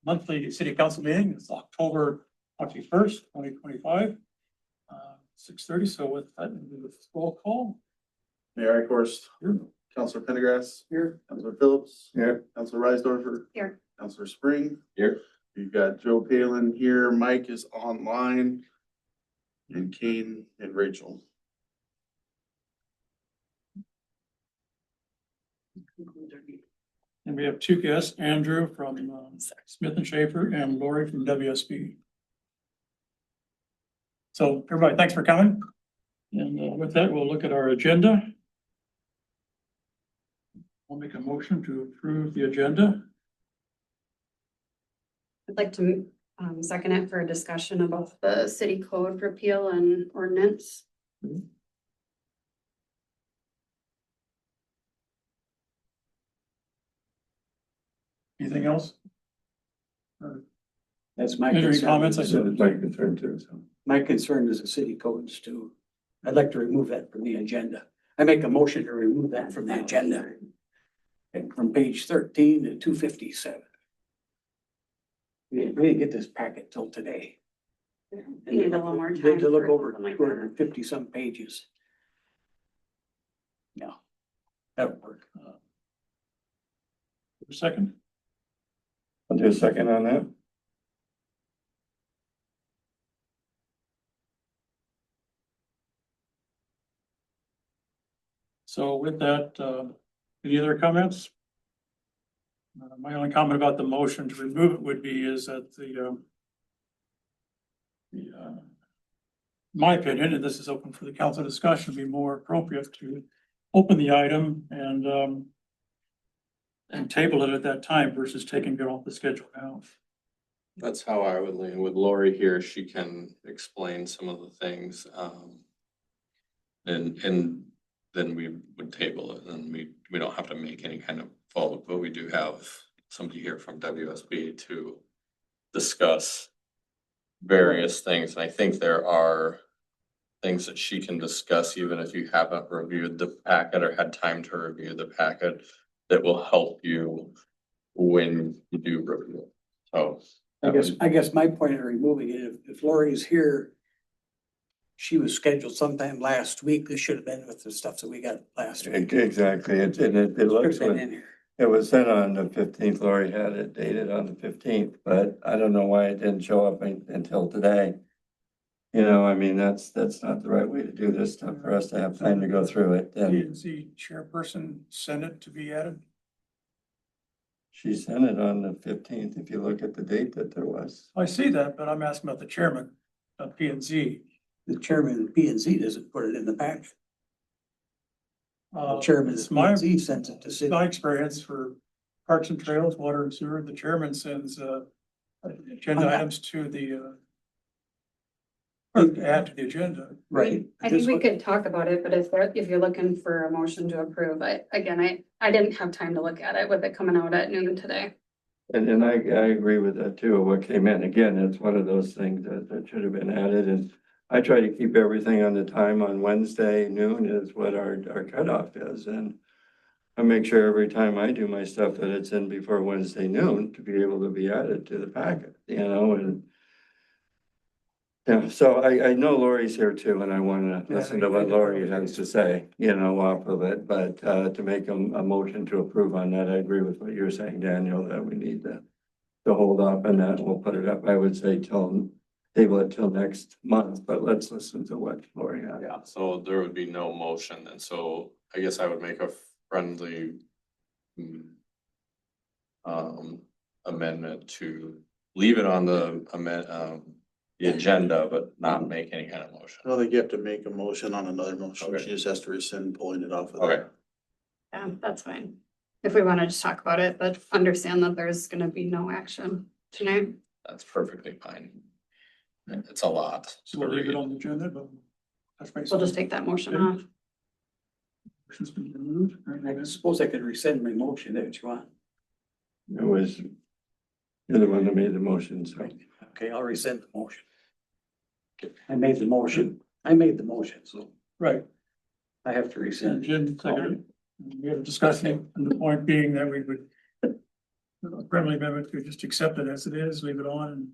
Monthly city council meeting is October 21st, 2025. 6:30, so with that, we'll do the roll call. Mayor Eichhorst. Here. Counselor Pendergrass. Here. Counselor Phillips. Here. Counselor Reisdorfer. Here. Counselor Spring. Here. You've got Joe Palin here, Mike is online. And Kane and Rachel. And we have two guests, Andrew from Smith and Schaefer and Lori from WSB. So everybody, thanks for coming. And with that, we'll look at our agenda. I'll make a motion to approve the agenda. I'd like to second it for a discussion about the city code repeal and ordinance. Anything else? That's my Any concern. comments? I So said, it's my concern too, so. My concern is the city codes too. I'd like to remove that from the agenda. I make a motion to remove that from the agenda. And from page 13 to 257. We didn't get this packet till today. Need a little more We had time to look for over something like 250 some pages. No, that would work. second, I'll do a second on that. so with that, any other comments? My only comment about the motion to remove it would be is that my opinion, and this is open for the council discussion, would be more appropriate to open the item and table it at that time versus taking it off the schedule now. That's how I would lean with Lori here. She can explain some of the things. And then we would table it and we don't have to make any kind of vote, but we do have somebody here from WSB to discuss various things. And I think there are things that she can discuss, even if you haven't reviewed the packet or had time to review the packet, that will help you when you do review it. So. I guess my point of removing it, if Lori's here, she was scheduled sometime last week. This should have been with the stuff that we got last week. Exactly, it Should looks have been like, in here. it was sent on the 15th, Lori had it dated on the 15th, but I don't know why it didn't show up until today. You know, I mean, that's not the right way to do this stuff, for us to have time to go through it, and The chairperson sent it to be added. she sent it on the 15th, if you look at the date that there was. I see that, but I'm asking about the chairman of P and Z. The chairman of P and Z doesn't put it in the packet. The chairman of It's P my and Z sends it to city. my experience for Parks and Trails, Water and Sewer, the chairman sends agenda items to the add to the agenda. Right. I think we could talk about it, but if you're looking for a motion to approve, I didn't have time to look at it with it coming out at noon today. And I agree with that too, what came in, again, it's one of those things that should have been added, and I try to keep everything on the time on Wednesday noon is what our cutoff is, and I make sure every time I do my stuff that it's in before Wednesday noon to be able to be added to the packet, you know, and yeah, so I know Lori's here too, and I want to listen to what Lori has to say, you know, off of it, but to make a motion to approve on that, I agree with what you're saying, Daniel, that we need to hold up, and that we'll put it up, I would say, table it till next month, but let's listen to what Lori has. Yeah, so there would be no motion, and so I guess I would make a friendly amendment to leave it on the agenda, but not make any kind of motion. I don't think you have to make a motion on another motion. Okay. She just has to rescind pulling it off of Okay. there. Yeah, that's fine. If we want to just talk about it, but understand that there's gonna be no action tonight. That's perfectly fine. It's a lot. So we'll leave it on the agenda, but that's We'll just take that motion off. Motion's been removed. I suppose I could rescind my motion if you want. It was, you're the one that made the motion, so. Okay, I'll rescind the motion. I made the motion, so Right. I have to rescind. Jim, second. We had a discussion, and the point being that we would friendly amendment, we just accept it as it is, leave it on.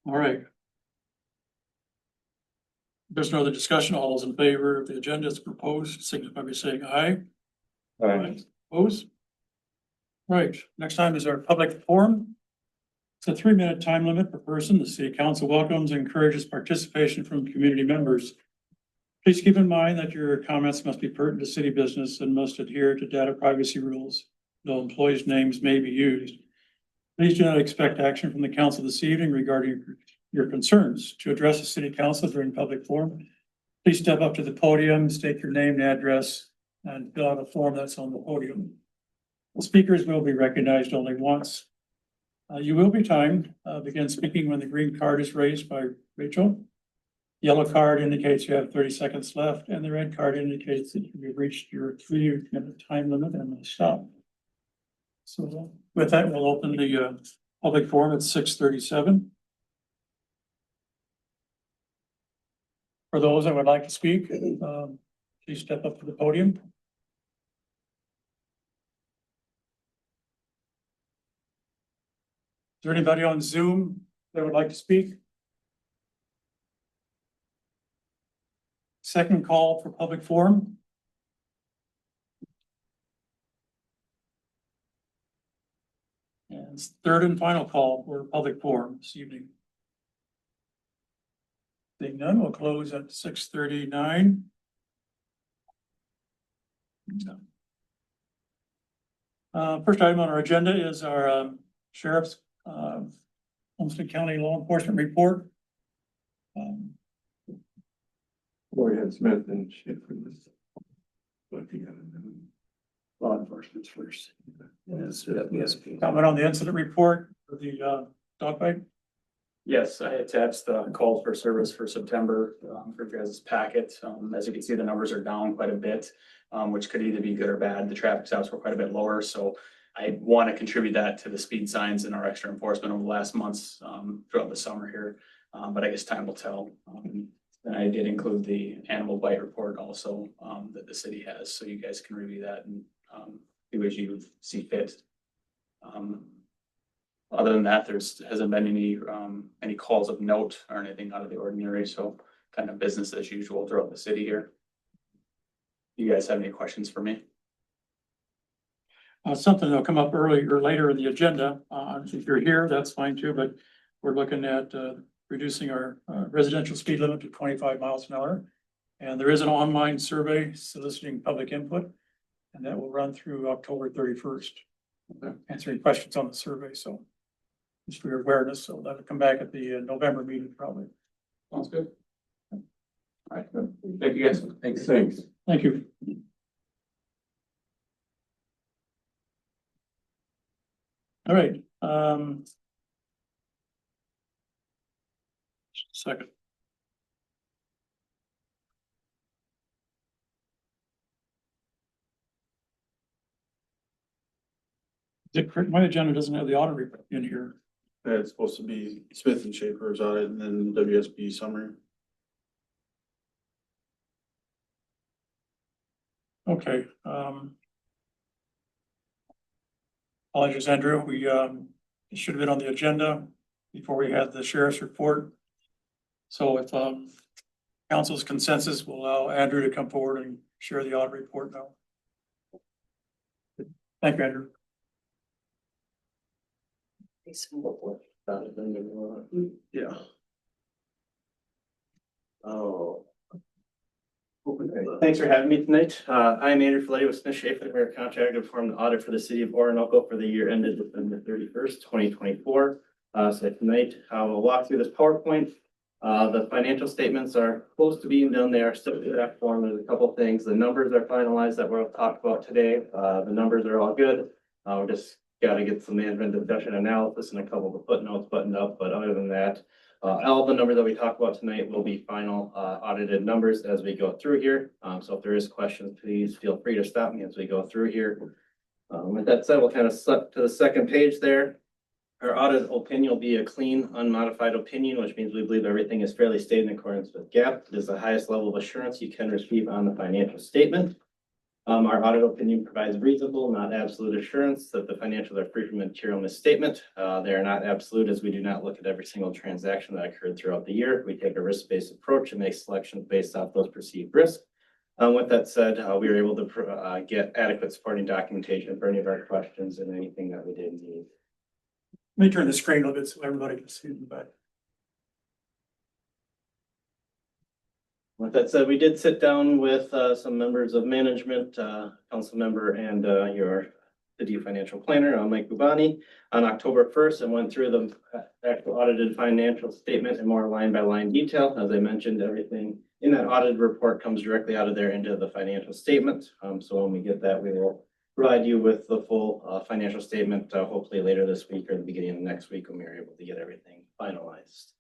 All right. There's no other discussion. All those in favor of the agenda as proposed, signify by saying aye. All right. Opposed? Right, next time is our public forum. It's a 3-minute time limit per person. The city council welcomes and encourages participation from community members. Please keep in mind that your comments must be pertinent to city business and must adhere to data privacy rules. No employees' names may be used. Please do not expect action from the council this evening regarding your concerns. To address the city council during public forum, please step up to the podium, state your name and address, and fill out a form that's on the podium. The speakers will be recognized only once. You will be timed. Begin speaking when the green card is raised by Rachel. Yellow card indicates you have 30 seconds left, and the red card indicates that you've reached your 3-minute time limit and will stop. So with that, we'll open the public forum at 6:37. For those that would like to speak, please step up to the podium. Is there anybody on Zoom that would like to speak? Second call for public forum. And third and final call for public forum this evening. Seeing none, we'll close at 6:39. First item on our agenda is our sheriff's Homestead County Law Enforcement Report. Gloria Smith and Schaefer. What you gotta do? Law enforcement's first. Yes, WSP. Comment on the incident report for the dog bite. Yes, I attached the calls for service for September for your guys' packet. As you can see, the numbers are down quite a bit, which could either be good or bad. The traffic stops were quite a bit lower, so I want to contribute that to the speed signs and our extra enforcement over the last months throughout the summer here. But I guess time will tell. And I did include the animal bite report also that the city has, so you guys can review that and do as you see fit. Other than that, hasn't been any calls of note or anything out of the ordinary, so kind of business as usual throughout the city here. You guys have any questions for me? Something that'll come up early or later in the agenda. If you're here, that's fine too, but we're looking at reducing our residential speed limit to 25 miles an hour. And there is an online survey soliciting public input, and that will run through October 31st. Answering questions on the survey, so just for your awareness, so that'll come back at the November meeting probably. Sounds good. All right, good. Thank you guys. Thanks. Thank you. All right, second. My agenda doesn't have the audit report in here. It's supposed to be Smith and Schaefer's audit and then WSB summary. Okay, apologies, Andrew. We, it should have been on the agenda before we had the sheriff's report. So if, council's consensus will allow Andrew to come forward and share the audit report now. Thank you, Andrew. Yeah. Oh. Thanks for having me tonight. I'm Andrew Folletti with Smith Schaefer, the mayor contractor to perform the audit for the city of Orinoco for the year ended December 31st, 2024. So tonight I will walk through this PowerPoint. The financial statements are close to being done. They are still in that form. There's a couple of things. The numbers are finalized that we'll talk about today. The numbers are all good. We're just got to get some management discussion analysis and a couple of the footnotes buttoned up. But other than that, all the numbers that we talk about tonight will be final audited numbers as we go through here. So if there is questions, please feel free to stop me as we go through here. With that said, we'll kind of slip to the second page there. Our audit opinion will be a clean, unmodified opinion, which means we believe everything is fairly stated in accordance with GAAP. It is the highest level of assurance you can receive on the financial statement. Our audit opinion provides reasonable, not absolute assurance that the financials are free from material misstatement. They are not absolute, as we do not look at every single transaction that occurred throughout the year. We take a risk-based approach and make selections based off those perceived risks. With that said, we were able to get adequate supporting documentation for any of our questions and anything that we didn't need. Let me turn the screen a little bit so everybody can see in the back. With that said, we did sit down with some members of management, council member and your city financial planner, Mike Bubani, on October 1st and went through the actual audited financial statement in more line by line detail. As I mentioned, everything in that audited report comes directly out of there into the financial statement. So when we get that, we will provide you with the full financial statement, hopefully later this week or the beginning of next week when we are able to get everything finalized.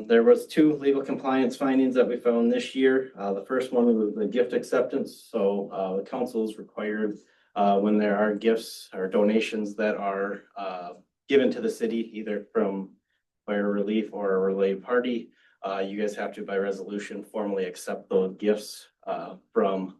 There was 2 legal compliance findings that we found this year. The first one was the gift acceptance. So the council is required when there are gifts or donations that are given to the city, either from fire relief or a related party, you guys have to, by resolution, formally accept those gifts from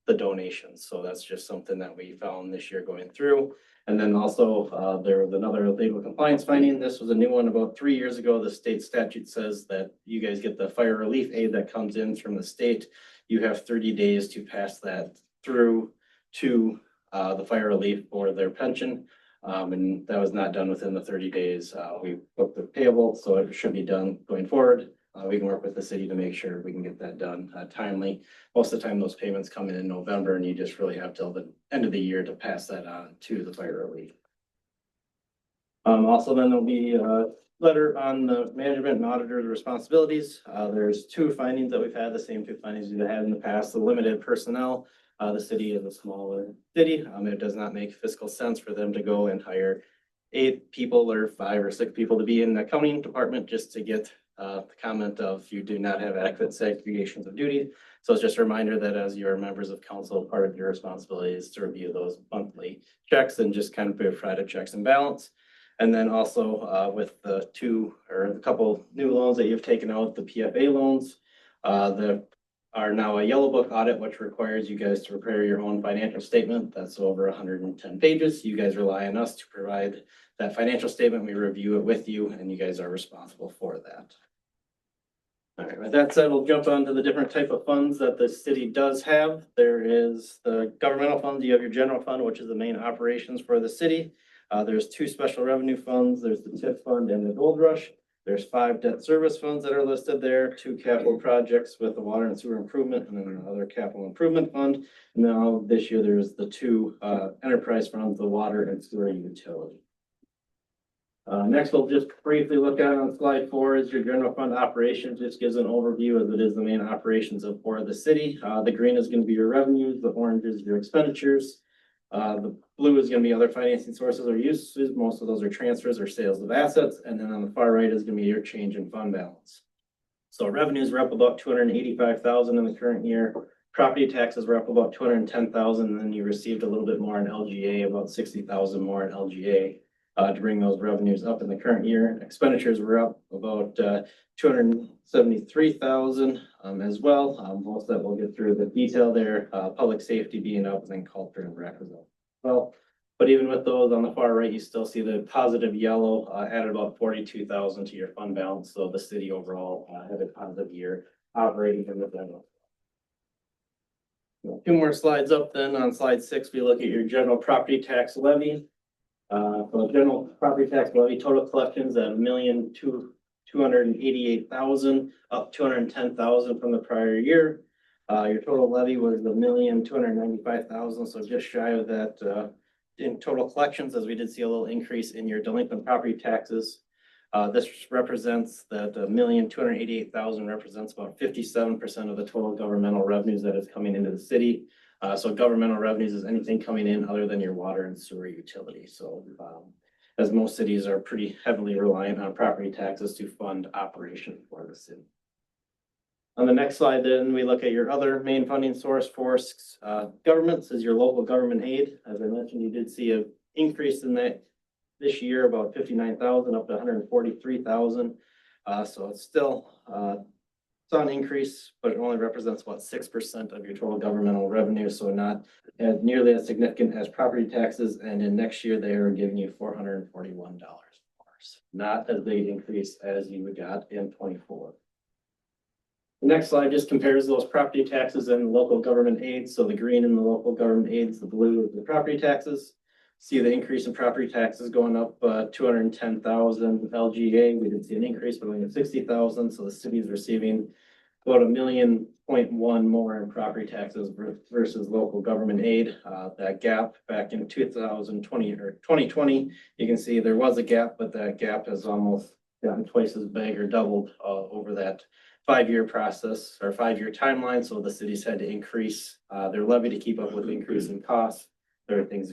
the donations. So that's just something that we found this year going through. And then also there was another legal compliance finding. This was a new one about 3 years ago. The state statute says that you guys get the fire relief aid that comes in from the state. You have 30 days to pass that through to the fire relief or their pension. And that was not done within the 30 days. We booked the payable, so it should be done going forward. We can work with the city to make sure we can get that done timely. Most of the time, those payments come in November, and you just really have till the end of the year to pass that on to the fire relief. Also, then there'll be a letter on the management and auditor's responsibilities. There's 2 findings that we've had, the same 2 findings we've had in the past. The limited personnel. The city is a smaller city. It does not make fiscal sense for them to go and hire 8 people or 5 or 6 people to be in the accounting department just to get the comment of you do not have adequate segregations of duty. So it's just a reminder that as your members of council, part of your responsibility is to review those monthly checks and just kind of provide a checks and balance. And then also with the 2 or the couple new loans that you've taken out, the PFA loans, that are now a yellow book audit, which requires you guys to prepare your own financial statement. That's over 110 pages. You guys rely on us to provide that financial statement. We review it with you and you guys are responsible for that. All right, with that said, we'll jump on to the different type of funds that the city does have. There is the governmental funds. You have your general fund, which is the main operations for the city. There's 2 special revenue funds. There's the TIF fund and the Gold Rush. There's 5 debt service funds that are listed there, 2 capital projects with the water and sewer improvement, and then another capital improvement fund. And then this year, there's the 2 enterprise funds, the water and sewer utility. Next, we'll just briefly look at on slide 4 is your general fund operations. Just gives an overview as it is the main operations of for the city. The green is going to be your revenues, the orange is your expenditures. The blue is going to be other financing sources or uses. Most of those are transfers or sales of assets. And then on the far right is going to be your change in fund balance. So revenues were up about 285,000 in the current year. Property taxes were up about 210,000. And then you received a little bit more in LGA, about 60,000 more in LGA. To bring those revenues up in the current year. Expenditures were up about 273,000 as well. Most of that we'll get through the detail there. Public safety being up and then culture and rec as well. But even with those on the far right, you still see the positive yellow added about 42,000 to your fund balance. So the city overall had a positive year operating in the general. 2 more slides up then. On slide 6, we look at your general property tax levy. So general property tax levy total collections at $1,288,000, up 210,000 from the prior year. Your total levy was $1,295,000, so just shy of that in total collections, as we did see a little increase in your delinquent property taxes. This represents that $1,288,000 represents about 57% of the total governmental revenues that is coming into the city. So governmental revenues is anything coming in other than your water and sewer utility. So as most cities are pretty heavily reliant on property taxes to fund operation for the city. On the next slide, then we look at your other main funding source for governments is your local government aid. As I mentioned, you did see an increase in that this year about 59,000 up to 143,000. So it's still, it's on increase, but it only represents about 6% of your total governmental revenue, so not as nearly as significant as property taxes. And in next year, they are giving you $441, not as big increase as you got in 24. The next slide just compares those property taxes and local government aids. So the green in the local government aids, the blue is the property taxes. See the increase in property taxes going up 210,000. LGA, we did see an increase, but only 60,000. So the city is receiving about $1.1 million more in property taxes versus local government aid. That gap back in 2020 or 2020, you can see there was a gap, but that gap has almost gotten twice as big or doubled over that 5-year process or 5-year timeline. So the cities had to increase their levy to keep up with the increase in costs. There are things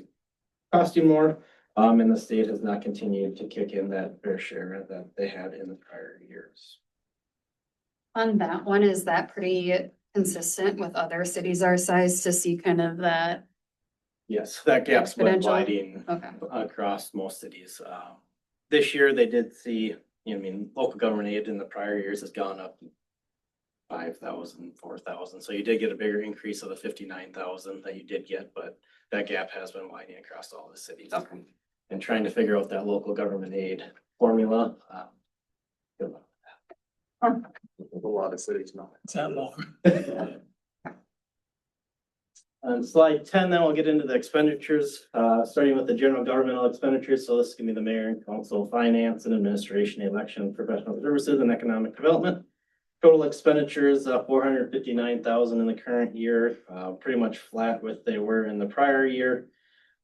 costing more, and the state has not continued to kick in that fair share that they had in the prior years. On that one, is that pretty consistent with other cities our size to see kind of that? Yes, that gap's been Exponential? widening Okay. across most cities. This year they did see, I mean, local government aid in the prior years has gone up 5,000, 4,000. So you did get a bigger increase of the 59,000 that you did get, but that gap has been widening across all the cities. Okay. And trying to figure out that local government aid formula. Good luck with that. A lot of cities know. It's that long. On slide 10, then we'll get into the expenditures, starting with the general governmental expenditures. So this is gonna be the mayor and council, finance and administration, election, professional services and economic development. Total expenditures, 459,000 in the current year, pretty much flat with they were in the prior year.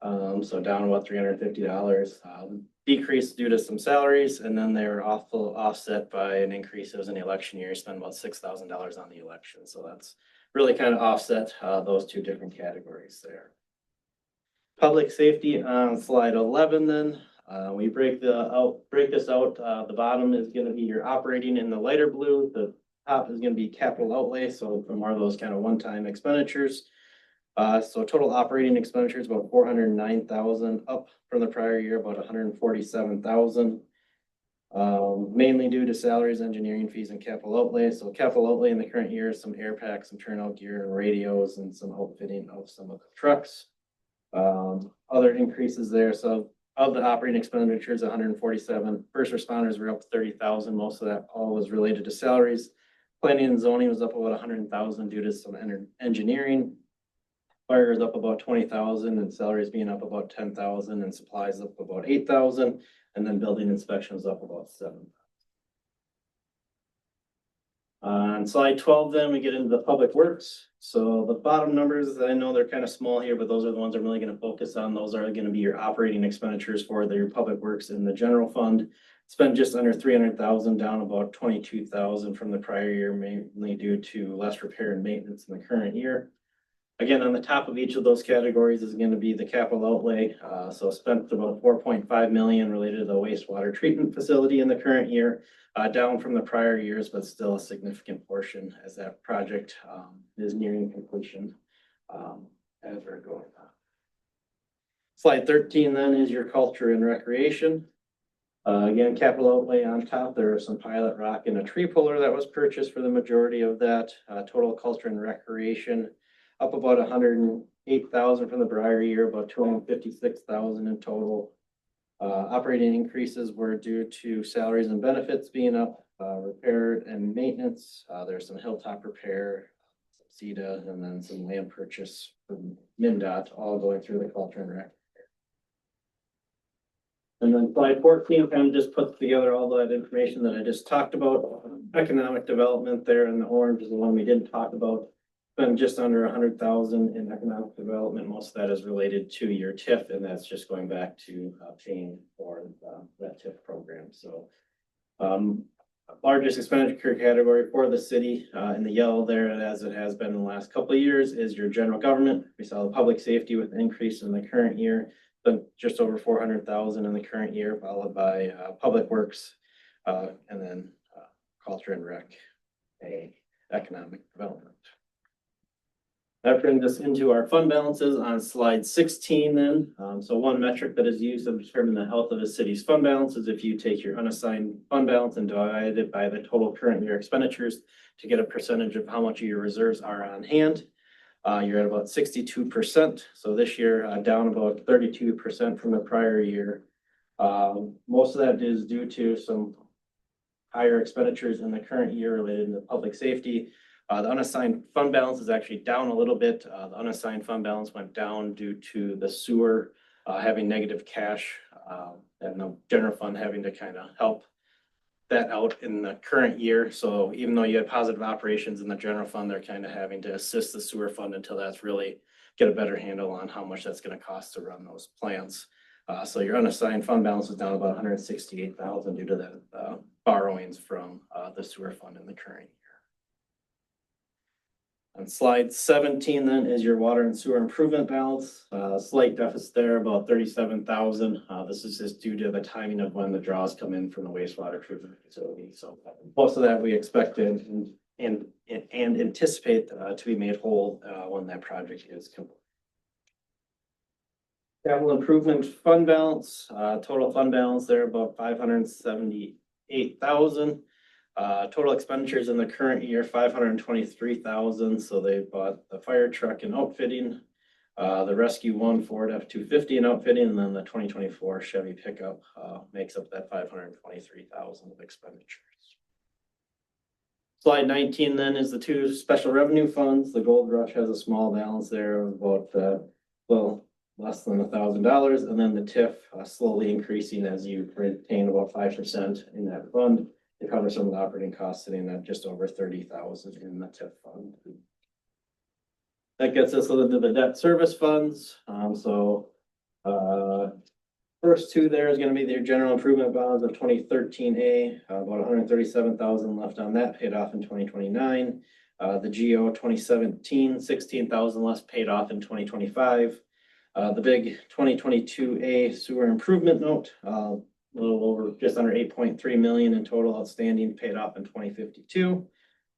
So down about $350. Decrease due to some salaries, and then they were offset by an increase. It was an election year, spent about $6,000 on the election. So that's really kind of offset those two different categories there. Public safety on slide 11 then. We break this out. The bottom is going to be your operating in the lighter blue. The top is going to be capital outlay. So for more of those kind of one-time expenditures. So total operating expenditures about 409,000, up from the prior year about 147,000. Mainly due to salaries, engineering fees, and capital outlay. So capital outlay in the current year is some air packs, some turnout gear, and radios, and some outfitting of some of the trucks. Other increases there. So of the operating expenditures, 147. First responders were up to 30,000. Most of that all was related to salaries. Planning and zoning was up about 100,000 due to some engineering. Fire is up about 20,000, and salaries being up about 10,000, and supplies up about 8,000, and then building inspections up about 7,000. On slide 12, then we get into the public works. So the bottom numbers, I know they're kind of small here, but those are the ones I'm really going to focus on. Those are going to be your operating expenditures for your public works in the general fund. Spent just under 300,000, down about 22,000 from the prior year, mainly due to less repair and maintenance in the current year. Again, on the top of each of those categories is going to be the capital outlay. So spent about 4.5 million related to the wastewater treatment facility in the current year, down from the prior years, but still a significant portion as that project is nearing completion as we're going on. Slide 13 then is your culture and recreation. Again, capital outlay on top. There are some pilot rock and a tree puller that was purchased for the majority of that. Total culture and recreation up about 108,000 from the prior year, about 256,000 in total. Operating increases were due to salaries and benefits being up, repair and maintenance. There's some hilltop repair, some CEDA, and then some land purchase from MnDOT, all going through the culture and rec. And then slide 14 kind of just puts together all that information that I just talked about. Economic development there in the orange is the one we didn't talk about. Spent just under 100,000 in economic development. Most of that is related to your TIF, and that's just going back to paying for that TIF program. So largest expenditure category for the city in the yellow there, as it has been in the last couple of years, is your general government. We saw the public safety with an increase in the current year, but just over 400,000 in the current year, followed by public works and then culture and rec, economic development. That brings us into our fund balances on slide 16 then. So one metric that is used to determine the health of a city's fund balance is if you take your unassigned fund balance and divide it by the total current year expenditures to get a percentage of how much of your reserves are on hand. You're at about 62%. So this year, down about 32% from the prior year. Most of that is due to some higher expenditures in the current year related to public safety. The unassigned fund balance is actually down a little bit. The unassigned fund balance went down due to the sewer having negative cash and the general fund having to kind of help that out in the current year. So even though you had positive operations in the general fund, they're kind of having to assist the sewer fund until that's really get a better handle on how much that's going to cost to run those plants. So your unassigned fund balance is down about 168,000 due to the borrowings from the sewer fund in the current year. On slide 17 then is your water and sewer improvement balance. Slight deficit there, about 37,000. This is just due to the timing of when the draws come in from the wastewater treatment facility. So most of that we expected and anticipate to be made whole when that project is complete. Capital improvement fund balance, total fund balance there about 578,000. Total expenditures in the current year, 523,000. So they bought the fire truck and outfitting, the Rescue One Ford F-250 and outfitting, and then the 2024 Chevy pickup makes up that 523,000 of expenditures. Slide 19 then is the two special revenue funds. The Gold Rush has a small balance there of about, less than $1,000, and then the TIF slowly increasing as you retain about 5% in that fund to cover some of the operating costs, sitting at just over 30,000 in the TIF fund. That gets us into the debt service funds. First two there is going to be their general improvement bonds of 2013A, about 137,000 left on that, paid off in 2029. The GO 2017, 16,000 less paid off in 2025. The big 2022A sewer improvement note, a little over just under 8.3 million in total outstanding, paid off in 2052.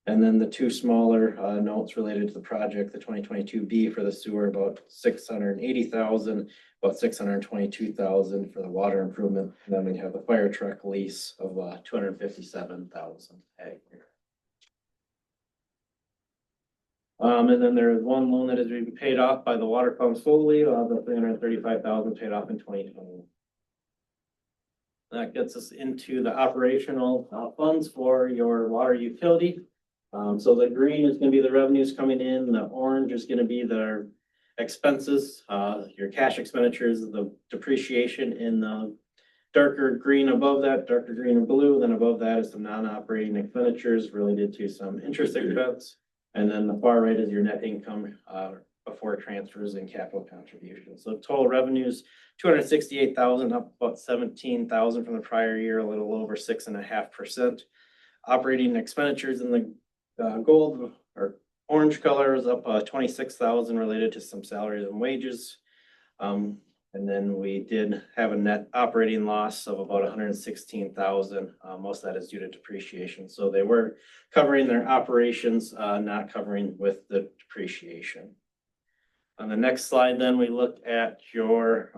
And then the two smaller notes related to the project, the 2022B for the sewer, about 680,000, about 622,000 for the water improvement. And then we have the fire truck lease of 257,000. And then there is one loan that is being paid off by the water fund solely, the 335,000 paid off in 2020. That gets us into the operational funds for your water utility. So the green is going to be the revenues coming in. The orange is going to be the expenses, your cash expenditures, the depreciation in the darker green above that, darker green and blue. Then above that is some non-operating expenditures related to some interest expense. And then the far right is your net income before transfers and capital contributions. So total revenues, 268,000, up about 17,000 from the prior year, a little over 6.5%. Operating expenditures in the gold or orange color is up 26,000 related to some salaries and wages. And then we did have a net operating loss of about 116,000. Most of that is due to depreciation. So they were covering their operations, not covering with the depreciation. On the next slide, then we look at your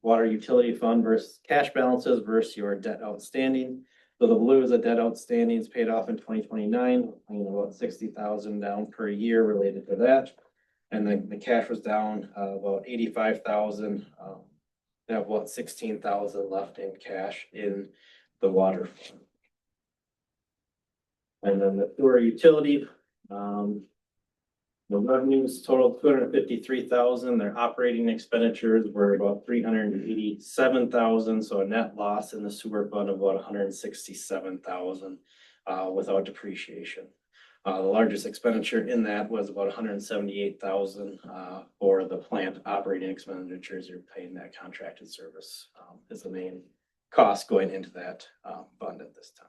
water utility fund versus cash balances versus your debt outstanding. So the blue is the debt outstanding is paid off in 2029, about 60,000 down per year related to that. And then the cash was down about 85,000. They have about 16,000 left in cash in the water fund. And then the sewer utility, the revenues total 253,000. Their operating expenditures were about 387,000. So a net loss in the sewer fund of about 167,000 without depreciation. The largest expenditure in that was about 178,000 for the plant operating expenditures. You're paying that contracted service is the main cost going into that fund at this time.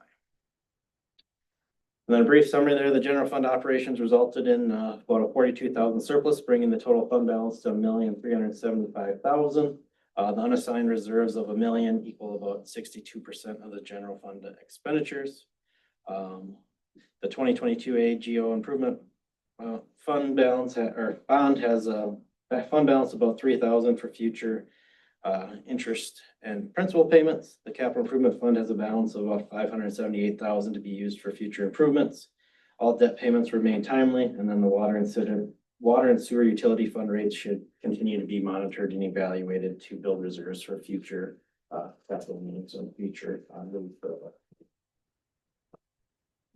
And then a brief summary there, the general fund operations resulted in about a 42,000 surplus, bringing the total fund balance to 1,375,000. The unassigned reserves of $1 million equal about 62% of the general fund expenditures. The 2022 AGO improvement Fund balance, or bond has a fund balance about 3,000 for future interest and principal payments. The capital improvement fund has a balance of about 578,000 to be used for future improvements. All debt payments remain timely, and then the water and sewer utility fund rates should continue to be monitored and evaluated to build reserves for future capital needs and future.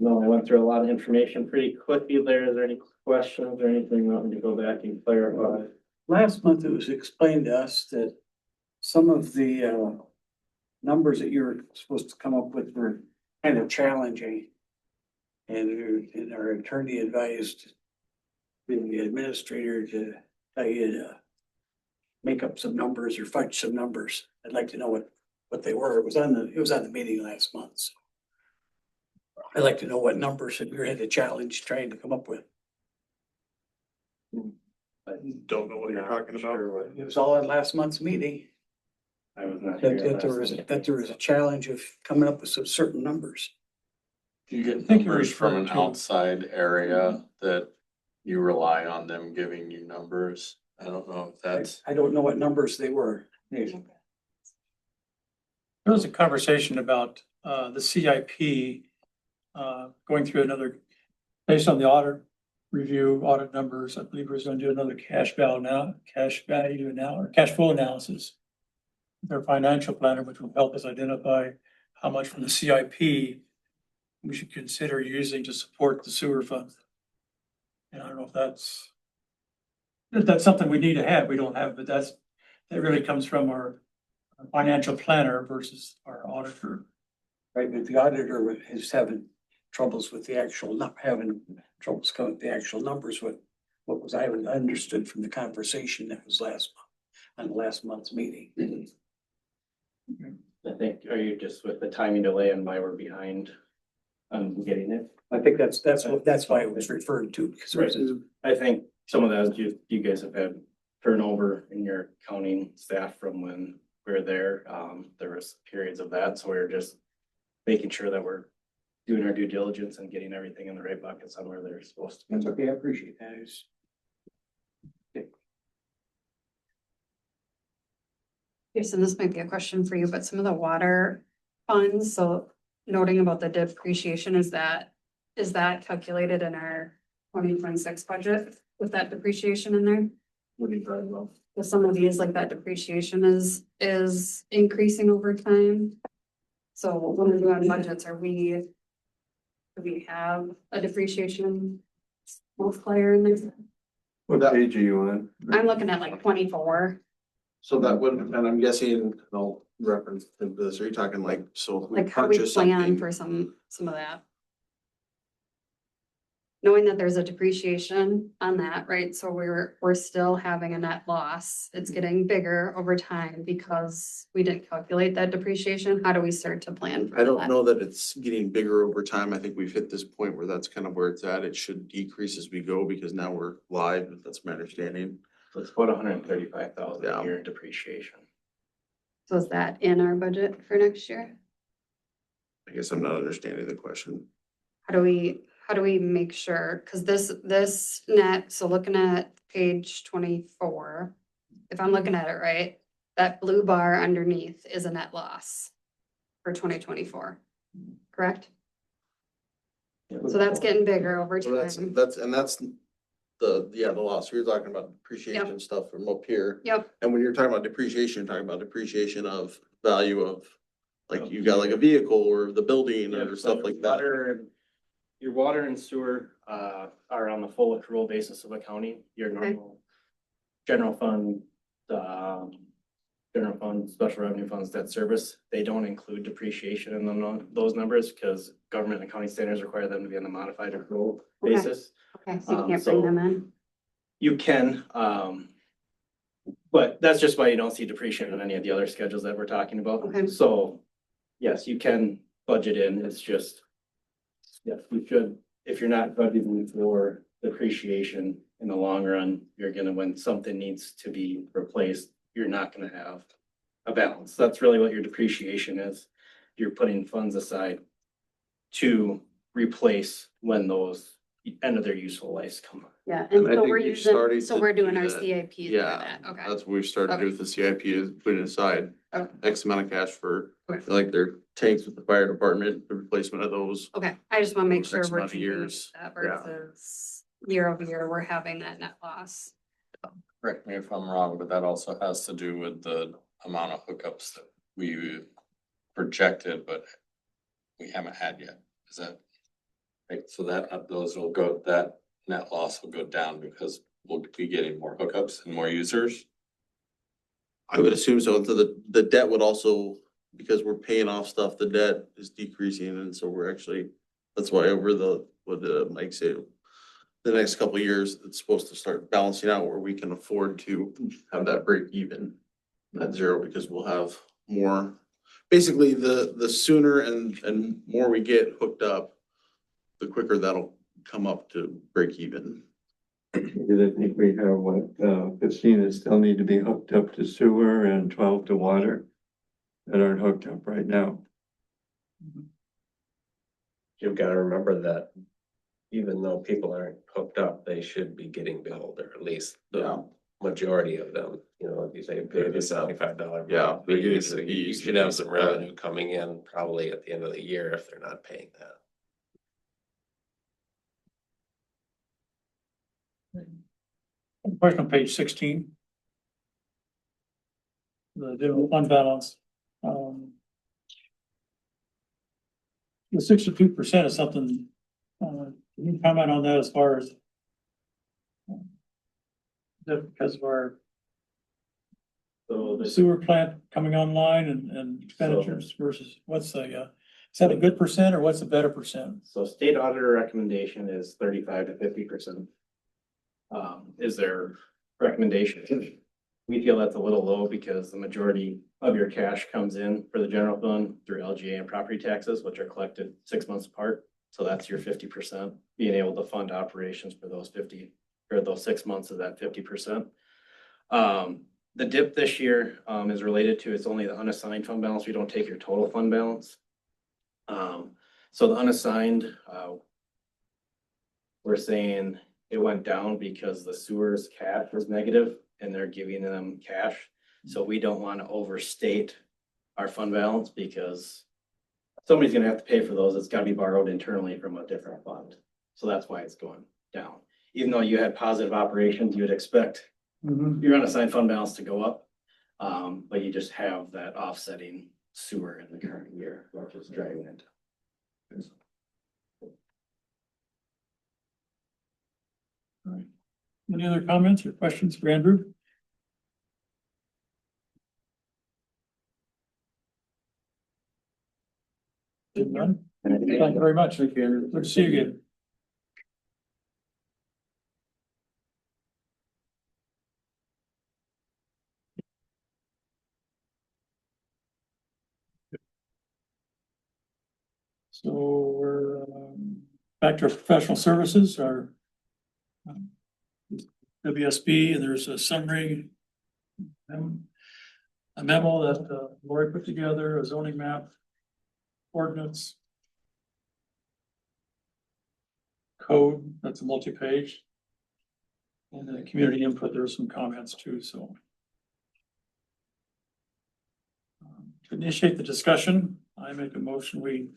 No, I went through a lot of information pretty quickly there. Is there any questions or anything you want me to go back and clarify? Last month, it was explained to us that some of the numbers that you were supposed to come up with were kind of challenging. And our attorney advised the administrator to tell you to make up some numbers or fudge some numbers. I'd like to know what they were. It was on the meeting last month. So I'd like to know what numbers that you had a challenge trying to come up with. Don't know what you're talking about. It was all at last month's meeting. I was not That, here that there was, that there was a challenge of coming up with some certain numbers. Do you get think you're numbers from an referring to- outside area that you rely on them giving you numbers? I don't know if that's, I don't know what numbers they were. There was a conversation about the CIP going through another, based on the audit review, audit numbers, I believe we're going to do another cash flow or cash flow analysis. Their financial planner, which will help us identify how much from the CIP we should consider using to support the sewer fund. And I don't know if that's something we need to have. We don't have, but that really comes from our financial planner versus our auditor. Right, but the auditor is having troubles with the actual, not having troubles coming with the actual numbers. What was I understood from the conversation that was last month, on last month's meeting. I think, are you just with the timing delay and why we're behind on getting it? I think that's why it was referred to, because there was, I think some of that is you guys have had turnover in your accounting staff from when we were there. There was periods of that, so we were just making sure that we're doing our due diligence and getting everything in the right buckets on where they're supposed to be. that's okay, I appreciate that. Jason, this might be a question for you, but some of the water funds, so noting about the depreciation, is that calculated in our 2026 budget with that depreciation in there? Would be very well. With some of these, like that depreciation is increasing over time. So when we're doing budgets, do we have a depreciation multiplier in there? What That- page are you on? I'm looking at like 24, So that would, and I'm guessing, no reference to this, are you talking like, so if we like how we purchase plan something? for some of that. Knowing that there's a depreciation on that, right? So we're still having a net loss. It's getting bigger over time because we didn't calculate that depreciation. How do we start to plan for I don't that? know that it's getting bigger over time. I think we've hit this point where that's kind of where it's at. It should decrease as we go because now we're live, that's my understanding. So it's about 135,000 Yeah. a year in depreciation. So is that in our budget for next year? I guess I'm not understanding the question. How do we make sure, cause this net, so looking at page 24, if I'm looking at it right, that blue bar underneath is a net loss for 2024, correct? So that's getting bigger over So that's time. the loss. You're talking about depreciation stuff from up here. Yep, And when you're talking about depreciation, you're talking about depreciation of value of, like you got like a vehicle or the building or stuff like that. Your water and sewer are on the full accrual basis of accounting, your normal general fund, special revenue funds, debt service, they don't include depreciation in those numbers because government accounting standards require them to be on the modified accrual Okay. basis. okay, so you can't So- bring them in. You can, but that's just why you don't see depreciation on any of the other schedules that we're talking about. Okay. So, yes, you can budget in, it's just, yes, you should, if you're not budgeting for depreciation in the long run, you're gonna, when something needs to be replaced, you're not gonna have a balance. That's really what your depreciation is. You're putting funds aside to replace when those end of their useful lives come. Yeah, And and I so think we're you're using, starting so to we're doing do our that. CIP for Yeah, that, okay. that's what we've started to do with the CIP is putting aside Okay. X amount of cash for Okay. like their tanks with the fire department, the replacement of those. Okay, I just wanna make Over sure X we're amount of keeping years. that Yeah. versus year over year, we're having that net loss. Correct me if I'm wrong, but that also has to do with the amount of hookups that we projected, but we haven't had yet. Is that? Right, so that, those will go, that net loss will go down because we'll be getting more hookups and more users. I would assume so. The debt would also, because we're paying off stuff, the debt is decreasing and so we're actually, that's why over what Mike said. The next couple of years, it's supposed to start balancing out where we can afford to have that break even. At zero, because we'll have more, basically the sooner and more we get hooked up, the quicker that'll come up to break even. I think we have what, 15 that still need to be hooked up to sewer and 12 to water that aren't hooked up right now. You've got to remember that even though people aren't hooked up, they should be getting billed, or at least the majority of them. You know, if you say pay the $75. Yeah, they're getting So you fees. should have some revenue coming in probably at the end of the year if they're not paying that. Question on page 16. The general fund balance. The 62% is something, can you comment on that as far as? Is that because of our So the this, sewer plant coming online and expenditures versus what's the, is that a good percent or what's a better percent? so state auditor recommendation is 35 to 50%. Is their recommendation. We feel that's a little low because the majority of your cash comes in for the general fund through LGA and property taxes, which are collected 6 months apart. So that's your 50%, being able to fund operations for those 6 months of that 50%. The dip this year is related to, it's only the unassigned fund balance. We don't take your total fund balance. So the unassigned, we're saying it went down because the sewer's cash was negative and they're giving them cash. So we don't want to overstate our fund balance because somebody's gonna have to pay for those. It's gotta be borrowed internally from a different fund. So that's why it's going down. Even though you had positive operations, you would expect your unassigned fund balance to go up. But you just have that offsetting sewer in the current year, which is driving it. All right. Any other comments or questions for Andrew? Seeing none? Thank you very much. Thank you, Andrew. Good to see you again. So we're back to our professional services, our WSB, and there's a summary, a memo that Lori put together, a zoning map, ordinance, code, that's a multi-page. And then community input, there's some comments too, so. To initiate the discussion, I make a motion, we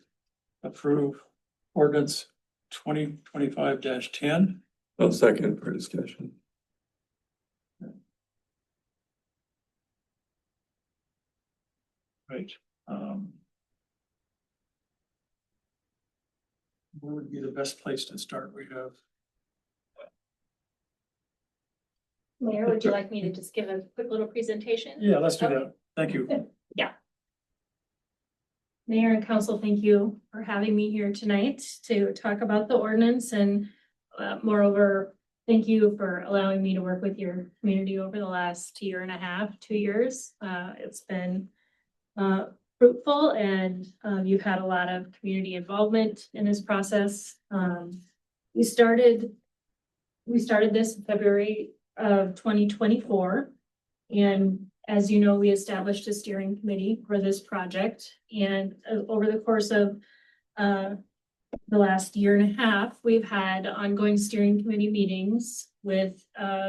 approve ordinance 2025-10. I'll second for discussion. Right. Where would be the best place to start? We have. Mayor, would you like me to just give a quick little presentation? Yeah, let's do Okay. that. Thank you. Mayor and council, thank you for having me here tonight to talk about the ordinance, and moreover, thank you for allowing me to work with your community over the last 2 years. It's been fruitful, and you've had a lot of community involvement in this process. We started this in February of 2024. And as you know, we established a steering committee for this project. And over the course of the last year and a half, we've had ongoing steering committee meetings with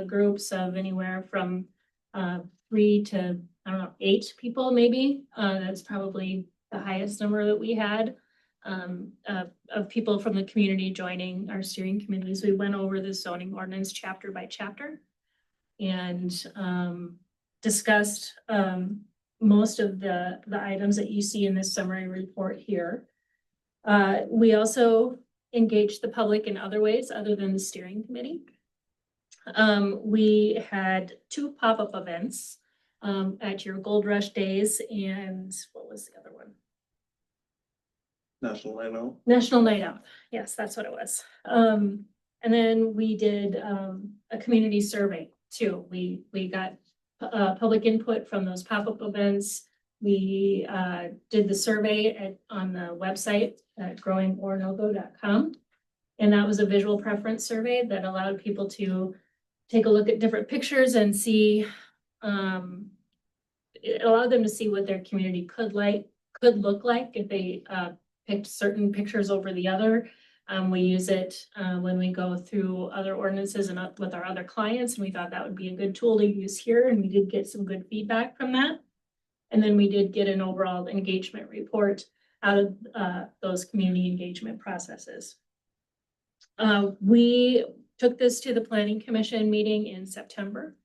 groups of anywhere from 3 to, I don't know, 8 people maybe. That's probably the highest number that we had of people from the community joining our steering committees. We went over the zoning ordinance chapter by chapter and discussed most of the items that you see in this summary report here. We also engaged the public in other ways other than the steering committee. We had 2 pop-up events at your Gold Rush Days, and what was the other one? National Night Out. National Night Out. Yes, that's what it was. And then we did a community survey too. We got public input from those pop-up events. We did the survey on the website at growingorinoco.com. And that was a visual preference survey that allowed people to take a look at different pictures and see, it allowed them to see what their community could look like if they picked certain pictures over the other. We use it when we go through other ordinances and with our other clients, and we thought that would be a good tool to use here, and we did get some good feedback from that. And then we did get an overall engagement report out of those community engagement processes. We took this to the Planning Commission meeting in September,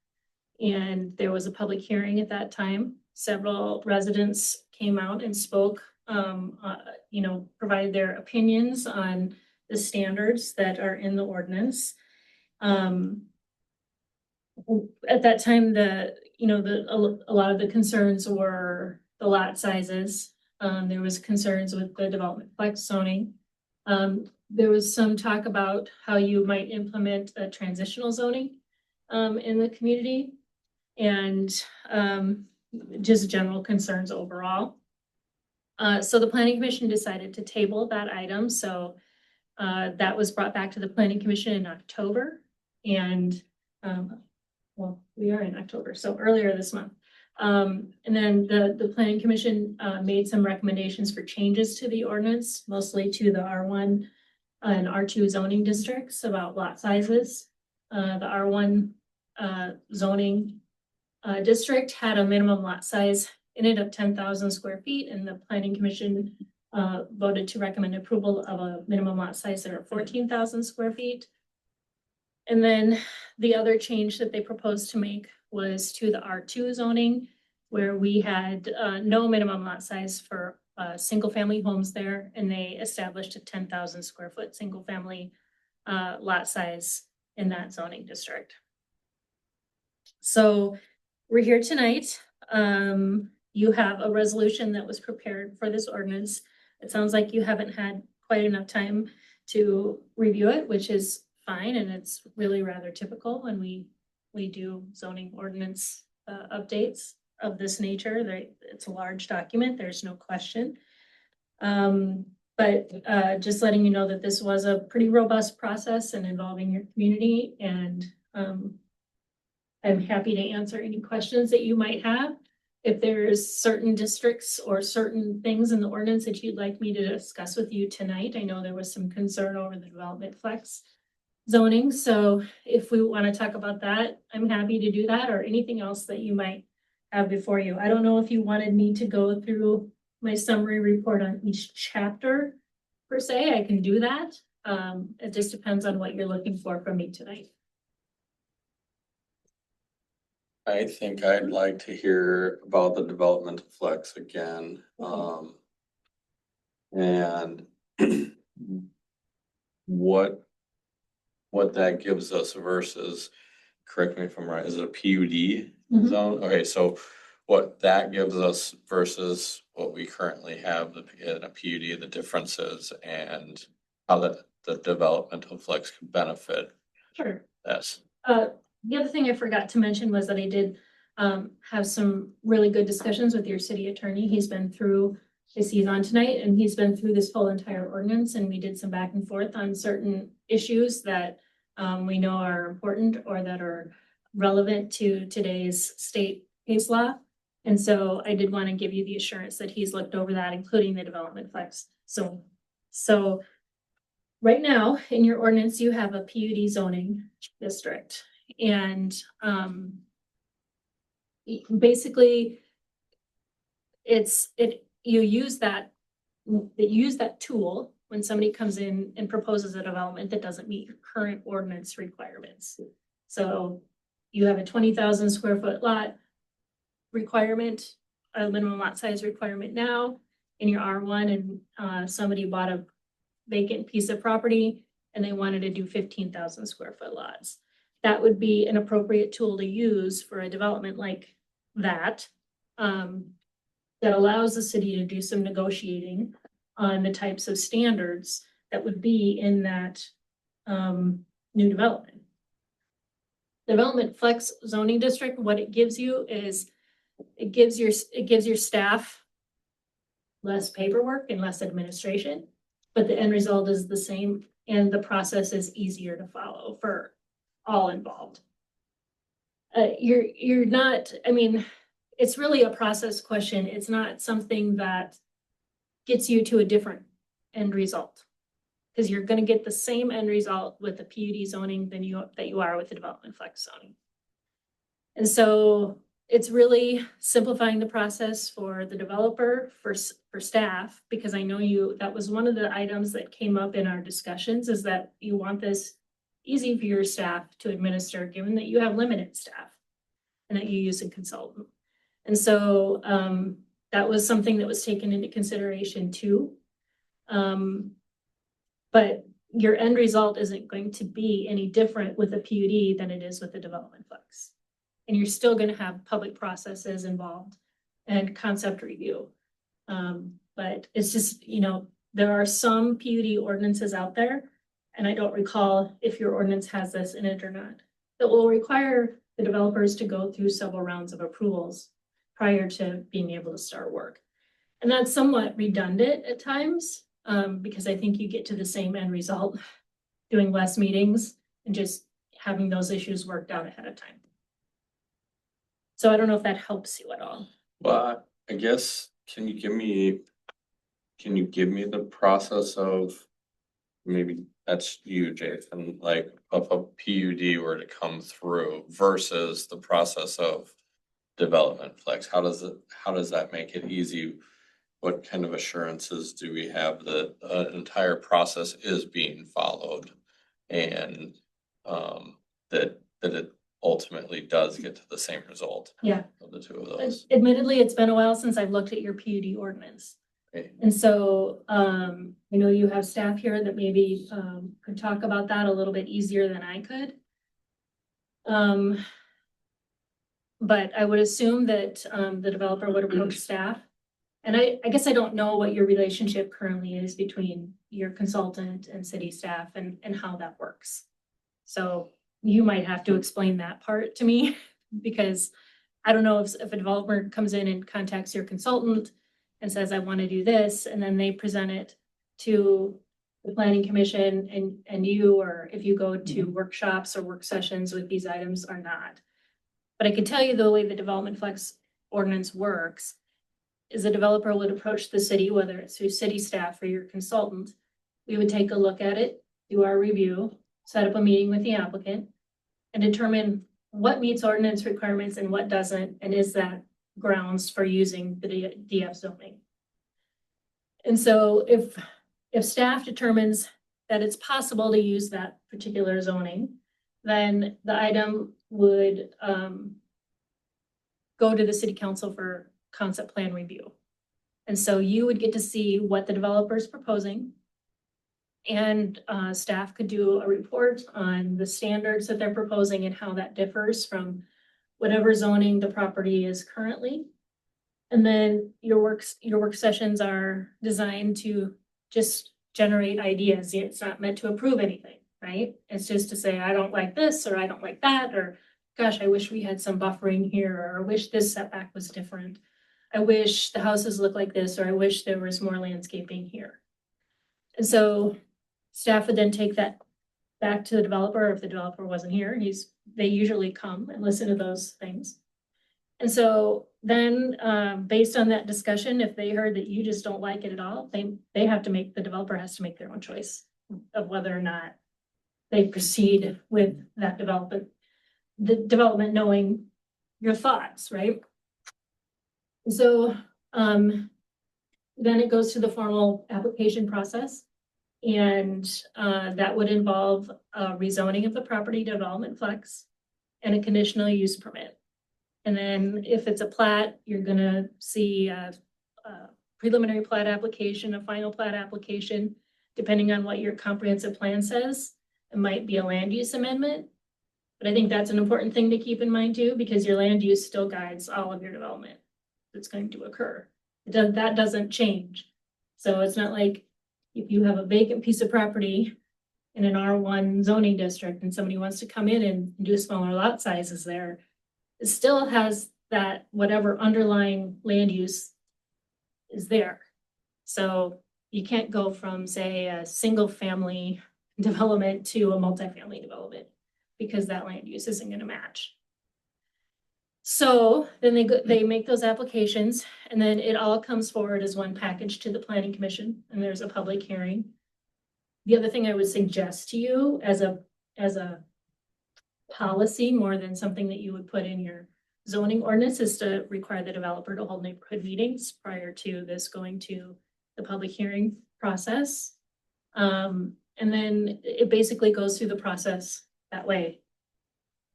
and there was a public hearing at that time. Several residents came out and spoke, provided their opinions on the standards that are in the ordinance. At that time, a lot of the concerns were the lot sizes. There was concerns with the development flex zoning. There was some talk about how you might implement a transitional zoning in the community, and just general concerns overall. So the Planning Commission decided to table that item. So that was brought back to the Planning Commission in October, and well, we are in October, so earlier this month. And then the Planning Commission made some recommendations for changes to the ordinance, mostly to the R1 and R2 zoning districts about lot sizes. The R1 zoning district had a minimum lot size in it of 10,000 square feet, and the Planning Commission voted to recommend approval of a minimum lot size of 14,000 square feet. And then the other change that they proposed to make was to the R2 zoning, where we had no minimum lot size for single family homes there, and they established a 10,000 square foot single family lot size in that zoning district. So we're here tonight. You have a resolution that was prepared for this ordinance. It sounds like you haven't had quite enough time to review it, which is fine, and it's really rather typical when we do zoning ordinance updates of this nature. It's a large document, there's no question. But just letting you know that this was a pretty robust process and involving your community, and I'm happy to answer any questions that you might have. If there's certain districts or certain things in the ordinance that you'd like me to discuss with you tonight, I know there was some concern over the development flex zoning. So if we want to talk about that, I'm happy to do that, or anything else that you might have before you. I don't know if you wanted me to go through my summary report on each chapter per se. I can do that. It just depends on what you're looking for from me tonight. I think I'd like to hear about the development of flex again. And what that gives us versus, correct me if I'm right, is it a PUD zone? Okay, so what that gives us versus what we currently have in a PUD, the differences, and how the development of flex can benefit. Sure. Yes. The other thing I forgot to mention was that I did have some really good discussions with your city attorney. He's been through, he's on tonight, and he's been through this whole entire ordinance, and we did some back and forth on certain issues that we know are important or that are relevant to today's state case law. And so I did want to give you the assurance that he's looked over that, including the development flex. So right now, in your ordinance, you have a PUD zoning district. And basically, you use that tool when somebody comes in and proposes a development that doesn't meet your current ordinance requirements. So you have a 20,000 square foot lot requirement, a minimum lot size requirement now in your R1, and somebody bought a vacant piece of property and they wanted to do 15,000 square foot lots. That would be an appropriate tool to use for a development like that. That allows the city to do some negotiating on the types of standards that would be in that new development. Development flex zoning district, what it gives you is it gives your staff less paperwork and less administration, but the end result is the same and the process is easier to follow for all involved. You're not, I mean, it's really a process question. It's not something that gets you to a different end result. Because you're gonna get the same end result with the PUD zoning that you are with the development flex zoning. And so it's really simplifying the process for the developer, for staff, because I know that was one of the items that came up in our discussions, is that you want this easy for your staff to administer, given that you have limited staff and that you use a consultant. And so that was something that was taken into consideration too. But your end result isn't going to be any different with a PUD than it is with the development flex. And you're still going to have public processes involved and concept review. But it's just, there are some PUD ordinances out there, and I don't recall if your ordinance has this in it or not, that will require the developers to go through several rounds of approvals prior to being able to start work. And that's somewhat redundant at times, because I think you get to the same end result doing less meetings and just having those issues worked out ahead of time. So I don't know if that helps you at all. Well, I guess, can you give me the process of, maybe that's you, Jason, like if a PUD were to come through versus the process of development flex? How does that make it easy? What kind of assurances do we have that the entire process is being followed and that it ultimately does get to the same result? Yeah. Of the two of those. Admittedly, it's been a while since I've looked at your PUD ordinance. Okay. And so, I know you have staff here that maybe could talk about that a little bit easier than I could. But I would assume that the developer would approach staff. And I guess I don't know what your relationship currently is between your consultant and city staff and how that works. So you might have to explain that part to me, because I don't know if a developer comes in and contacts your consultant and says, I want to do this, and then they present it to the planning commission and you, or if you go to workshops or work sessions with these items or not. But I can tell you the way the development flex ordinance works is a developer would approach the city, whether it's through city staff or your consultant. We would take a look at it, do our review, set up a meeting with the applicant, and determine what meets ordinance requirements and what doesn't, and is that grounds for using the DF zoning. And so if staff determines that it's possible to use that particular zoning, then the item would go to the city council for concept plan review. And so you would get to see what the developer is proposing, and staff could do a report on the standards that they're proposing and how that differs from whatever zoning the property is currently. And then your work sessions are designed to just generate ideas. It's not meant to approve anything, right? It's just to say, I don't like this, or I don't like that, or gosh, I wish we had some buffering here, or I wish this setback was different. I wish the houses look like this, or I wish there was more landscaping here. And so staff would then take that back to the developer. If the developer wasn't here, they usually come and listen to those things. And so then based on that discussion, if they heard that you just don't like it at all, the developer has to make their own choice. of whether or not they proceed with that development, the development knowing your thoughts, right? So, then it goes to the formal application process. And, that would involve rezoning of the property development flex and a conditional use permit. And then if it's a plat, you're gonna see a preliminary plat application, a final plat application, depending on what your comprehensive plan says. It might be a land use amendment. But I think that's an important thing to keep in mind too, because your land use still guides all of your development that's going to occur. That doesn't change. So it's not like if you have a vacant piece of property in an R1 zoning district and somebody wants to come in and do smaller lot sizes there, it still has that whatever underlying land use is there. So you can't go from, say, a single family development to a multifamily development because that land use isn't gonna match. So then they make those applications and then it all comes forward as one package to the planning commission and there's a public hearing. The other thing I would suggest to you as a policy, more than something that you would put in your zoning ordinance, is to require the developer to hold neighborhood meetings prior to this going to the public hearing process. And then it basically goes through the process that way.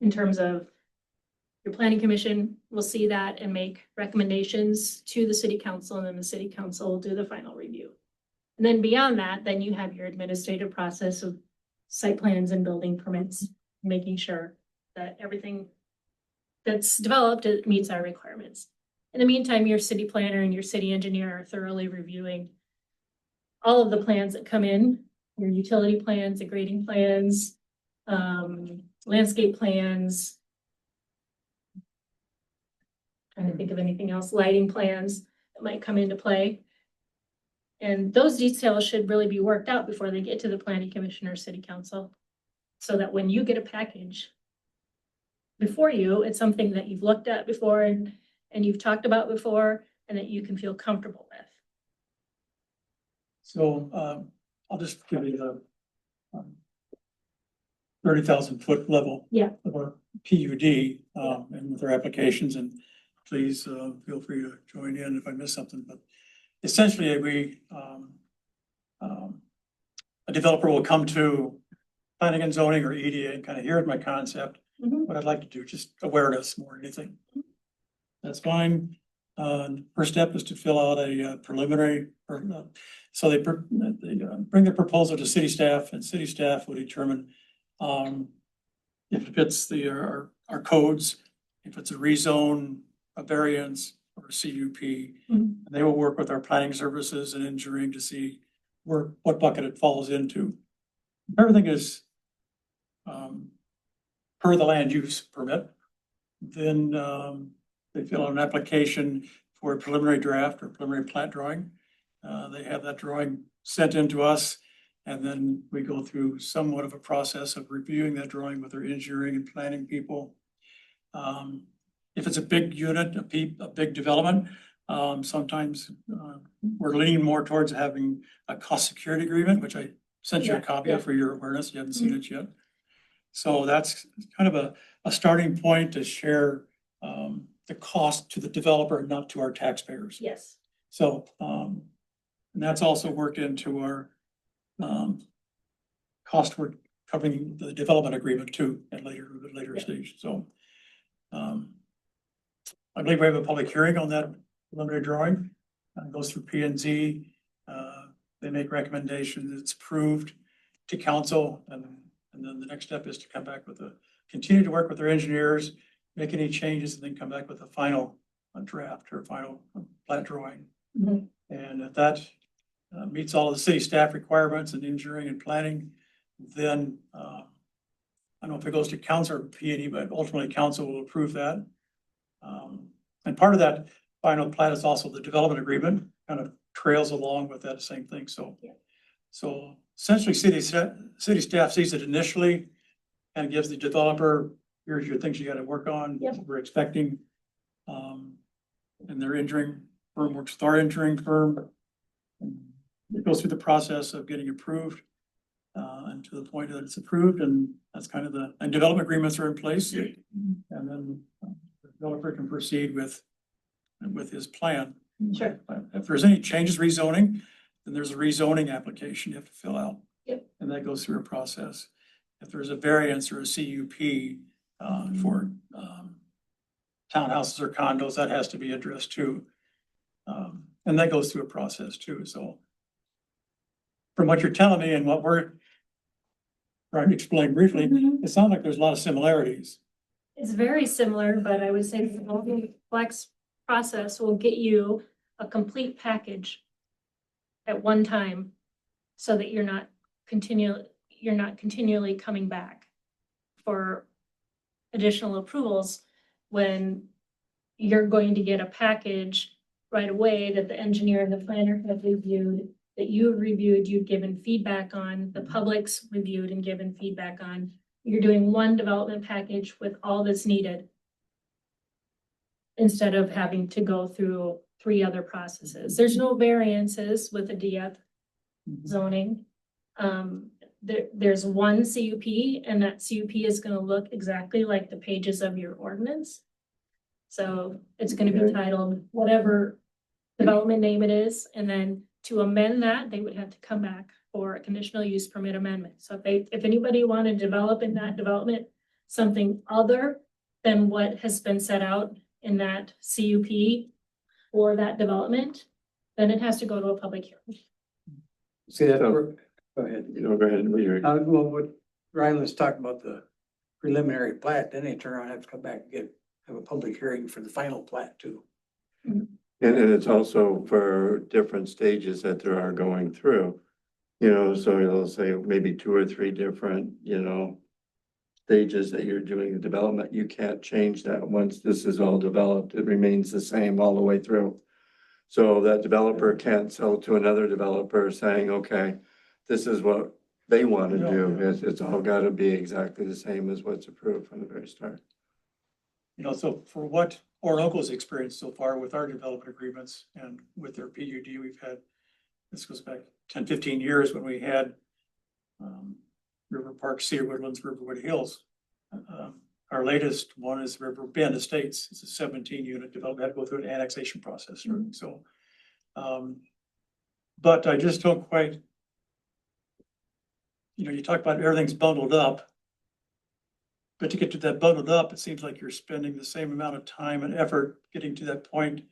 In terms of your planning commission will see that and make recommendations to the city council, and then the city council will do the final review. And then beyond that, then you have your administrative process of site plans and building permits, making sure that everything that's developed, it meets our requirements. In the meantime, your city planner and your city engineer are thoroughly reviewing all of the plans that come in, your utility plans, the grading plans, landscape plans. Trying to think of anything else, lighting plans that might come into play. And those details should really be worked out before they get to the planning commission or city council. So that when you get a package before you, it's something that you've looked at before and you've talked about before and that you can feel comfortable with. So, I'll just give you the 30,000 foot level. Yeah. Of our PUD, and with our applications, and please, feel free to join in if I miss something, but essentially a developer will come to planning and zoning or EDA and kind of hear my concept. Mhm. What I'd like to do, just awareness more than anything. That's fine. First step is to fill out a preliminary, so they bring their proposal to city staff, and city staff will determine if it fits our codes, if it's a rezone, a variance, or a CUP. Mhm. They will work with our planning services and engineering to see what bucket it falls into. Everything is per the land use permit. Then they fill out an application for a preliminary draft or preliminary plat drawing. They have that drawing sent in to us, and then we go through somewhat of a process of reviewing that drawing with our engineering and planning people. If it's a big unit, a big development, sometimes we're leaning more towards having a cost security agreement, which I sent you a Yeah, copy yeah. of for your awareness. You haven't seen it yet. So that's kind of a starting point to share the cost to the developer and not to our taxpayers. Yes. So, and that's also worked into our cost we're covering the development agreement too at later Yeah. stage. So, I believe we have a public hearing on that preliminary drawing. It goes through P and Z. They make recommendations, it's approved to council, and then the next step is to come back with continue to work with their engineers, make any changes, and then come back with a final draft or final plat drawing. Mhm. And if that meets all of the city staff requirements and engineering and planning, then I don't know if it goes to council or PNE, but ultimately council will approve that. And part of that final plat is also the development agreement, kind of trails along with that same thing, so. Yeah. So essentially, city staff sees it initially and gives the developer, here's your things you gotta work on. Yep. We're expecting. And their engineering firm works with our engineering firm. And it goes through the process of getting approved. and to the point that it's approved, and that's kind of and development agreements are in place. And then the developer can proceed with his plan. Sure. If there's any changes rezoning, then there's a rezoning application you have to fill out. Yep. And that goes through a process. If there's a variance or a CUP for townhouses or condos, that has to be addressed too. And that goes through a process too, so. From what you're telling me and what we're trying to explain briefly, Mhm. it sounds like there's a lot of similarities. It's very similar, but I would say the Golden Flex process will get you a complete package at one time so that you're not continually coming back for additional approvals when you're going to get a package right away that the engineer and the planner have reviewed, that you reviewed, you've given feedback on, the public's reviewed and given feedback on. You're doing one development package with all that's needed instead of having to go through 3 other processes. There's no variances with the DF zoning. There's one CUP, and that CUP is gonna look exactly like the pages of your ordinance. So it's gonna be titled whatever development name it is, and then to amend that, they would have to come back for a conditional use permit amendment. So if anybody wanted to develop in that development something other than what has been set out in that CUP or that development, then it has to go to a public hearing. See that, So- go ahead. Go ahead, Well, what Ryland's talking about the preliminary plat, then they turn around and have to come back and have a public hearing for the final plat too. And it's also for different stages that there are going through. So it'll say maybe 2 or 3 different, stages that you're doing the development. You can't change that once this is all developed. It remains the same all the way through. So that developer can't sell to another developer saying, okay, this is what they want to do. It's all got to be exactly the same as what's approved from the very start. So for what Orinoco's experienced so far with our development agreements and with their PUD, we've had, this goes back 10, 15 years when we had River Park, Cedar Woodlands, Riverwood Hills. Our latest one is River Bend Estates. It's a 17 unit development, had to go through an annexation process. So, but I just don't quite, you talk about everything's bundled up. But to get to that bundled up, it seems like you're spending the same amount of time and effort getting to that point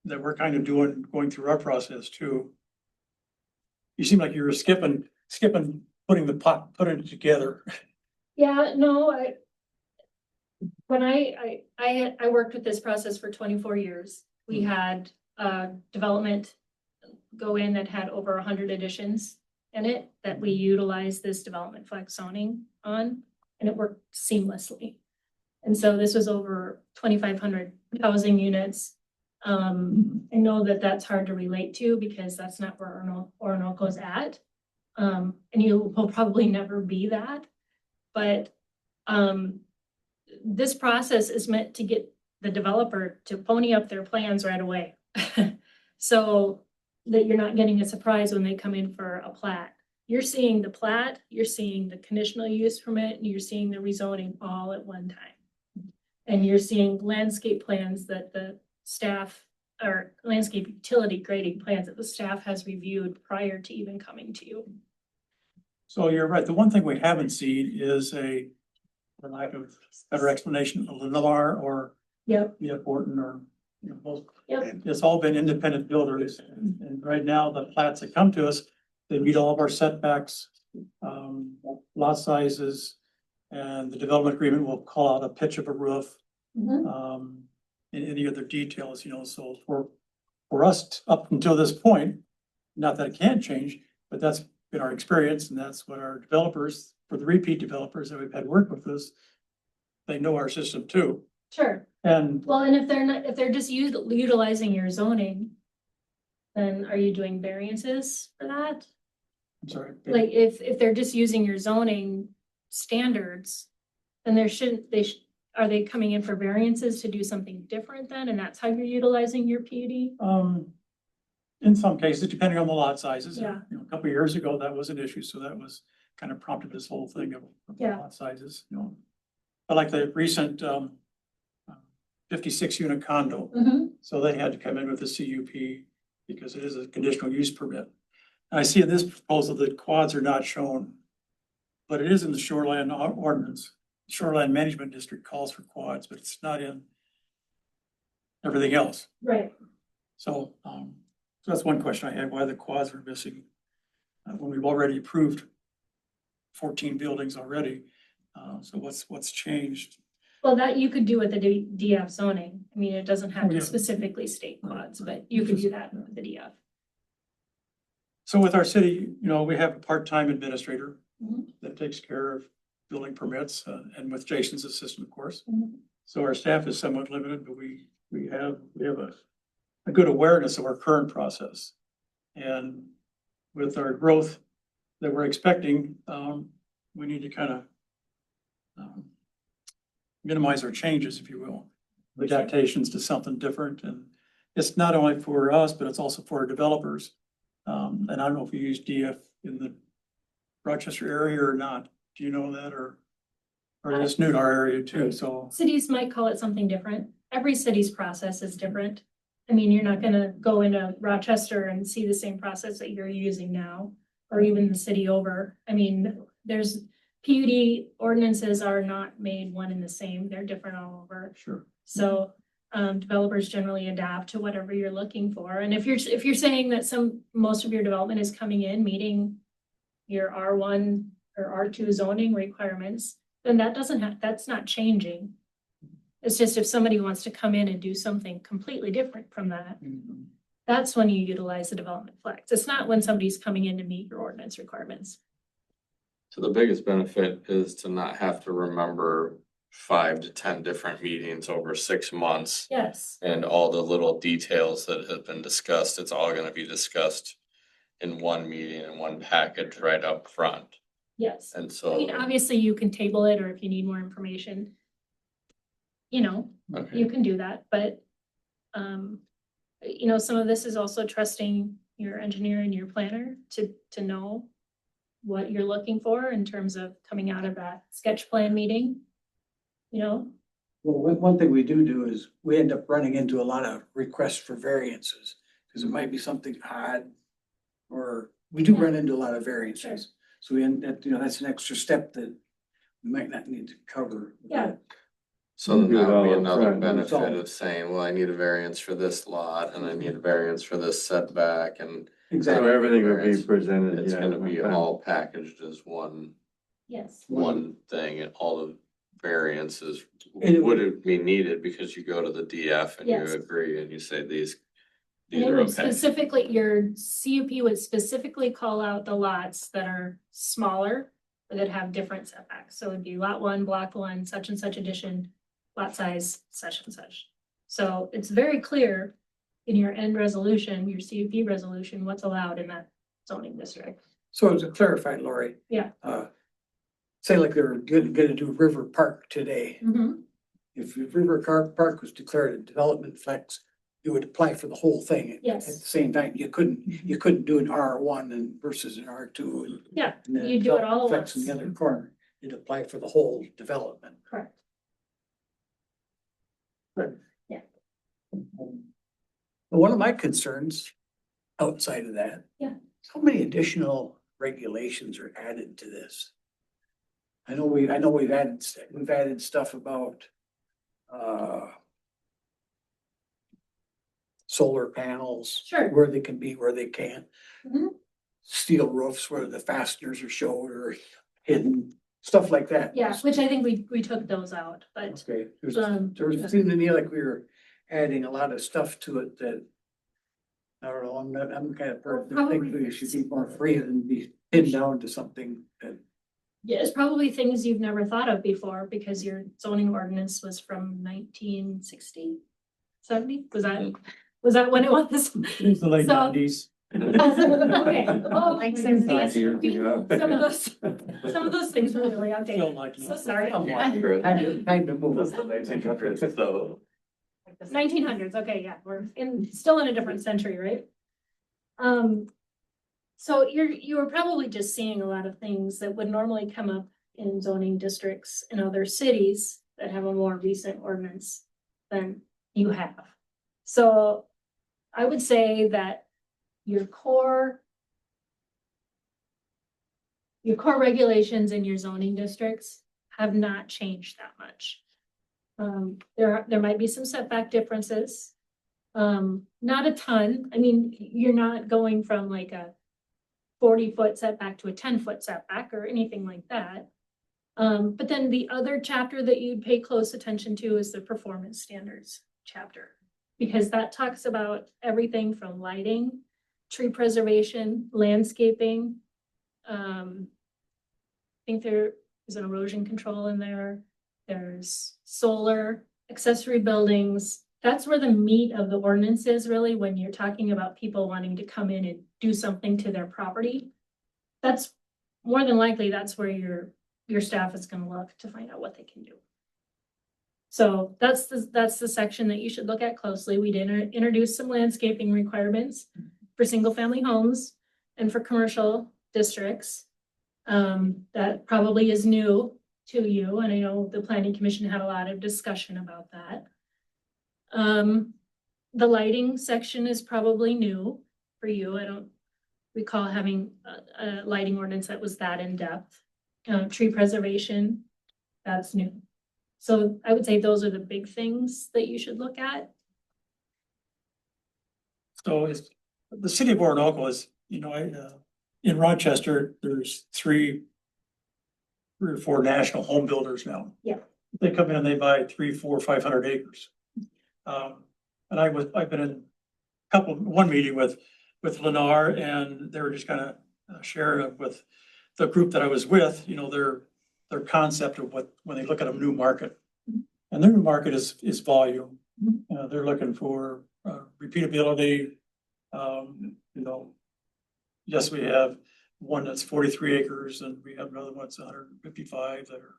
that we're kind of going through our process too. You seem like you were skipping, putting it together. Yeah, no, when I worked with this process for 24 years. We had development go in that had over 100 additions in it that we utilized this development flex zoning on, and it worked seamlessly. And so this was over 2,500 housing units. I know that that's hard to relate to because that's not where Orinoco's at. And you will probably never be that. But this process is meant to get the developer to pony up their plans right away. So that you're not getting a surprise when they come in for a plat. You're seeing the plat, you're seeing the conditional use permit, and you're seeing the rezoning all at one time. And you're seeing landscape plans that the staff, or landscape utility grading plans that the staff has reviewed prior to even coming to you. So you're right. The one thing we haven't seen is for lack of better explanation, a Lennar or Yep. Horton or both. Yep. It's all been independent builders, and right now the plats that come to us, they meet all of our setbacks, lot sizes, and the development agreement will call out a pitch of a roof, and any other details, so for us up until this point, not that it can't change, but that's been our experience, and that's what our developers, for the repeat developers that we've had work with us, they know our system too. Sure. And Well, and if they're just utilizing your zoning, then are you doing variances for that? I'm sorry. Like if they're just using your zoning standards, then are they coming in for variances to do something different then? And that's how you're utilizing your PUD? In some cases, depending on the lot sizes. Yeah. You know, a couple of years ago, that was an issue, so that was kind of prompted this whole thing of the Yeah. lot sizes, you know. I like the recent 56 unit condo, so they had to come in with a CUP because it is a conditional use permit. And I see in this proposal that quads are not shown, but it is in the shoreline ordinance. Shoreline Management District calls for quads, but it's not in everything else. Right. So, so that's one question I had, why the quads were missing. When we've already approved 14 buildings already. So what's changed? Well, that you could do with the DF zoning. I mean, it doesn't have Oh, yeah. to specifically state quads, but you could do that with the DF. So with our city, you know, we have a part-time administrator Mhm. that takes care of building permits, and with Jason's assistant, of course. Mhm. So our staff is somewhat limited, but we have a good awareness of our current process. And with our growth that we're expecting, we need to kind of minimize our changes, if you will, adaptations to something different. And it's not only for us, but it's also for our developers. And I don't know if you use DF in the Rochester area or not. Do you know that, or it's new to our area too, so. Cities might call it something different. Every city's process is different. I mean, you're not gonna go into Rochester and see the same process that you're using now, or even the city over. I mean, there's PUD ordinances are not made one and the same. They're different all over. Sure. So developers generally adapt to whatever you're looking for. And if you're saying that most of your development is coming in, meeting your R1 or R2 zoning requirements, then that's not changing. It's just if somebody wants to come in and do something completely different from that, that's when you utilize the development flex. It's not when somebody's coming in to meet your ordinance requirements. So the biggest benefit is to not have to remember 5 to 10 different meetings over 6 months. Yes. And all the little details that have been discussed, it's all gonna be discussed in one meeting and one package right up front. Yes. And I so, mean, obviously you can table it, or if you need more information, you know, okay, you can do that, but you know, some of this is also trusting your engineer and your planner to know what you're looking for in terms of coming out of that sketch plan meeting. You know, Well, one thing we do is we end up running into a lot of requests for variances, because it might be something odd. Or we do run into a lot of variances, so we end up, you know, that's an extra step that we might not need to cover. Yeah. so then Do it that would be all up another front, benefit so- of saying, well, I need a variance for this lot and I need a variance for this setback and. So Exactly. everything would be presented, It's yeah. gonna be okay. all packaged as one yes. thing, and all the variances And it would it be needed because you go to the DF and you Yes. agree and you say these And it are would okay. specifically, your CUP would specifically call out the lots that are smaller or that have different setbacks. So it'd be lot 1, block 1, such and such addition, lot size, such and such. So it's very clear in your end resolution, your CUP resolution, what's allowed in that zoning district. So to clarify, Lori. Yeah. Say like they're gonna do River Park today. If River Park was declared a development flex, you would apply for the whole thing. Yes. At the same time, you couldn't do an R1 and versus an R2. and- Yeah, and then you do it all at flex in once. the other corner. You'd apply for the whole development. Correct. But one of my concerns outside of that. Yeah. How many additional regulations are added to this? I know we've added stuff about, solar panels. Sure. Where they can be, where they can't. Mhm. Steel roofs where the fasteners are showed or hidden, stuff like that. Yeah, which I think we took those out, but Okay, there yeah. seemed to me like we were adding a lot of stuff to it that. I don't know, I'm the kind of person that thinks we should be more free than be pinned down to something that. yeah, it's probably things you've never thought of before because your zoning ordinance was from 1960, 70? Was that when it was? It was the late So- 90s. Okay. Oh, Like my 60s. goodness. Some of those things were really Felt outdated. like it. So sorry. Time to move. That's the 1900s, so. 1900s, okay, yeah, we're still in a different century, right? So you were probably just seeing a lot of things that would normally come up in zoning districts in other cities that have a more recent ordinance than you have. So I would say that your core regulations in your zoning districts have not changed that much. There might be some setback differences. Not a ton. I mean, you're not going from like a 40-foot setback to a 10-foot setback or anything like that. But then the other chapter that you'd pay close attention to is the performance standards chapter. Because that talks about everything from lighting, tree preservation, landscaping. I think there is an erosion control in there. There's solar, accessory buildings. That's where the meat of the ordinance is really when you're talking about people wanting to come in and do something to their property. That's more than likely, that's where your staff is gonna look to find out what they can do. So that's the section that you should look at closely. We did introduce some landscaping requirements for single family homes and for commercial districts. That probably is new to you, and I know the planning commission had a lot of discussion about that. The lighting section is probably new for you. I don't recall having a lighting ordinance that was that in depth. Tree preservation, that's new. So I would say those are the big things that you should look at. So it's, the city of Orinoco is, in Rochester, there's three or four national home builders now. Yeah. They come in and they buy 300, 400, 500 acres. And I've been in one meeting with Lennar, and they were just kind of sharing with the group that I was with, their concept of when they look at a new market. And their new market is volume. They're looking for repeatability. Yes, we have one that's 43 acres and we have another one that's 155 that are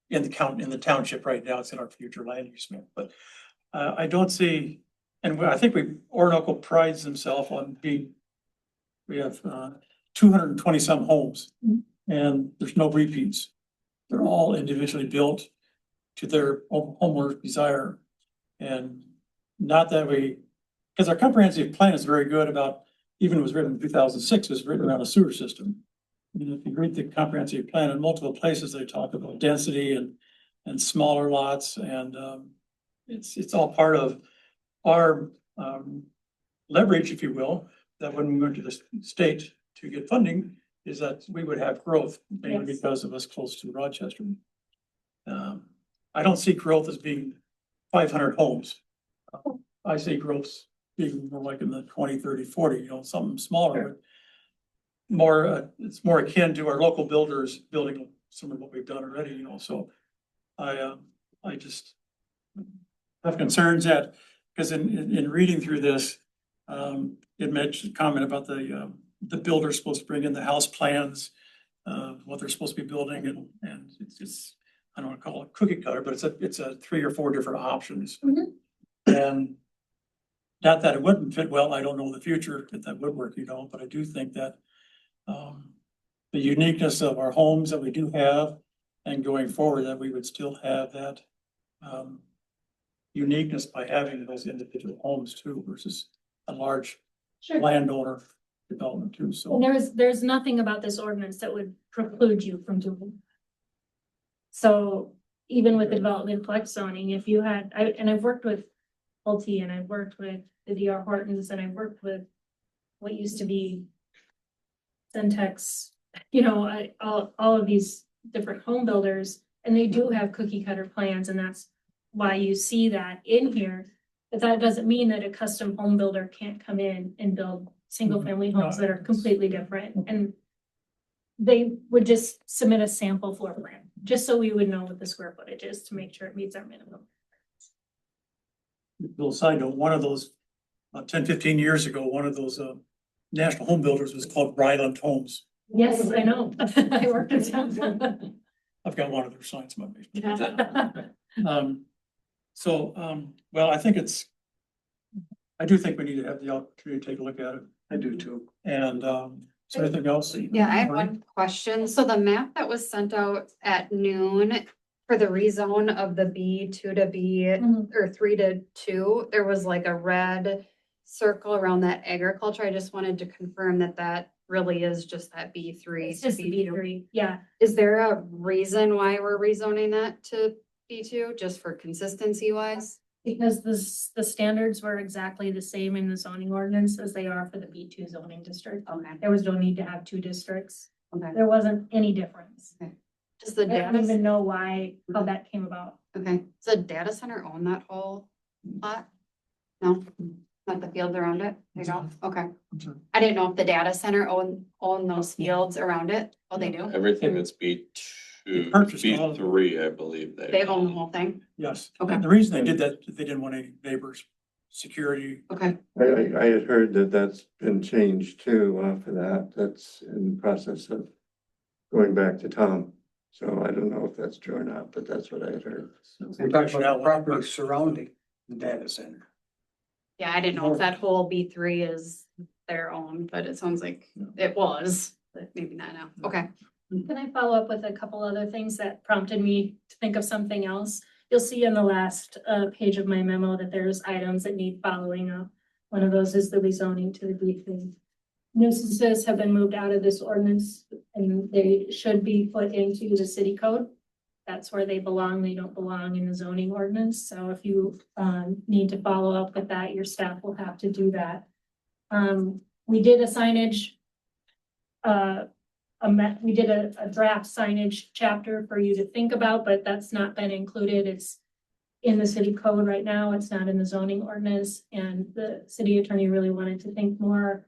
in the township right now. It's in our future land use map, but I don't see, and I think Orinoco prides themselves on we have 220 some homes and there's no repeats. They're all individually built to their homeowner's desire. And not that because our comprehensive plan is very good about, even it was written in 2006, it was written around a sewer system. If you read the comprehensive plan in multiple places, they talk about density and smaller lots, and it's all part of our leverage, if you will, that when we went to the state to get funding, is that we would have growth, mainly Yes. because of us close to Rochester. I don't see growth as being 500 homes. I see growth being more like in the 20, 30, 40, something smaller. But it's more akin to our local builders building some of what we've done already, so I just have concerns that, because in reading through this, it mentioned a comment about the builder's supposed to bring in the house plans, what they're supposed to be building, and it's I don't want to call it cookie cutter, but it's a 3 or 4 different options. And not that it wouldn't fit well, I don't know the future if that would work, but I do think that the uniqueness of our homes that we do have, and going forward, that we would still have that uniqueness by having those individual homes too, versus a large Sure. landowner development too, so. And there's nothing about this ordinance that would preclude you from doing that. So even with the development flex zoning, if you had, I've worked with Pulte, and I've worked with the DR Hortons, and I've worked with what used to be Centex, all of these different home builders, and they do have cookie cutter plans, and that's why you see that in here. But that doesn't mean that a custom home builder can't come in and build single family homes that are completely different, and they would just submit a sample floor plan, just so we would know what the square footage is to make sure it meets our minimum. Little side note, one of those, 10, 15 years ago, one of those national home builders was called Ryland Homes. Yes, I know. I worked with them. I've got one of their signs in my basement. Well, I think it's I do think we need to have the opportunity to take a look at it. I do too. And, is there anything else? Yeah, I have one question. So the map that was sent out at noon for the rezone of the B2 to B Mhm. or 3 to 2, there was like a red circle around that agriculture. I just wanted to confirm that that really is just that B3. It's just to the B2. B3, yeah. Is there a reason why we're rezoning that to B2, just for consistency wise? Because the standards were exactly the same in the zoning ordinance as they are for the B2 zoning district. Okay, There was no need to have two districts. okay. There wasn't any difference. Does the I don't data, even know how that came about. okay, does the data center own that whole lot? No, not the fields around it? They don't, okay. I didn't know if the data center own those fields around it. Oh, they do? Everything that's B They two, purchased all of B it. three, I believe they. They own the whole thing? Yes. Okay. And the reason they did that, they didn't want any neighbors, security. Okay, I had heard that that's been changed too, for that. That's in the process of going back to Tom. So I don't know if that's true or not, but that's what I had heard. We're talking about the property surrounding the data center. yeah, I didn't know if that whole B3 is their own, but it sounds like it was, but maybe not now. Okay. Can I follow up with a couple other things that prompted me to think of something else? You'll see in the last page of my memo that there's items that need following up. One of those is the rezoning to the B3. Nuisances have been moved out of this ordinance and they should be put into the city code. That's where they belong. They don't belong in the zoning ordinance. So if you need to follow up with that, your staff will have to do that. We did a signage we did a draft signage chapter for you to think about, but that's not been included. It's in the city code right now. It's not in the zoning ordinance. And the city attorney really wanted to think more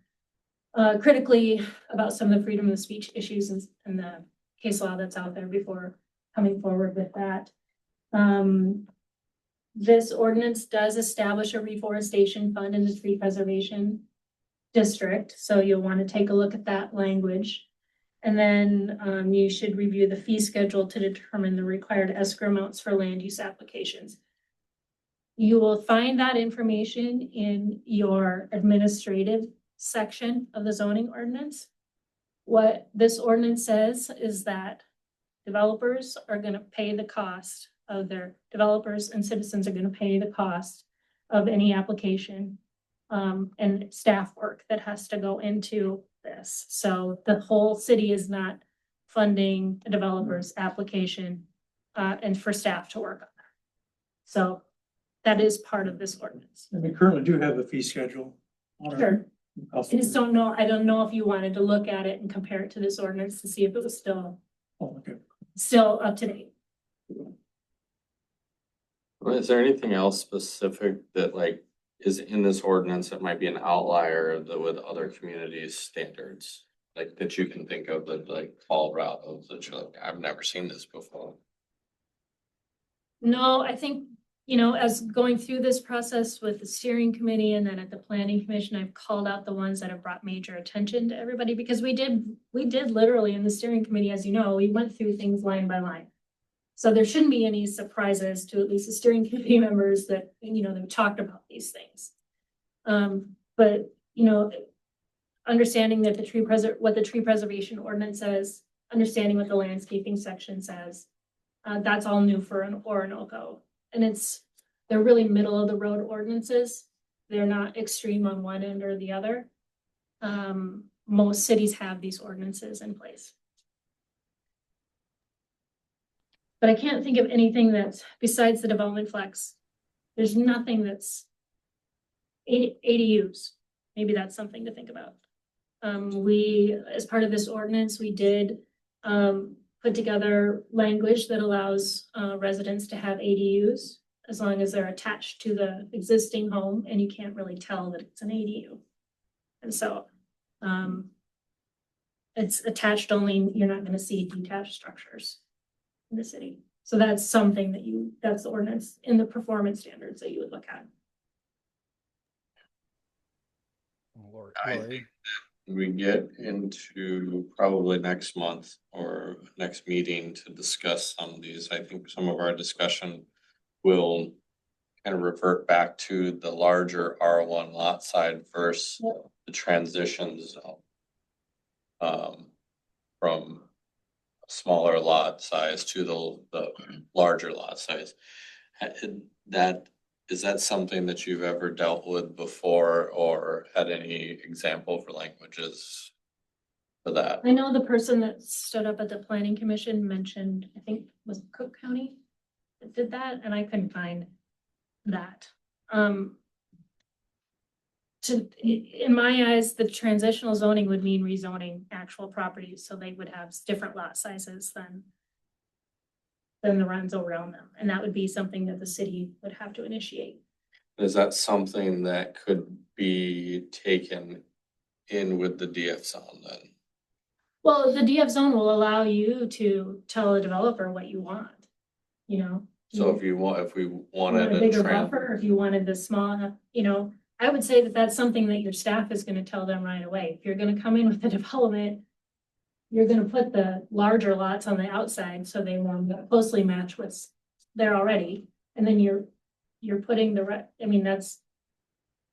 critically about some of the freedom of speech issues and the case law that's out there before coming forward with that. This ordinance does establish a reforestation fund in the tree preservation district. So you'll want to take a look at that language. And then you should review the fee schedule to determine the required escrow amounts for land use applications. You will find that information in your administrative section of the zoning ordinance. What this ordinance says is that developers are going to pay the cost of developers and citizens are going to pay the cost of any application and staff work that has to go into this. So the whole city is not funding a developer's application and for staff to work on that. So that is part of this ordinance. And we currently do have a fee schedule. on our- Sure. I just don't know, I don't know if you wanted to look at it and compare it to this ordinance to see if it was Oh, okay. still up to date. Is there anything else specific that like is in this ordinance that might be an outlier with other communities' standards? Like that you can think of that like Colorado, that you're like, I've never seen this before. No, I think, as going through this process with the steering committee and then at the planning commission, I've called out the ones that have brought major attention to everybody because we did literally in the steering committee, as you know, we went through things line by line. So there shouldn't be any surprises to at least the steering committee members that, they've talked about these things. But, understanding that what the tree preservation ordinance says, understanding what the landscaping section says, that's all new for an Orinoco. And they're really middle of the road ordinances. They're not extreme on one end or the other. Most cities have these ordinances in place. But I can't think of anything that's besides the development flex. There's nothing that's ADUs. Maybe that's something to think about. As part of this ordinance, we did put together language that allows residents to have ADUs as long as they're attached to the existing home and you can't really tell that it's an ADU. And so it's attached only, you're not going to see detached structures in the city. So that's something that's the ordinance in the performance standards that you would look at. I think that we get into probably next month or next meeting to discuss some of these. I think some of our discussion will kind of revert back to the larger R1 lot side versus Yep. the transition zone. From a smaller lot size to the larger lot size. Is that something that you've ever dealt with before or had any example for languages for that? I know the person that stood up at the planning commission mentioned, I think was Cook County that did that, and I couldn't find that. In my eyes, the transitional zoning would mean rezoning actual properties, so they would have different lot sizes than the runs around them, and that would be something that the city would have to initiate. Is that something that could be taken in with the DF zone then? Well, the DF zone will allow you to tell a developer what you want, you know? So if we wanted You want a a bigger trend, buffer, if you wanted the small, you know, I would say that that's something that your staff is gonna tell them right away. If you're gonna come in with the development, you're gonna put the larger lots on the outside, so they more closely match what's there already. And then you're putting I mean, that's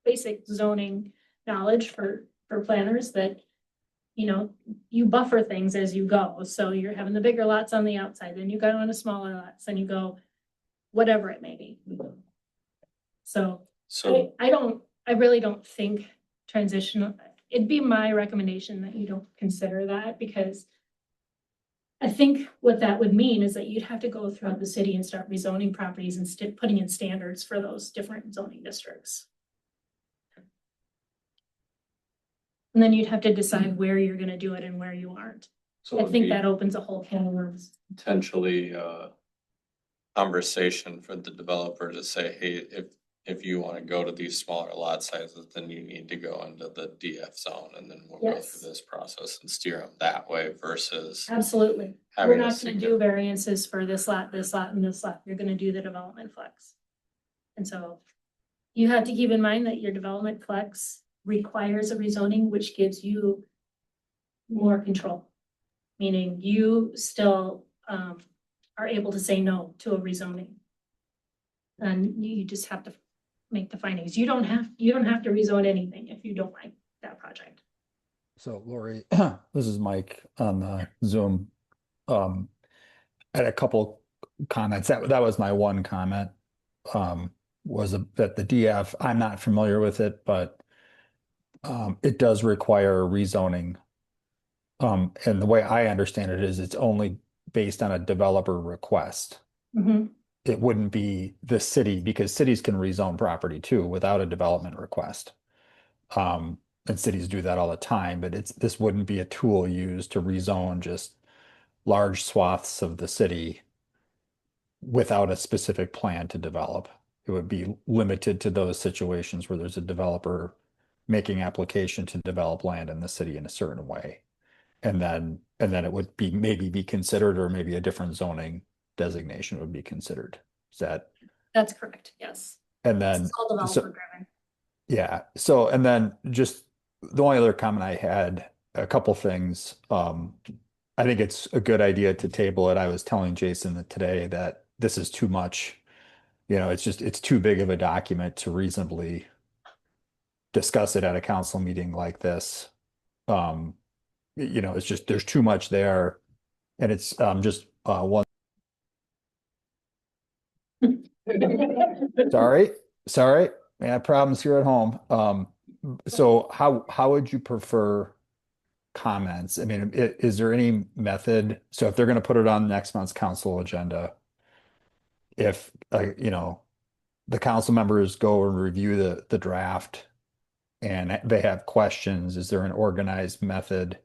basic zoning knowledge for planners that, you know, you buffer things as you go. So you're having the bigger lots on the outside, then you go on to smaller lots, then you go whatever it may be. So so I really don't think transitional, it'd be my recommendation that you don't consider that, because I think what that would mean is that you'd have to go throughout the city and start rezoning properties and putting in standards for those different zoning districts. And then you'd have to decide where you're gonna do it and where you aren't. so I it'd think be that opens a whole can of worms. potentially conversation for the developer to say, hey, if you want to go to these smaller lot sizes, then you need to go into the DF zone, and then we'll go Yes. through this process and steer them that way versus Absolutely. We're having a not gonna significant. do variances for this lot, and this lot. You're gonna do the development flex. And so you have to keep in mind that your development flex requires a rezoning, which gives you more control. Meaning you still are able to say no to a rezoning. And you just have to make the findings. You don't have to rezone anything if you don't like that project. So Lori, this is Mike on the Zoom. I had a couple comments. That was my one comment. Was that the DF, I'm not familiar with it, but it does require rezoning. And the way I understand it is it's only based on a developer request. Mhm. It wouldn't be the city, because cities can rezone property too without a development request. And cities do that all the time, but this wouldn't be a tool used to rezone just large swaths of the city without a specific plan to develop. It would be limited to those situations where there's a developer making application to develop land in the city in a certain way. And then it would be maybe be considered, or maybe a different zoning designation would be considered. Is that? That's correct, yes. And then, It's all so, developer driven. yeah. So, and then just the only other comment I had, a couple things. I think it's a good idea to table it. I was telling Jason today that this is too much. You know, it's too big of a document to reasonably discuss it at a council meeting like this. You know, it's just, there's too much there. And it's just one. Sorry. I have problems here at home. So how would you prefer comments? I mean, is there any method? So if they're going to put it on next month's council agenda, if you know, the council members go and review the draft and they have questions, is there an organized method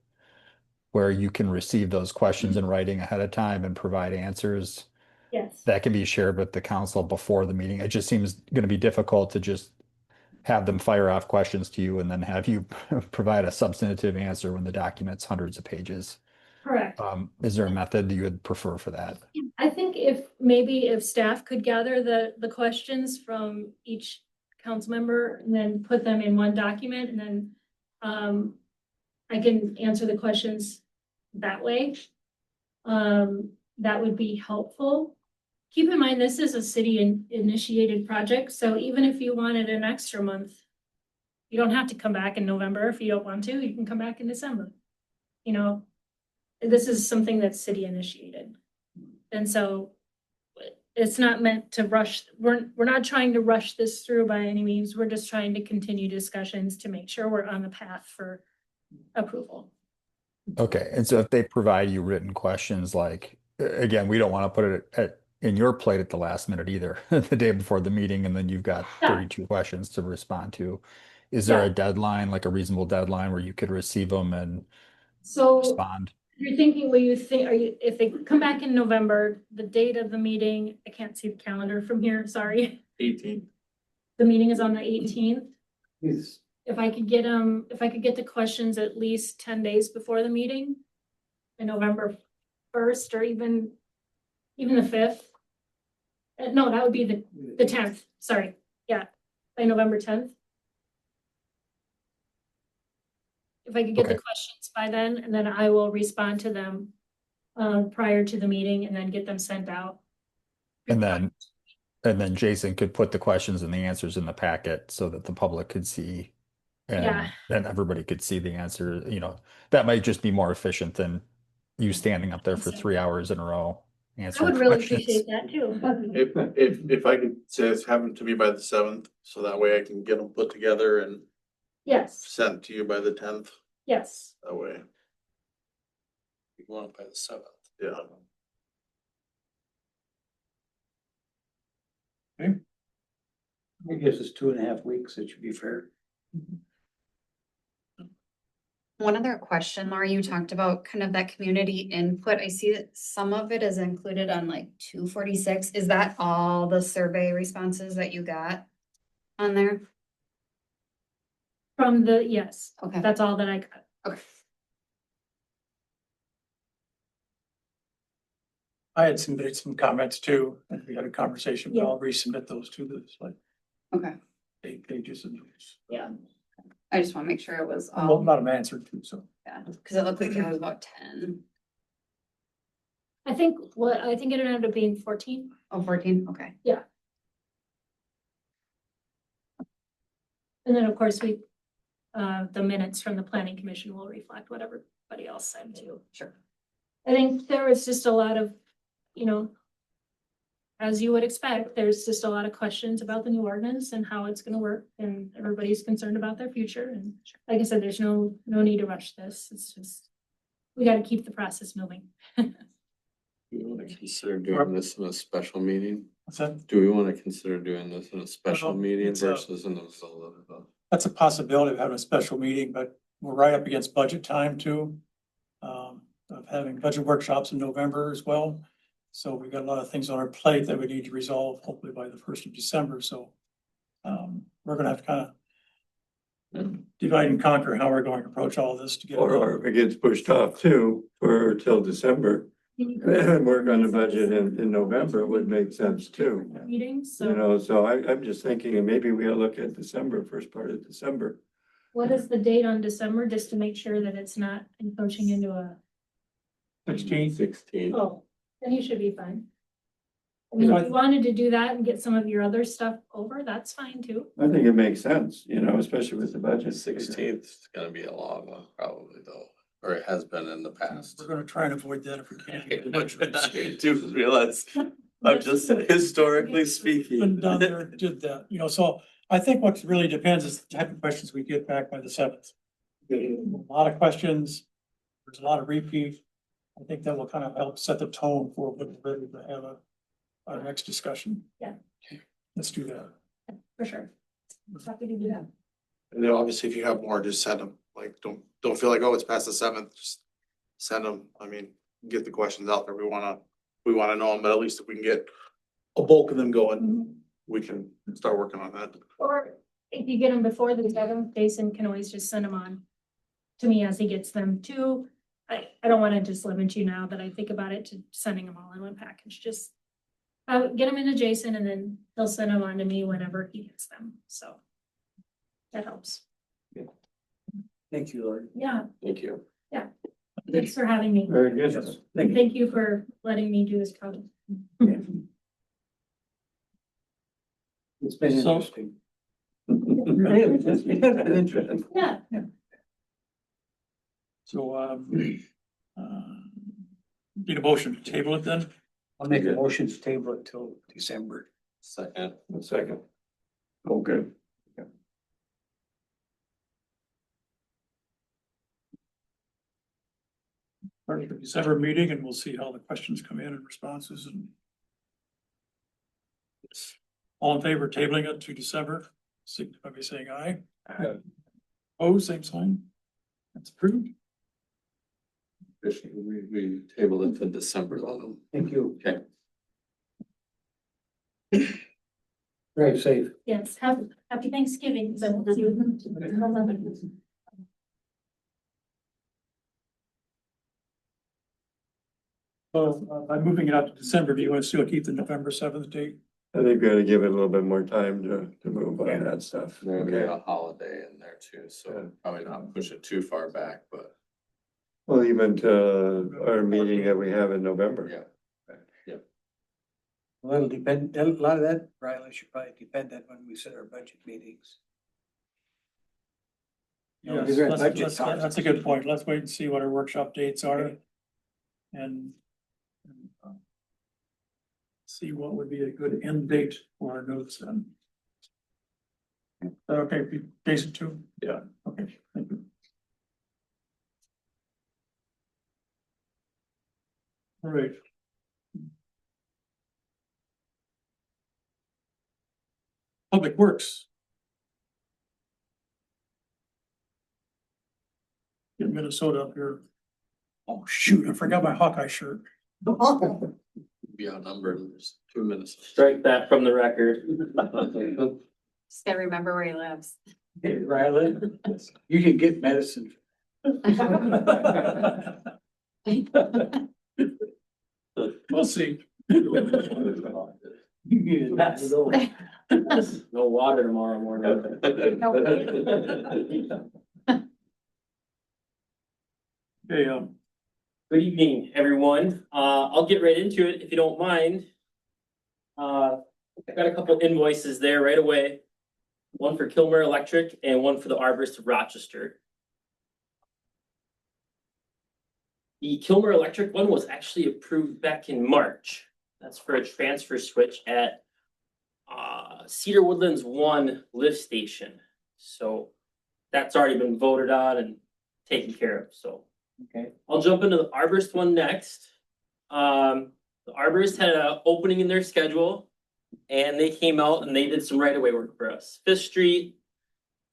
where you can receive those questions in writing ahead of time and provide answers Yes, that can be shared with the council before the meeting? It just seems going to be difficult to just have them fire off questions to you and then have you provide a substantive answer when the document's hundreds of pages. correct. Is there a method you would prefer for that? I think if staff could gather the questions from each council member and then put them in one document, and then I can answer the questions that way. That would be helpful keep in mind, this is a city initiated project, so even if you wanted an extra month, you don't have to come back in November if you don't want to, you can come back in December. You know, this is something that's city initiated. And so it's not meant to rush, we're not trying to rush this through by any means. We're just trying to continue discussions to make sure we're on the path for approval. Okay, and so if they provide you written questions like, again, we don't want to put it in your plate at the last minute either, the day before the meeting, and then you've got Yeah. 32 questions to respond to. Is there Yeah. a deadline, like a reasonable deadline where you could receive them and So respond? you're thinking, what you think, if they come back in November, the date of the meeting, I can't see the calendar from here, sorry. 18. The meeting is on the 18th. Yes. If I could get the questions at least 10 days before the meeting, in November 1st, or even the 5th. No, that would be the 10th, sorry, yeah, by November 10th. If I could get the Okay. questions by then, and then I will respond to them prior to the meeting and then get them sent out. And then Jason could put the questions and the answers in the packet so that the public could see. And Yeah. then everybody could see the answer, you know, that might just be more efficient than you standing up there for 3 hours in a row I answering would really questions. appreciate that too. If I could say it's having to me by the 7th, so that way I can get them put together and Yes, sent to you by the 10th, yes. that way, We want it by the 7th. yeah. I guess it's 2.5 weeks. It should be fair. One other question, Laura, you talked about kind of that community input. I see that some of it is included on like 246. Is that all the survey responses that you got on there? Yes, Okay. that's all that I got. Okay. I had submitted some comments too, and we had a conversation, but I'll resubmit those to this, like Okay, 8 pages of notes. Yeah. I just want to make sure it was A all, lot of them answered too, so. yeah, because it looked like there was about 10. I think it ended up being 14. Oh, 14, okay. And then, of course, the minutes from the planning commission will reflect what everybody else said too. Sure. I think there was just a lot of, you know, as you would expect, there's just a lot of questions about the new ordinance and how it's gonna work, and everybody's concerned about their future. And like I said, there's no need to rush this. It's just, we gotta keep the process moving. Do we want to consider doing this in a special meeting? What's that? Do we want to consider doing this in a special Well, meeting it's versus in the middle of the? That's a possibility of having a special meeting, but we're right up against budget time too. Of having budget workshops in November as well. So we've got a lot of things on our plate that we need to resolve hopefully by the 1st of December, so. We're gonna have to kind of divide and conquer how we're going to approach all of this to get. Or if it gets pushed off too, for till December, and work on the budget in November would make sense too. Meetings, You so know, so I'm just thinking, and maybe we'll look at December, first part of December. what is the date on December, just to make sure that it's not encroaching into a, 16. oh, then you should be fine. I mean, if you wanted to do that and get some of your other stuff over, that's fine too. I think it makes sense, you know, especially with the budget. 16th is gonna be a long one, probably though, or it has been in the past. We're gonna try and avoid that if we can. I do realize, I'm just historically speaking. Been down there, did that, you know, so I think what really depends is the type of questions we get back by the 7th. A lot of questions, there's a lot of repeat. I think that will kind of help set the tone for when we're ready to have our next discussion. Yeah. Let's do that. For sure. Happy to do that. And then obviously if you have more, just send them, like, don't feel like, oh, it's past the 7th, just send them, I mean, get the questions out there, we wanna know them, but at least if we can get a bulk of them going, we can start working on that. Or if you get them before the 7th, Jason can always just send them on to me as he gets them too. I don't want to just limit you now, but I think about it to sending them all in one package, just get them into Jason and then he'll send them on to me whenever he gets them, so that helps. Thank you, Lord. Yeah, Thank you. thanks for having me. Very good. Thank you for letting me do this project. It's been So- interesting. It's been interesting. Yeah. So, need a motion to table it then? I'll make a motion to table it till December. Second. A second. Okay. Start the December meeting and we'll see how the questions come in and responses and. All in favor of tabling it to December, signify by saying aye. Oh, same sign. That's approved. We tabled it to December. Thank you. Okay. Drive safe. Yes, happy Thanksgiving. So we'll see you. So, by moving it out to December, do you want to still keep the November 7th date? I think we gotta give it a little bit more time to move on that stuff. Maybe Okay. a holiday in there too, so probably not push it too far back, but Well, even to our meeting that we have in November. yeah. Well, it'll depend, a lot of that, Riley, should probably depend on when we set our budget meetings. No, Yes, these are that's, budget that's, talks. that's a good point. Let's wait and see what our workshop dates are. And see what would be a good end date for our notes then. Okay, Jason too? Yeah. Okay, thank you. All right. Public Works. Get Minnesota up here. Oh, shoot, I forgot my Hawkeye shirt. Be outnumbered, there's 2 minutes. Strike that from the record. Just gotta remember where he lives. Hey, Riley, you can get medicine. We'll see. No water tomorrow morning. Okay, Good evening, everyone. I'll get right into it if you don't mind. I got a couple invoices there right away. One for Kilmer Electric and one for the Arborist of Rochester. The Kilmer Electric one was actually approved back in March. That's for a transfer switch at Cedar Woodlands 1 lift station. So that's already been voted on and taken care of, so. Okay. I'll jump into the Arborist one next. The Arborist had an opening in their schedule and they came out and they did some right of way work for us. 5th Street,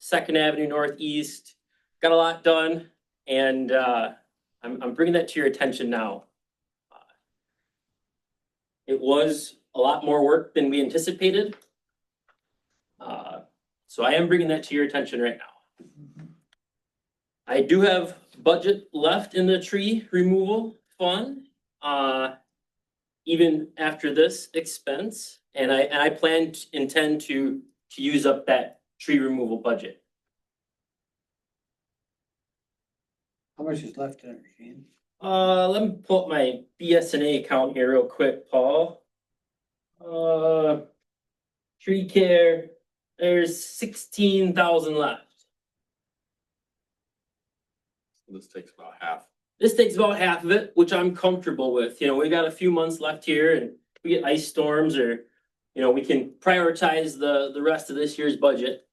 2nd Avenue Northeast, got a lot done and I'm bringing that to your attention now. It was a lot more work than we anticipated. So I am bringing that to your attention right now. I do have budget left in the tree removal fund, even after this expense, and I intend to use up that tree removal budget. How much is left in it, Shane? Let me pull up my BS&A account here real quick, Paul. Tree care, there's 16,000 left. This takes about half. This takes about half of it, which I'm comfortable with. You know, we got a few months left here and we get ice storms or, you know, we can prioritize the rest of this year's budget.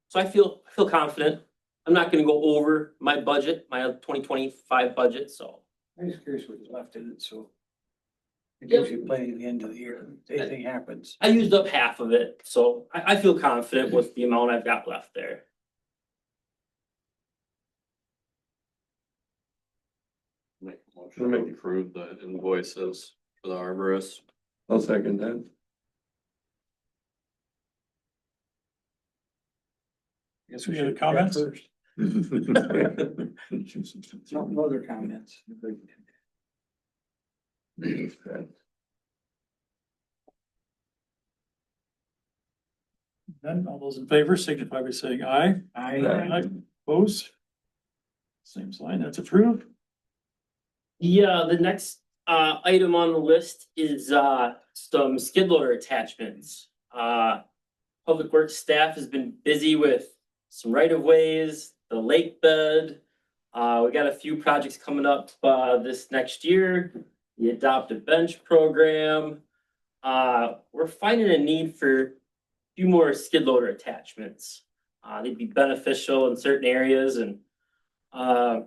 So I feel confident. I'm not gonna go over my budget, my 2025 budget, so. I'm just curious what's left in it, so. It gives you plenty at the end of the year, if anything happens. I used up half of it, so I feel confident with the amount I've got left there. Make a motion to approve the invoices for the arborist. I'll second that. Guess Any we other should. comments? No other comments. Then all those in favor signify by saying aye. I, Opposed? Same sign, that's approved. Yeah, the next item on the list is some skid loader attachments. Public Works staff has been busy with some right of ways, the lake bed. We got a few projects coming up, this next year, the adoptive bench program. We're finding a need for a few more skid loader attachments. They'd be beneficial in certain areas and, I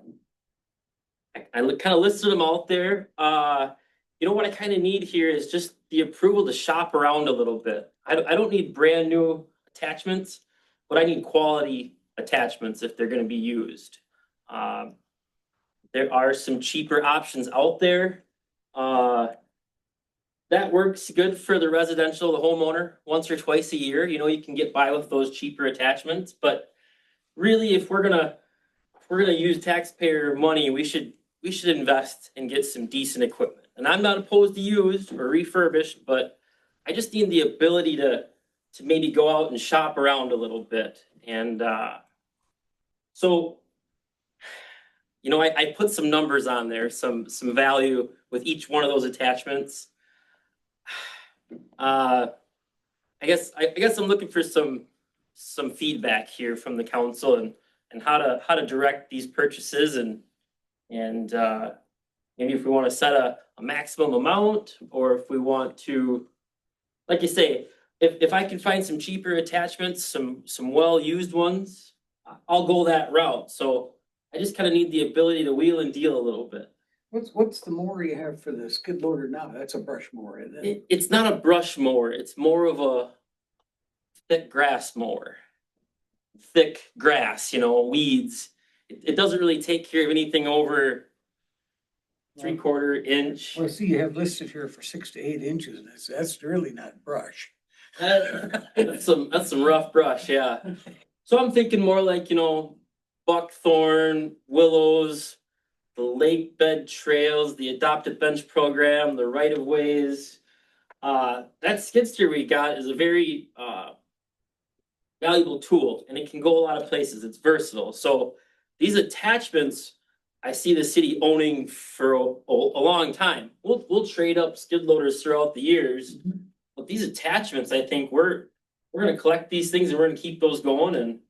kind of listed them out there. You know what I kind of need here is just the approval to shop around a little bit. I don't need brand new attachments, but I need quality attachments if they're gonna be used. There are some cheaper options out there. That works good for the residential, the homeowner, once or twice a year. You know, you can get by with those cheaper attachments, but really, if we're gonna use taxpayer money, we should invest and get some decent equipment. And I'm not opposed to used or refurbished, but I just need the ability to maybe go out and shop around a little bit. And so, you know, I put some numbers on there, some value with each one of those attachments. I guess I'm looking for some feedback here from the council and how to direct these purchases and maybe if we want to set a maximum amount, or if we want to, like you say, if I can find some cheaper attachments, some well-used ones, I'll go that route. So I just kind of need the ability to wheel and deal a little bit. What's the mower you have for the skid loader now? That's a brush mower, isn't it? It's not a brush mower, it's more of a thick grass mower. Thick grass, you know, weeds. It doesn't really take care of anything over 3/4 inch. Well, I see you have listed here for 6 to 8 inches, and that's really not brush. That's some rough brush, yeah. So I'm thinking more like, you know, buckthorn, willows, the lake bed trails, the adopted bench program, the right of ways. That skid steer we got is a very valuable tool, and it can go a lot of places. It's versatile. So these attachments, I see the city owning for a long time. We'll trade up skid loaders throughout the years, but these attachments, I think we're gonna collect these things and we're gonna keep those going and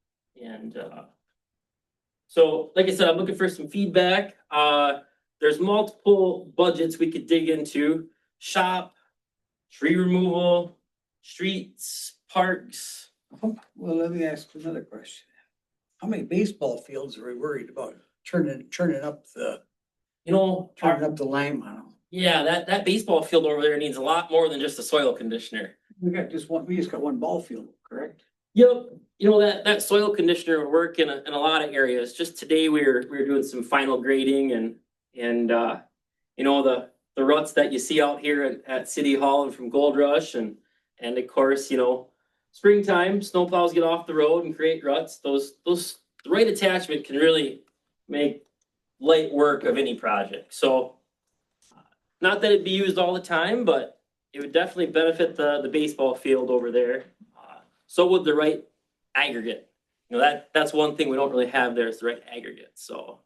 so like I said, I'm looking for some feedback. There's multiple budgets we could dig into: shop, tree removal, streets, parks. Well, let me ask another question. How many baseball fields are we worried about turning up the lime on them? Yeah, that baseball field over there needs a lot more than just a soil conditioner. We just got one ball field, correct? Yep, you know, that soil conditioner would work in a lot of areas. Just today, we were doing some final grading and you know, the ruts that you see out here at City Hall and from Gold Rush and of course, you know, springtime, snowplows get off the road and create ruts. The right attachment can really make light work of any project. So not that it'd be used all the time, but it would definitely benefit the baseball field over there. So would the right aggregate. You know, that's one thing we don't really have there is the right aggregate. So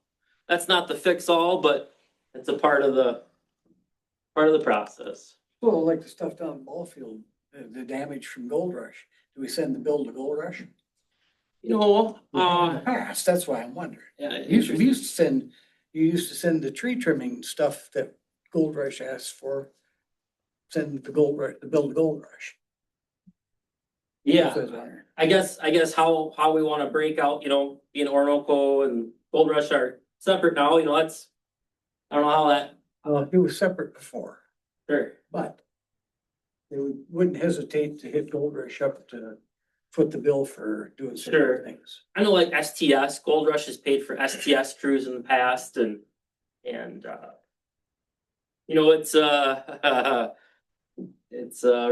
that's not the fix all, but it's a part of the process. Well, like the stuff down in ball field, the damage from Gold Rush. Do we send the bill to Gold Rush? You know, In the past, that's why I'm wondering. yeah, You used to send the tree trimming stuff that Gold Rush asked for. Send the bill to Gold Rush. yeah. That's what I was wondering. I guess how we want to break out, you know, being Orinoco and Gold Rush are separate now, you know, I don't know how that, It was separate before, sure. but they wouldn't hesitate to hit Gold Rush up to foot the bill for doing Sure. certain things. I know like STS, Gold Rush has paid for STS crews in the past and you know, it's a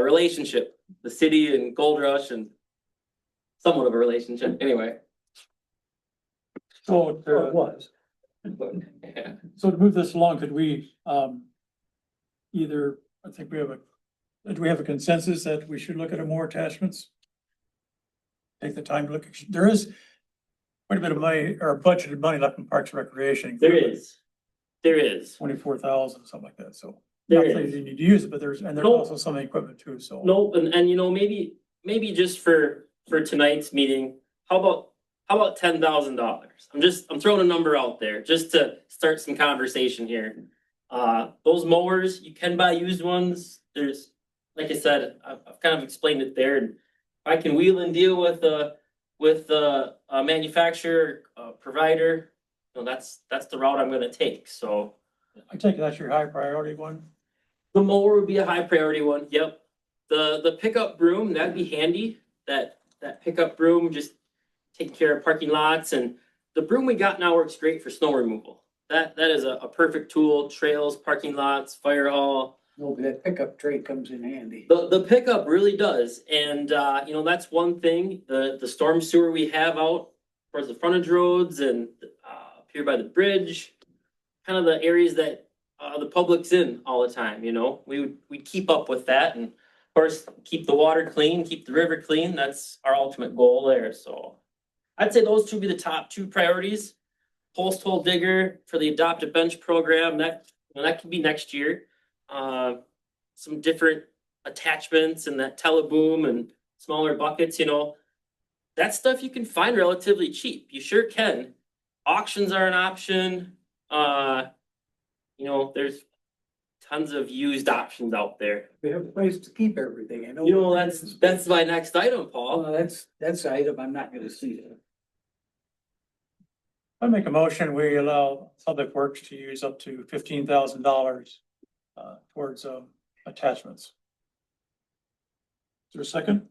relationship, the city and Gold Rush and somewhat of a relationship anyway. So, Well, it was. Yeah. so to move this along, could we, either, I think do we have a consensus that we should look at more attachments? Take the time to look, there is quite a bit of money or budgeted money left in Parks and Recreation. There is. 24,000, something like that, so. There Not that is. you need to use it, but there's No. also some equipment too, so. Nope, and you know, maybe maybe just for tonight's meeting, how about $10,000? I'm throwing a number out there just to start some conversation here. Those mowers, you can buy used ones. There's, like I said, I've kind of explained it there. And I can wheel and deal with a manufacturer, provider, you know, that's the route I'm gonna take, so. I take it that's your high priority one. The mower would be a high priority one, yep. The pickup broom, that'd be handy, that pickup broom, just taking care of parking lots, and the broom we got now works great for snow removal. That is a perfect tool, trails, parking lots, fire hall. No, but that pickup tray comes in handy. The pickup really does, and you know, that's one thing, the storm sewer we have out towards the frontage roads and up here by the bridge. Kind of the areas that the public's in all the time, you know, we'd keep up with that, and of course, keep the water clean, keep the river clean, that's our ultimate goal there, so. I'd say those two be the top two priorities. Post hole digger for the Adopt a Bench program, that could be next year. Some different attachments and that teleboom and smaller buckets, you know. That stuff you can find relatively cheap, you sure can. Auctions are an option. You know, there's tons of used options out there. We have a place to keep everything, I know. You know, that's my next item, Paul. Well, that's the item I'm not gonna see. I make a motion, we allow Public Works to use up to $15,000 towards attachments. Is there a second?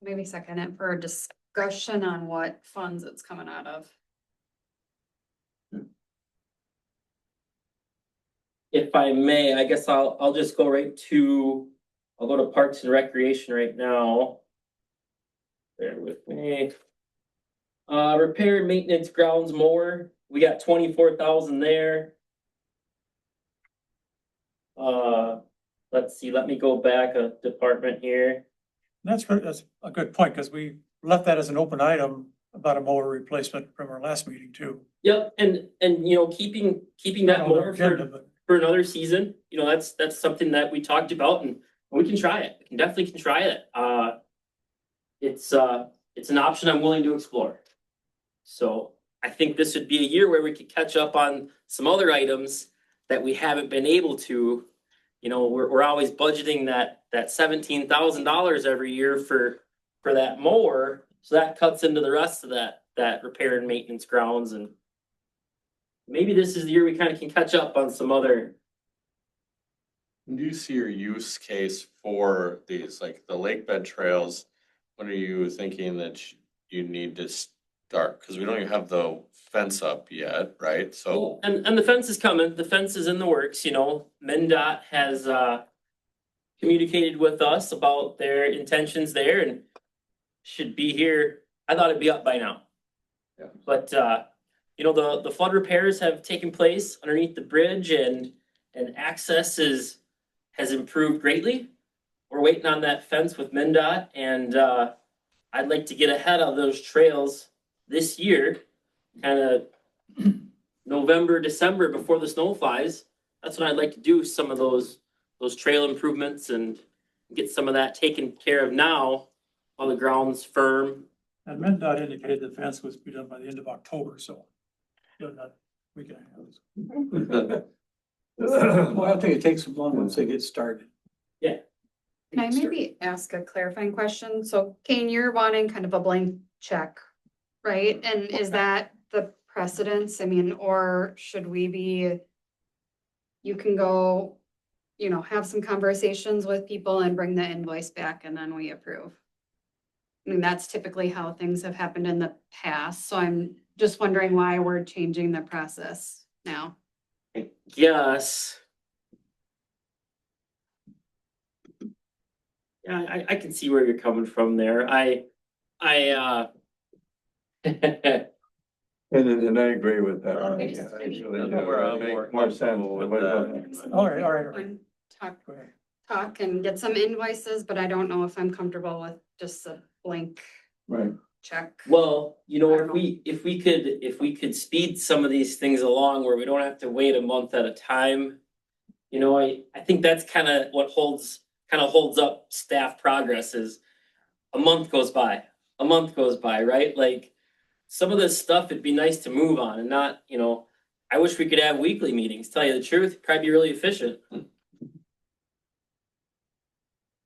Maybe second it for a discussion on what funds it's coming out of. If I may, I guess I'll just go right to, I'll go to Parks and Recreation right now. Bear with me. Repair, maintenance, grounds mower, we got 24,000 there. Let's see, let me go back a department here. That's a good point, because we left that as an open item about a mower replacement from our last meeting too. Yep, and you know, keeping that On the mower agenda, but for another season, you know, that's something that we talked about, and we can try it. We can definitely try it. It's an option I'm willing to explore. So I think this would be a year where we could catch up on some other items that we haven't been able to. You know, we're always budgeting that $17,000 every year for that mower, so that cuts into the rest of that repair and maintenance grounds, and maybe this is the year we kind of can catch up on some other. Do you see your use case for these, like the lake bed trails? When are you thinking that you need to start? Because we don't even have the fence up yet, right? So. And the fence is coming, the fence is in the works, you know, MnDOT has communicated with us about their intentions there and should be here. I thought it'd be up by now. Yeah. But you know, the flood repairs have taken place underneath the bridge, and access has improved greatly. We're waiting on that fence with MnDOT, and I'd like to get ahead of those trails this year, kind of November, December before the snow flies. That's when I'd like to do some of those trail improvements and get some of that taken care of now while the ground's firm. and MnDOT indicated the fence was to be done by the end of October, so. We can. Well, I think it takes them long once they get started. Yeah. Can I maybe ask a clarifying question? So Kane, you're wanting kind of a blank check, right? And is that the precedence? I mean, or should we be? You can go, you know, have some conversations with people and bring the invoice back and then we approve. I mean, that's typically how things have happened in the past, so I'm just wondering why we're changing the process now. Yes. Yeah, I can see where you're coming from there. And I agree with that. Okay. Yeah, actually, We're make more sense. with that. All right. And Go ahead. talk and get some invoices, but I don't know if I'm comfortable with just a blank. Right. check. Well, you I know, don't if we could speed some of these things along where we don't have to wait a month at a time. You know, I think that's kind of what holds up staff progress is a month goes by, right? Like some of this stuff, it'd be nice to move on and not, you know, I wish we could have weekly meetings, tell you the truth, probably be really efficient.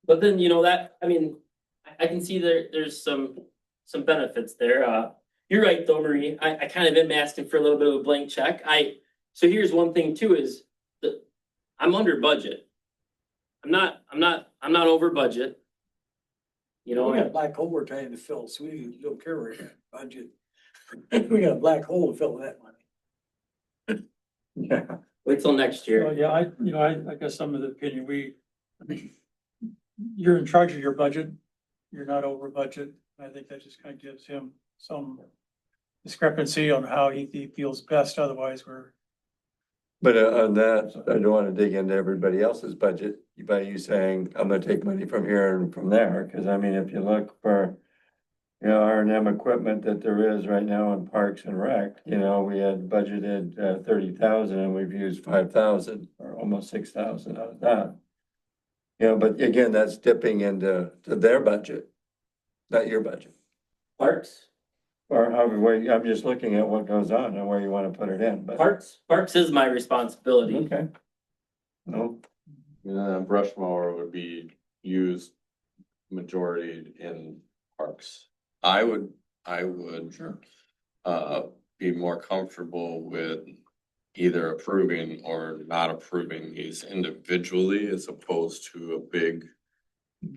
But then, you know, that, I mean, I can see there's some benefits there. You're right though, Marie. I kind of am asking for a little bit of a blank check. So here's one thing too is that I'm under budget. I'm not over budget. You know, We got a black hole we're trying to fill, so we don't care where that budget. We got a black hole to fill that money. Yeah. wait till next year. Well, yeah, I guess I'm of the opinion, I mean, you're in charge of your budget, you're not over budget. I think that just kind of gives him some discrepancy on how he feels best, otherwise we're. But on that, I don't wanna dig into everybody else's budget by you saying, I'm gonna take money from here and from there, cause I mean, if you look for. You know, R&M equipment that there is right now in Parks and Rec, you know, we had budgeted 30,000 and we've used 5,000 or almost 6,000 out of that. You know, but again, that's dipping into their budget, not your budget. Parks Or however, I'm just looking at what goes on and where you wanna put it in, but. Parks is my responsibility. Okay. No, Brush mower would be used majority in parks. I would be more comfortable with either approving or not approving these individually as opposed to a big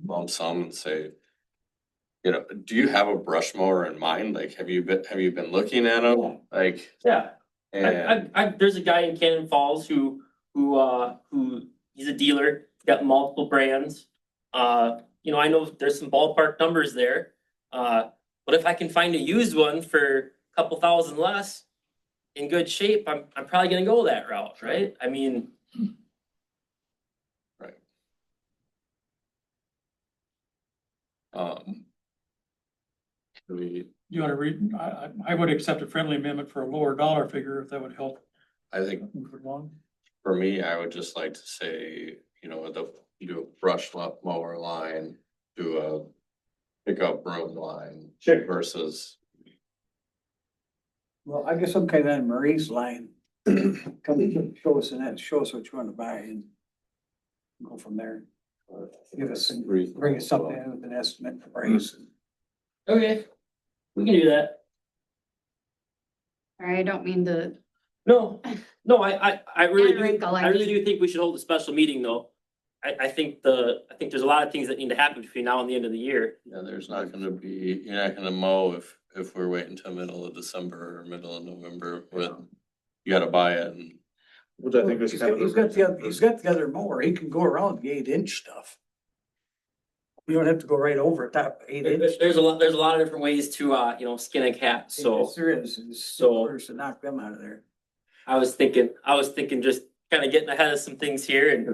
lump sum and say, you know, do you have a brush mower in mind? Like, have you been looking at them? Like, Yeah. and There's a guy in Cannon Falls who he's a dealer, got multiple brands. You know, I know there's some ballpark numbers there. But if I can find a used one for a couple thousand less in good shape, I'm probably gonna go that route, right? I mean. Right. You wanna read, I would accept a friendly amendment for a lower dollar figure if that would help I think move it along. for me, I would just like to say, you know, you do a brush mower line, do a pickup broom line Sure. versus, Well, I guess I'm kind of on Marie's line. Come show us show us what you want to buy and go from there. Give us, bring us something in with an estimate for price. Okay, we can do that. I don't mean to, No, I really wrinkle, I really do think we should hold a special meeting though. I think there's a lot of things that need to happen between now and the end of the year. yeah, there's not gonna be, you're not gonna mow if we're waiting until middle of December or middle of November with, you gotta buy it and. Which I think he's got the other mower. He can go around the 8-inch stuff. You don't have to go right over top 8-inch. There's a lot of different ways to you know, skin a cat, so. Yes, there is. So- There's to knock them out of there. I was thinking just kind of getting ahead of some things here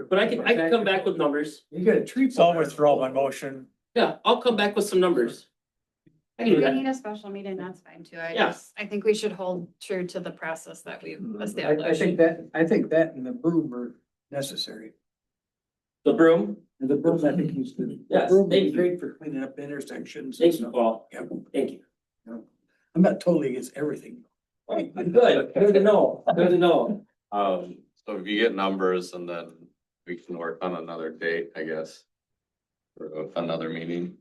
but I can come back with numbers. You got a tree. So I'll withdraw my motion. Yeah, I'll come back with some numbers. I can if do we that. need a special meeting, that's fine too. Yeah. I think we should hold true to the process that we've I established. think that and the broom are necessary. The broom, And the broom, I think he's good. The Yes, broom thank is you. great for cleaning up intersections. and thank you, stuff. Paul. Yeah. Thank you. I'm not totally against everything. Good to know, good to know. So if you get numbers and then we can work on another date, I guess. For another meeting.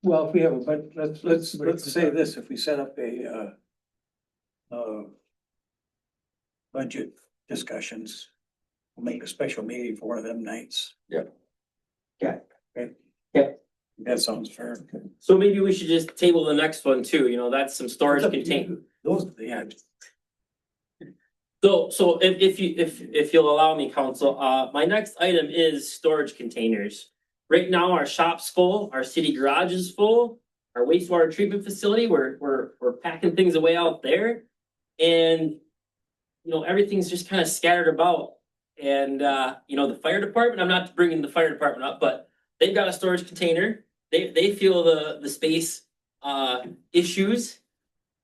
Well, if we have a, but let's say this, if we set up a budget discussions, we'll make a special meeting for one of them nights. Yeah. Yeah. Okay. Yeah. That sounds fair. So maybe we should just table the next one too, you know, that's some storage contain. Those, yeah, So if you'll allow me, council, my next item is storage containers. Right now, our shop's full, our city garage is full, our wastewater treatment facility, we're packing things away out there. And, you know, everything's just kind of scattered about. And, you know, the fire department, I'm not bringing the fire department up, but they've got a storage container. they feel the space, issues.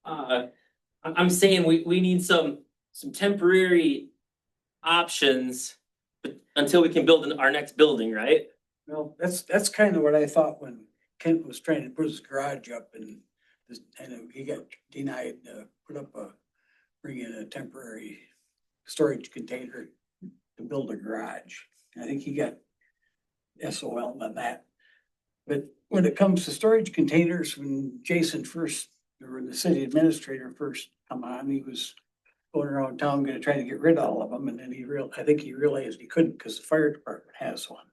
I'm saying we need some temporary options until we can build our next building, right? Well, that's kind of what I thought when Kent was trying to put his garage up and he got denied, bring in a temporary storage container to build a garage. I think he got SOL on that. But when it comes to storage containers, when Jason first, or when the city administrator first come on, he was going around town gonna try to get rid of all of them, and then I think he realized he couldn't because the fire department has one.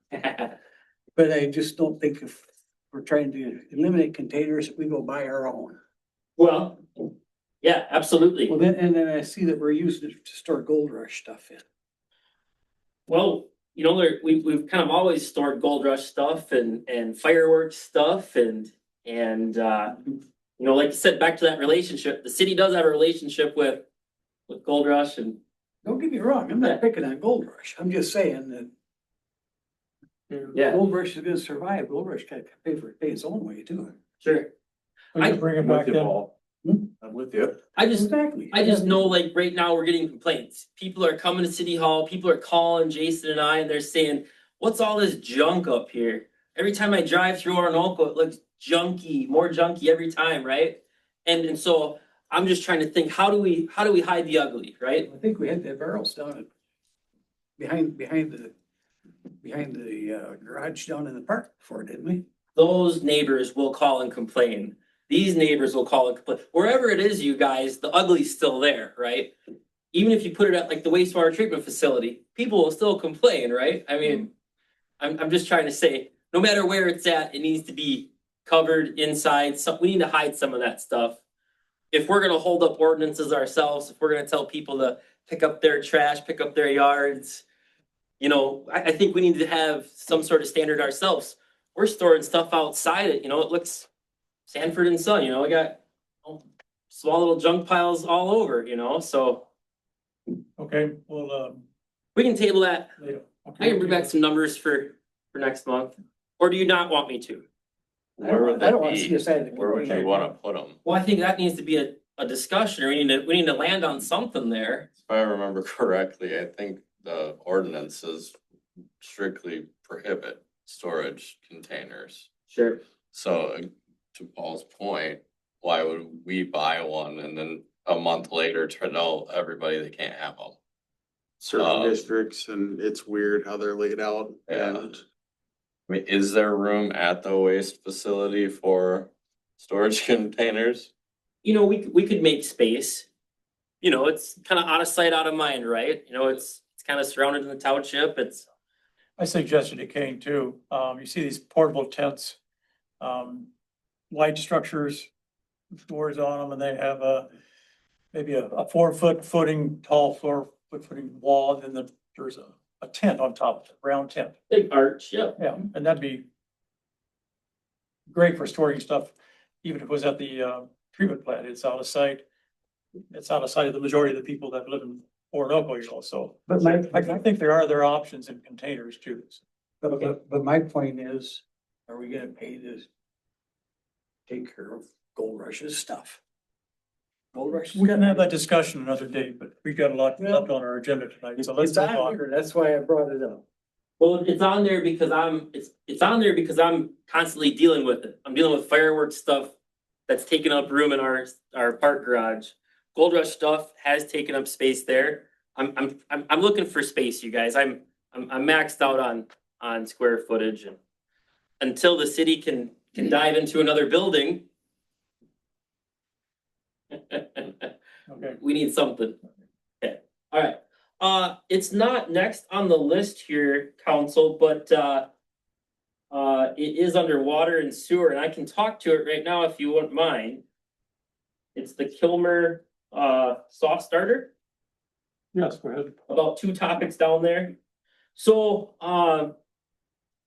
But I just don't think if we're trying to eliminate containers, we go buy our own. Well, yeah, absolutely. Well, then I see that we're using it to store Gold Rush stuff in. Well, we've kind of always stored Gold Rush stuff and fireworks stuff and like you said, back to that relationship, the city does have a relationship with Gold Rush and. Don't get me wrong, I'm not picking on Gold Rush. I'm just saying that Yeah. Gold Rush is gonna survive. Gold Rush gotta pay its own way too. Sure. We can bring it back in. I'm with you. I just Exactly. know like right now we're getting complaints. People are coming to City Hall, people are calling Jason and I and they're saying, what's all this junk up here? Every time I drive through Orinoco, it looks junky, more junky every time, right? And so I'm just trying to think, how do we hide the ugly, right? I think we had the barrels down at behind the garage down in the park before, didn't we? Those neighbors will call and complain. These neighbors will call and complain. Wherever it is, you guys, the ugly's still there, right? Even if you put it at like the wastewater treatment facility, people will still complain, right? I mean, I'm just trying to say, no matter where it's at, it needs to be covered inside. So we need to hide some of that stuff. If we're gonna hold up ordinances ourselves, if we're gonna tell people to pick up their trash, pick up their yards, I think we need to have some sort of standard ourselves. We're storing stuff outside it, it looks Sanford and Son, we got small little junk piles all over, so Okay, well, we can table that. later. I can bring back some numbers for next month. Or do you not want me to? Where would I don't that wanna see be? us add. Where would you wanna put them? Well, I think that needs to be a discussion, or we need to land on something there. If I remember correctly, I think the ordinances strictly prohibit storage containers. Sure. So to Paul's point, why would we buy one and then a month later tell everybody they can't have them? Certain districts, and it's weird how they're laid out, Yeah. and I mean, is there room at the waste facility for storage containers? We could make space. It's kind of out of sight, out of mind, right? It's kind of surrounded in the township. I suggested to Kane too, you see these portable tents, light structures, doors on them, and they have maybe a 4-foot footing, tall 4-foot footing wall, and then there's a tent on top, a round tent. Big arch, yeah. Yeah, and that'd be great for storing stuff, even if it was at the treatment plant. It's out of sight. It's out of sight of the majority of the people that live in Orinoco, so. But I think there are other options in containers too. But my point is, are we gonna pay to take care of Gold Rush's stuff? Gold Rush. We can have that discussion another day, but we've got a lot left on our agenda tonight, so let's It's move on on. here, that's why I brought it up. Well, it's on there because it's on there because I'm constantly dealing with it. I'm dealing with fireworks stuff that's taking up room in our park garage. Gold Rush stuff has taken up space there. I'm looking for space, you guys. I'm maxed out on square footage, and until the city can dive into another building. Okay. We need something. Okay, all right. It's not next on the list here, council, but it is under water and sewer, and I can talk to it right now if you wouldn't mind. It's the Kilmer soft starter. Yes, go ahead. About 2 topics down there. So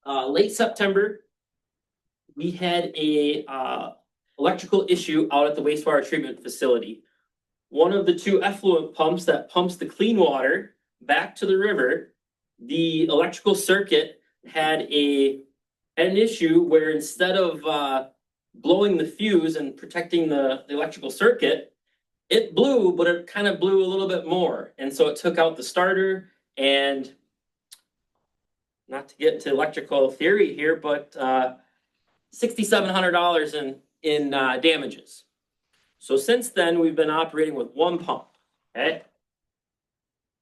late September, we had a electrical issue out at the wastewater treatment facility. One of the 2 effluent pumps that pumps the clean water back to the river, the electrical circuit had had an issue where instead of blowing the fuse and protecting the electrical circuit, it blew, but it kind of blew a little bit more. And so it took out the starter, and not to get into electrical theory here, but $6,700 in damages. So since then, we've been operating with one pump, okay?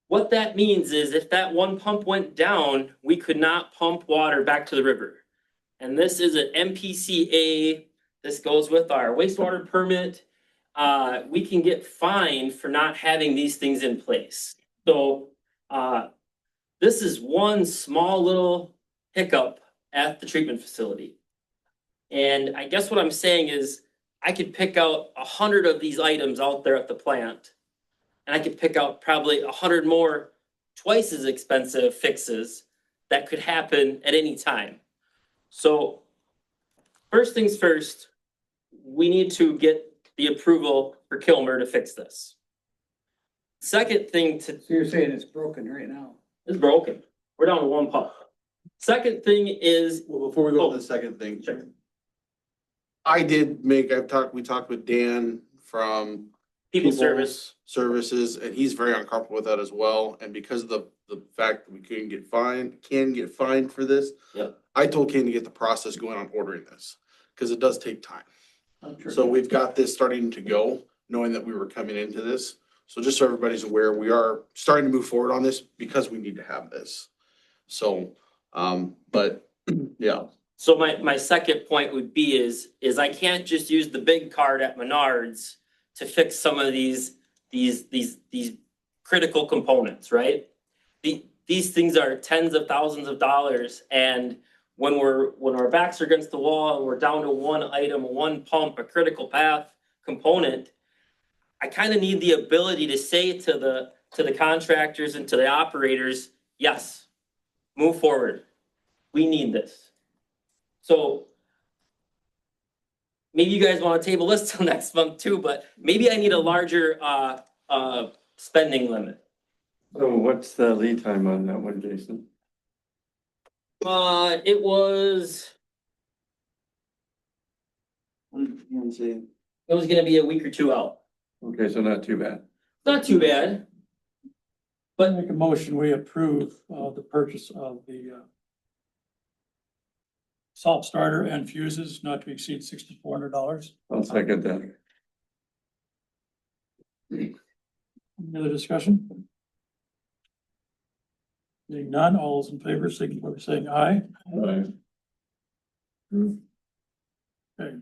What that means is if that one pump went down, we could not pump water back to the river. And this is an MPCA, this goes with our wastewater permit. We can get fined for not having these things in place. So this is one small little hiccup at the treatment facility. And I guess what I'm saying is I could pick out 100 of these items out there at the plant. And I could pick out probably 100 more twice as expensive fixes that could happen at any time. So first things first, we need to get the approval for Kilmer to fix this. Second thing to, So you're saying it's broken right now? is broken. We're down to one pump. Second thing is, Well, before we go to the second thing. We talked with Dan from people service. Services, and he's very uncomfortable with that as well. And because of the fact that we can get fined for this. Yep. I told Ken to get the process going on ordering this, because it does take time. So we've got this starting to go, knowing that we were coming into this. So just so everybody's aware, we are starting to move forward on this because we need to have this. So, but, yeah. So my second point would be is I can't just use the big card at Menards to fix some of these critical components, right? These things are tens of thousands of dollars, and when our backs are against the wall and we're down to one item, one pump, a critical path component, I kind of need the ability to say to the contractors and to the operators, yes, move forward. We need this. So maybe you guys want to table this till next month too, but maybe I need a larger spending limit. So what's the lead time on that one, Jason? It was gonna be a week or two out. Okay, so not too bad. Not too bad. But make a motion, we approve the purchase of the salt starter and fuses not to exceed $6,400. I'll second that. Any other discussion? Seeing none, all those in favor, signify by saying aye. Aye. Okay,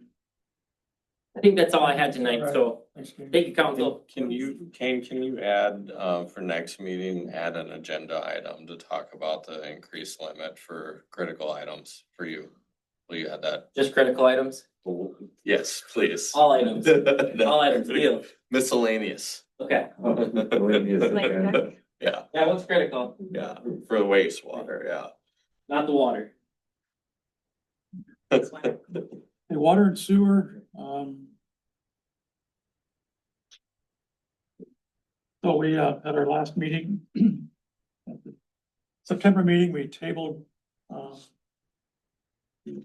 I think that's all I had tonight, so thanks, Kate. thank you, council. Can you add, for next meeting, add an agenda item to talk about the increased limit for critical items for you? Will you add that? Just critical items? Yes, please. All items. All items, deal. Miscellaneous. Okay. Yeah, Yeah, what's critical? yeah, for the wastewater, yeah. Not the water. Okay, water and sewer, so we, at our last meeting, September meeting, we tabled, the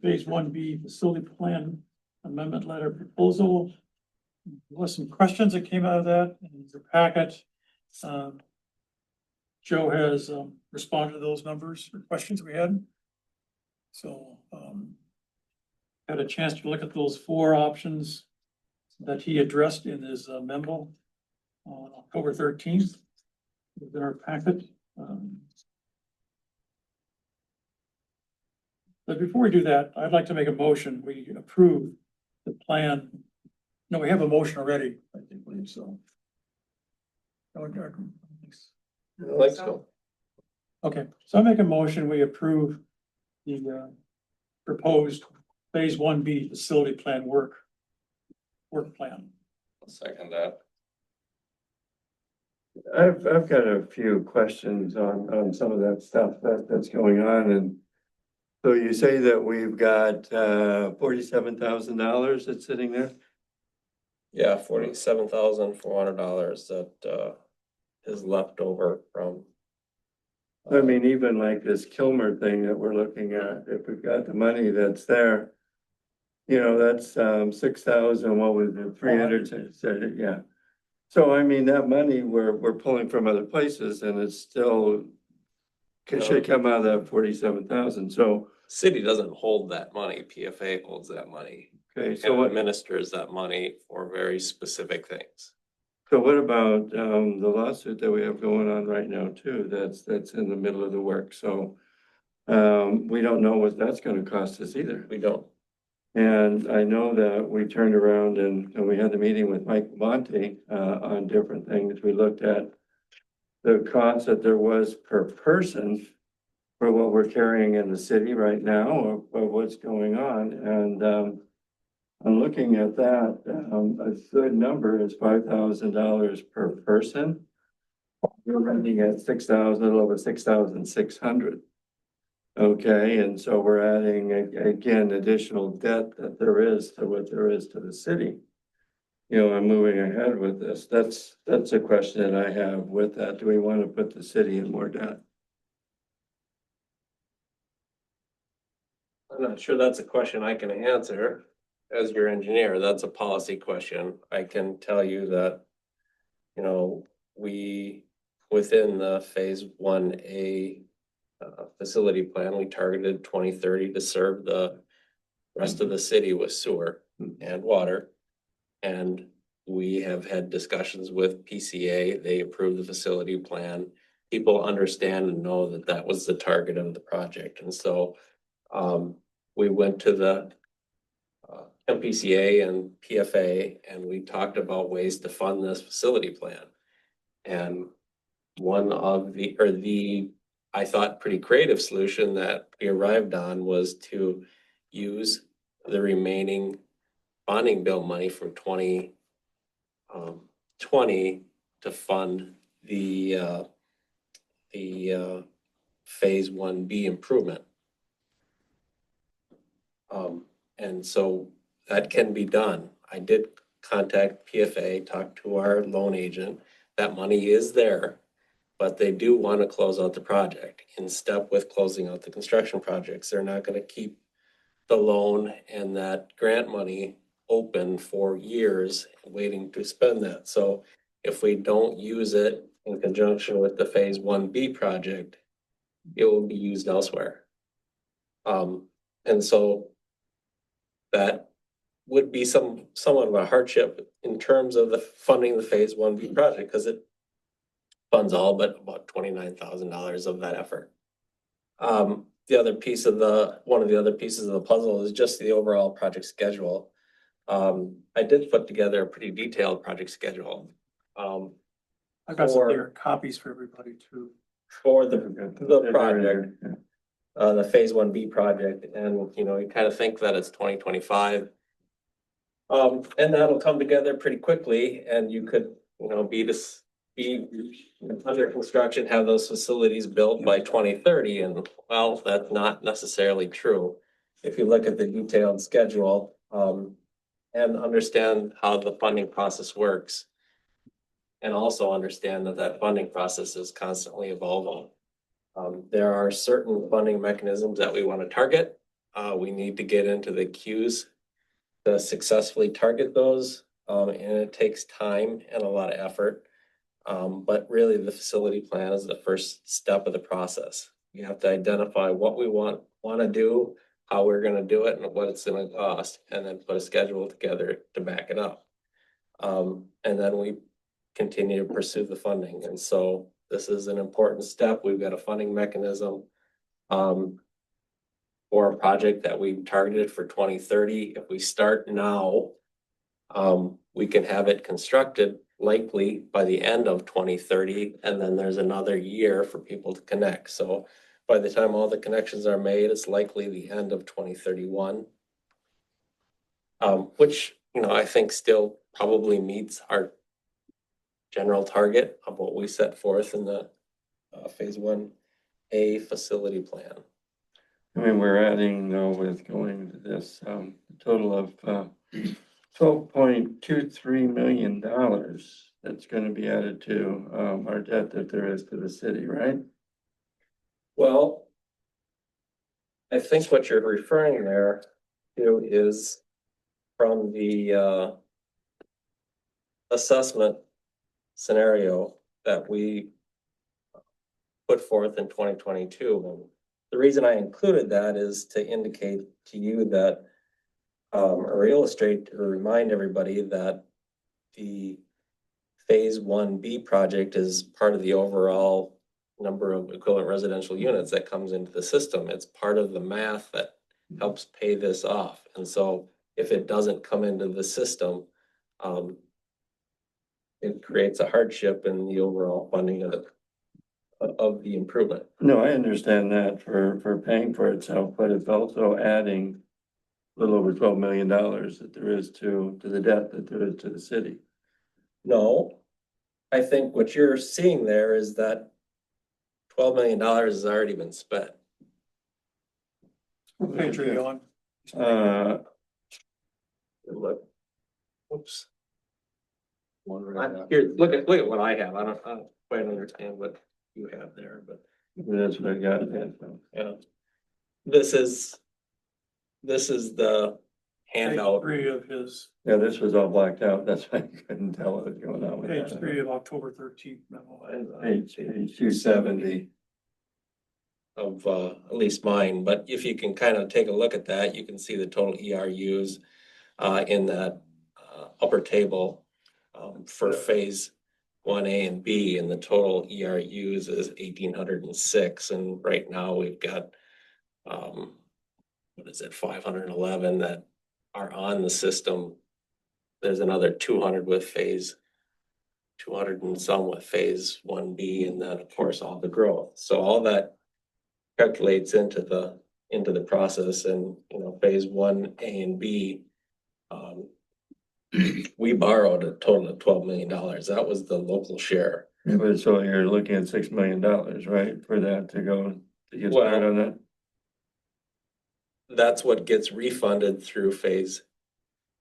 phase 1B facility plan amendment letter proposal. There was some questions that came out of that in your packet. Joe has, responded to those numbers or questions we had. So, had a chance to look at those 4 options that he addressed in his memo on October 13th within our packet. But before we do that, I'd like to make a motion. We approve the plan. No, we have a motion already, I think, so. I like so. Okay, so I make a motion, we approve the proposed phase 1B facility plan work plan. I'll second that. I've got a few questions on some of that stuff that's going on, and so you say that we've got $47,000 that's sitting there? Yeah, $47,400 that is left over from I mean, even like this Kilmer thing that we're looking at, if we've got the money that's there. You know, that's 6,000, what was it, 300, yeah. So I mean, that money we're pulling from other places and it's still. Should come out of that 47,000, so, City doesn't hold that money, PFA holds that money. okay, And so what, administers that money for very specific things. so what about the lawsuit that we have going on right now too, that's in the middle of the work, so. We don't know what that's gonna cost us either. We don't. And I know that we turned around and we had the meeting with Mike Monte on different things. We looked at the cost that there was per person for what we're carrying in the city right now or what's going on. And I'm looking at that, a good number is $5,000 per person. We're renting at 6,000, a little over 6,600. Okay, and so we're adding again, additional debt that there is to what there is to the city. You know, I'm moving ahead with this. That's a question that I have with that. Do we want to put the city in more debt? I'm not sure that's a question I can answer as your engineer. That's a policy question. I can tell you that, you know, we, within the phase 1A facility plan, we targeted 2030 to serve the rest of the city with sewer and water. And we have had discussions with PCA. They approved the facility plan. People understand and know that that was the target of the project. And so we went to the MPCA and PFA and we talked about ways to fund this facility plan. And one of the I thought pretty creative solution that we arrived on was to use the remaining bonding bill money from 2020 to fund the phase 1B improvement. And so that can be done. I did contact PFA, talk to our loan agent. That money is there. But they do want to close out the project in step with closing out the construction projects. They're not going to keep the loan and that grant money open for years waiting to spend that. So if we don't use it in conjunction with the phase 1B project, it will be used elsewhere. And so that would be somewhat of a hardship in terms of the funding the phase 1B project because it funds all but about $29,000 of that effort. The other piece of one of the other pieces of the puzzle is just the overall project schedule. I did put together a pretty detailed project schedule. I've got some bigger copies for everybody too. For the project, the phase 1B project, and you know, you kind of think that it's 2025. And that'll come together pretty quickly and you could, you know, be under construction, have those facilities built by 2030, and well, that's not necessarily true. If you look at the detailed schedule, and understand how the funding process works. And also understand that that funding process is constantly evolving. There are certain funding mechanisms that we want to target. We need to get into the queues to successfully target those, and it takes time and a lot of effort. But really the facility plan is the first step of the process. You have to identify what we want to do, how we're going to do it, and what it's going to cost, and then put a schedule together to back it up. And then we continue to pursue the funding. And so this is an important step. We've got a funding mechanism for a project that we've targeted for 2030. If we start now, we can have it constructed likely by the end of 2030, and then there's another year for people to connect. So by the time all the connections are made, it's likely the end of 2031. Which, you know, I think still probably meets our general target of what we set forth in the phase 1A facility plan. I mean, we're adding though with going to this total of $12.23 million that's going to be added to our debt that there is to the city, right? Well, I think what you're referring there to is from the assessment scenario that we put forth in 2022. And the reason I included that is to indicate to you that or illustrate or remind everybody that the Phase 1B project is part of the overall number of equivalent residential units that comes into the system. It's part of the math that helps pay this off. And so if it doesn't come into the system, it creates a hardship in the overall funding of the improvement. No, I understand that for paying for itself, but it's also adding a little over $12 million that there is to the debt that there is to the city. No, I think what you're seeing there is that $12 million has already been spent. What page are you on? Look, whoops. Here, look at what I have. I don't quite understand what you have there, but That's what I got. yeah. This is the Page handout. 3 of his, Yeah, this was all blacked out. That's why I couldn't tell what was going on with page that. 3 of October 13th memo. Page 270. Of at least mine, but if you can kind of take a look at that, you can see the total ERUs in that upper table for phase 1A and B, and the total ERUs is 1,806, and right now we've got 511 that are on the system. There's another 200 with phase 200 and some with phase 1B, and then of course all the growth. So all that calculates into the process, and phase 1A and B, we borrowed a total of $12 million. That was the local share. Yeah, but so you're looking at $6 million, right, for that to go to get started on that? That's what gets refunded through phase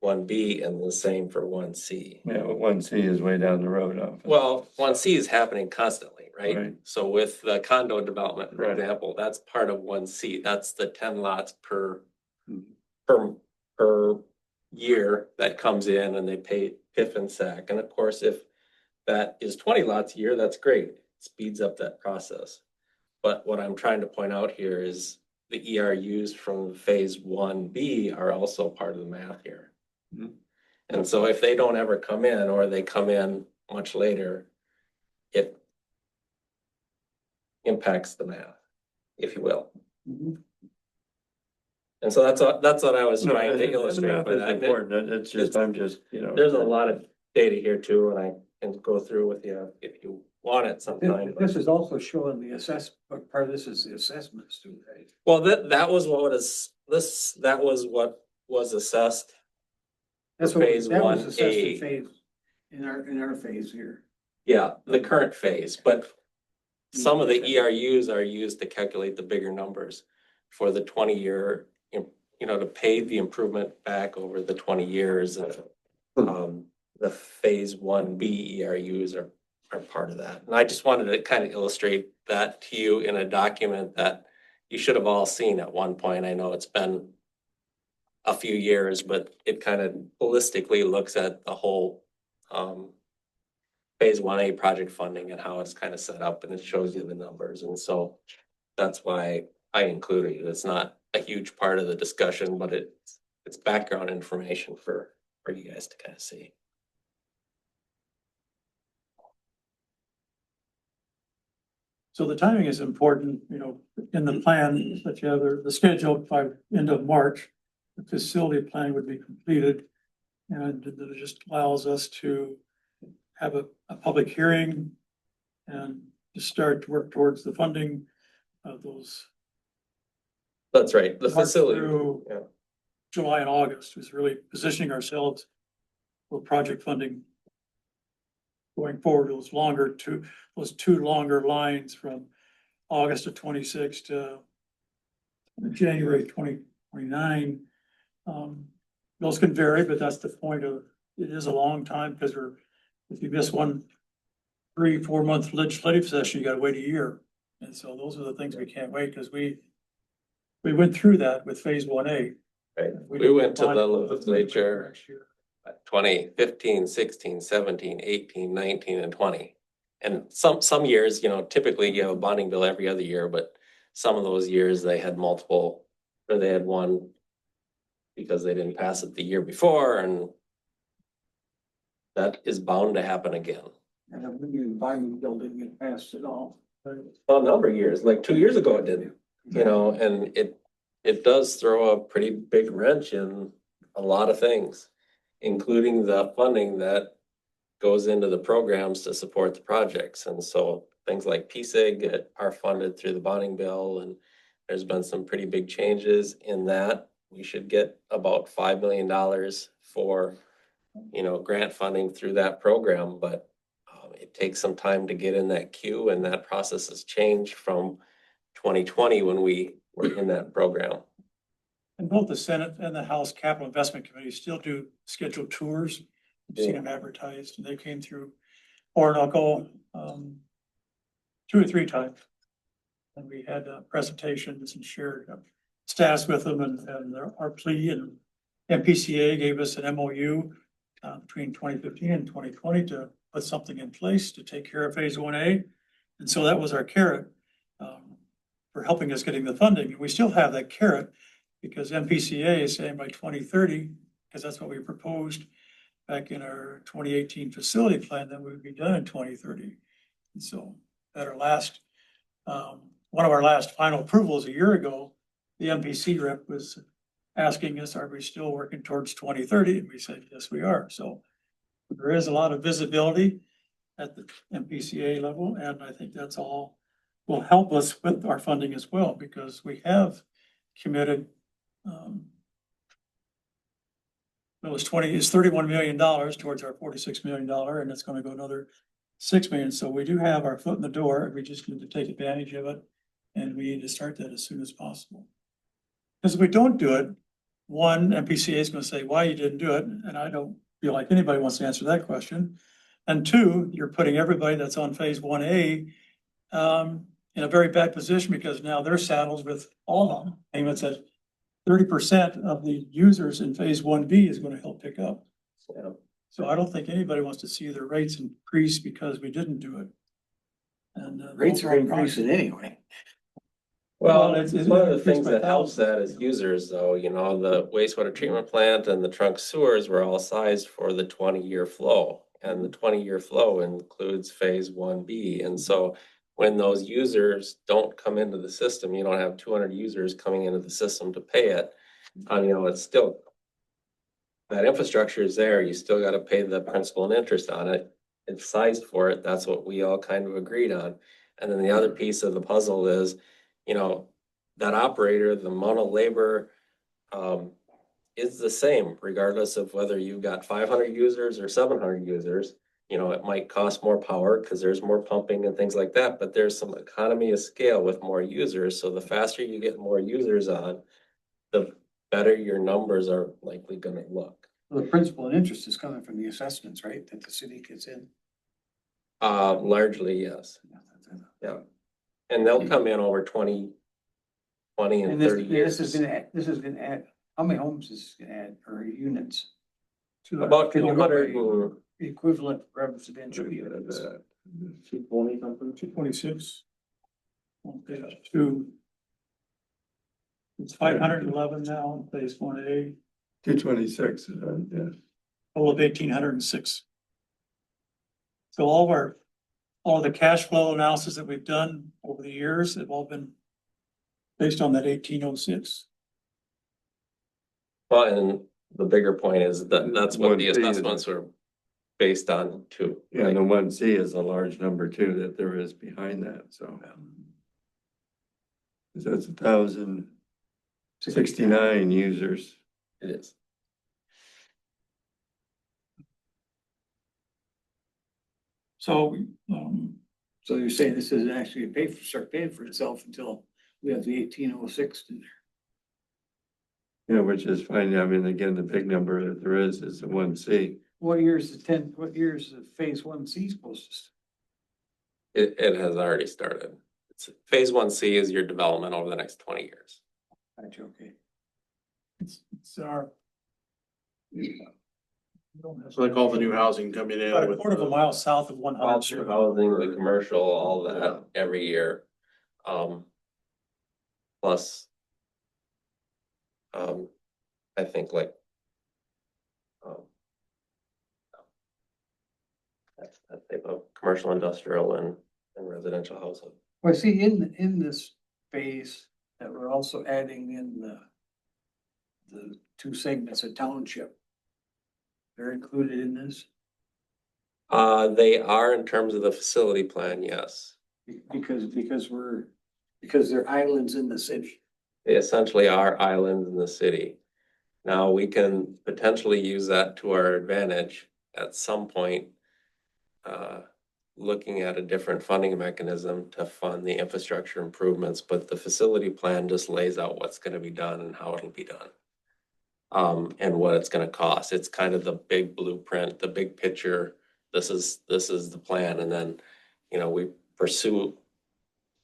1B, and the same for 1C. Yeah, but 1C is way down the road off. Well, 1C is happening constantly, right? Right. So with the condo development, for Right. example, that's part of 1C. That's the 10 lots per year that comes in, and they pay PIF and SAC. And of course, if that is 20 lots a year, that's great. It speeds up that process. But what I'm trying to point out here is the ERUs from phase 1B are also part of the math here. Mhm. And so if they don't ever come in, or they come in much later, it impacts the math, if you will. And so that's what I was No, trying to the illustrate math by is that. important. It's just, I'm just, There's a lot of data here too, and I can go through with you if you want it sometime. This is also showing the part of this is the assessments too, right? Well, that was what was assessed. That's what, Phase that was 1A. assessed in phase, in our phase here. Yeah, the current phase, but some of the ERUs are used to calculate the bigger numbers for the 20-year, to pay the improvement back over the 20 years. The phase 1B ERUs are part of that. And I just wanted to kind of illustrate that to you in a document that you should have all seen at one point. I know it's been a few years, but it kind of holistically looks at the whole phase 1A project funding and how it's kind of set up, and it shows you the numbers. And so that's why I included it. It's not a huge part of the discussion, but it's background information for you guys to kind of see. So the timing is important, in the plan that you have, the schedule by end of March, the facility plan would be completed. And it just allows us to have a public hearing and to start to work towards the funding of those. That's right, the March facility. through Yeah. July and August is really positioning ourselves for project funding going forward. Those two longer lines from August of 26 to January 2029. Those can vary, but that's the point of, it is a long time, because if you miss one 3-4 month legislative session, you gotta wait a year. And so those are the things we can't wait, because we went through that with phase 1A. Right, we went to the legislature 2015, 16, 17, 18, 19, and 20. And some years, you know, typically you have a bonding bill every other year, but some of those years they had multiple, or they had one because they didn't pass it the year before, and that is bound to happen again. And then when you buy me building, it passed it all. Well, a number of years, like 2 years ago it didn't, you know, and it does throw a pretty big wrench in a lot of things, including the funding that goes into the programs to support the projects. And so things like PSIG are funded through the bonding bill, and there's been some pretty big changes in that. We should get about $5 million for, you know, grant funding through that program, but it takes some time to get in that queue, and that process has changed from 2020 when we were in that program. And both the Senate and the House Capital Investment Committee still do scheduled tours. I've seen them advertised, and they came through Orinoco 2 or 3 times. And we had presentations and shared status with them, and our plea, and MPCA gave us an MOU between 2015 and 2020 to put something in place to take care of phase 1A. And so that was our carrot for helping us getting the funding. And we still have that carrot because MPCA is saying by 2030, because that's what we proposed back in our 2018 facility plan, that we would be done in 2030. And so at our last, one of our last final approvals a year ago, the MPC rep was asking us, are we still working towards 2030? And we said, yes, we are. So there is a lot of visibility at the MPCA level, and I think that's all will help us with our funding as well, because we have committed it's $31 million towards our $46 million, and it's going to go another $6 million. So we do have our foot in the door. We just need to take advantage of it, and we need to start that as soon as possible. Because if we don't do it, one, MPCA is going to say why you didn't do it, and I don't feel like anybody wants to answer that question. And two, you're putting everybody that's on phase 1A in a very bad position, because now they're saddled with all of them payments that 30% of the users in phase 1B is going to help pick up. Yeah. So I don't think anybody wants to see their rates increase because we didn't do it. And Rates are increasing anyway. Well, Well, it's one of the increased things by that helps that thousands. is users, though, you know, the wastewater treatment plant and the trunk sewers were all sized for the 20-year flow. And the 20-year flow includes phase 1B. And so when those users don't come into the system, you don't have 200 users coming into the system to pay it. You know, it's still, that infrastructure is there. You still got to pay the principal and interest on it. It's sized for it. That's what we all kind of agreed on. And then the other piece of the puzzle is, you know, that operator, the amount of labor is the same regardless of whether you've got 500 users or 700 users. You know, it might cost more power because there's more pumping and things like that, but there's some economy of scale with more users. So the faster you get more users on, the better your numbers are likely going to look. The principal and interest is coming from the assessments, right, that the city gets in? Largely, yes. Yeah. And they'll come in over 20 and And this, 30 years. this is gonna add, how many homes is this gonna add, or units? About Can you 200 go by equivalent residential units. 220 something. 226. On page 2. It's 511 now in phase 1A, 226, yeah. total of 1,806. So all of the cash flow analysis that we've done over the years have all been based on that 1,806. Well, and the bigger point is that that's what the 1C is- assessments were based on too. Yeah, and the 1C is a large number too that there is behind that, so. That's 1,069 users. It is. So, So you're saying this isn't actually start paying for itself until we have the 1,806 in there? Yeah, which is fine. I mean, again, the big number that there is the 1C. What year is phase 1C supposed to? It has already started. Phase 1C is your development over the next 20 years. Gotcha, okay. It's our. So like all the new housing coming in. About a with quarter of a the- mile south of 100. Housing, the commercial, all that every year. Plus. I think like. That type of commercial, industrial and residential housing. Well, see, in this phase that we're also adding in the two segments of township. They're included in this They are in terms of the facility plan, yes. because they're islands in the city. They essentially are islands in the city. Now, we can potentially use that to our advantage at some point. Looking at a different funding mechanism to fund the infrastructure improvements, but the facility plan just lays out what's gonna be done and how it'll be done. And what it's gonna cost. It's kind of the big blueprint, the big picture. This is the plan, and then, we pursue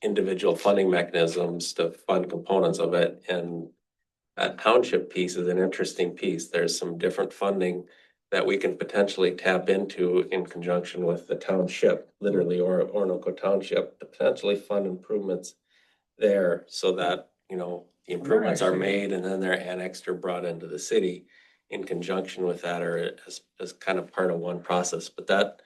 individual funding mechanisms to fund components of it, and that township piece is an interesting piece. There's some different funding that we can potentially tap into in conjunction with the township, literally, or Orinoco Township, to potentially fund improvements there so that, the improvements are made and then they're annexed or brought into the city in conjunction with that, or as kind of part of one process. But that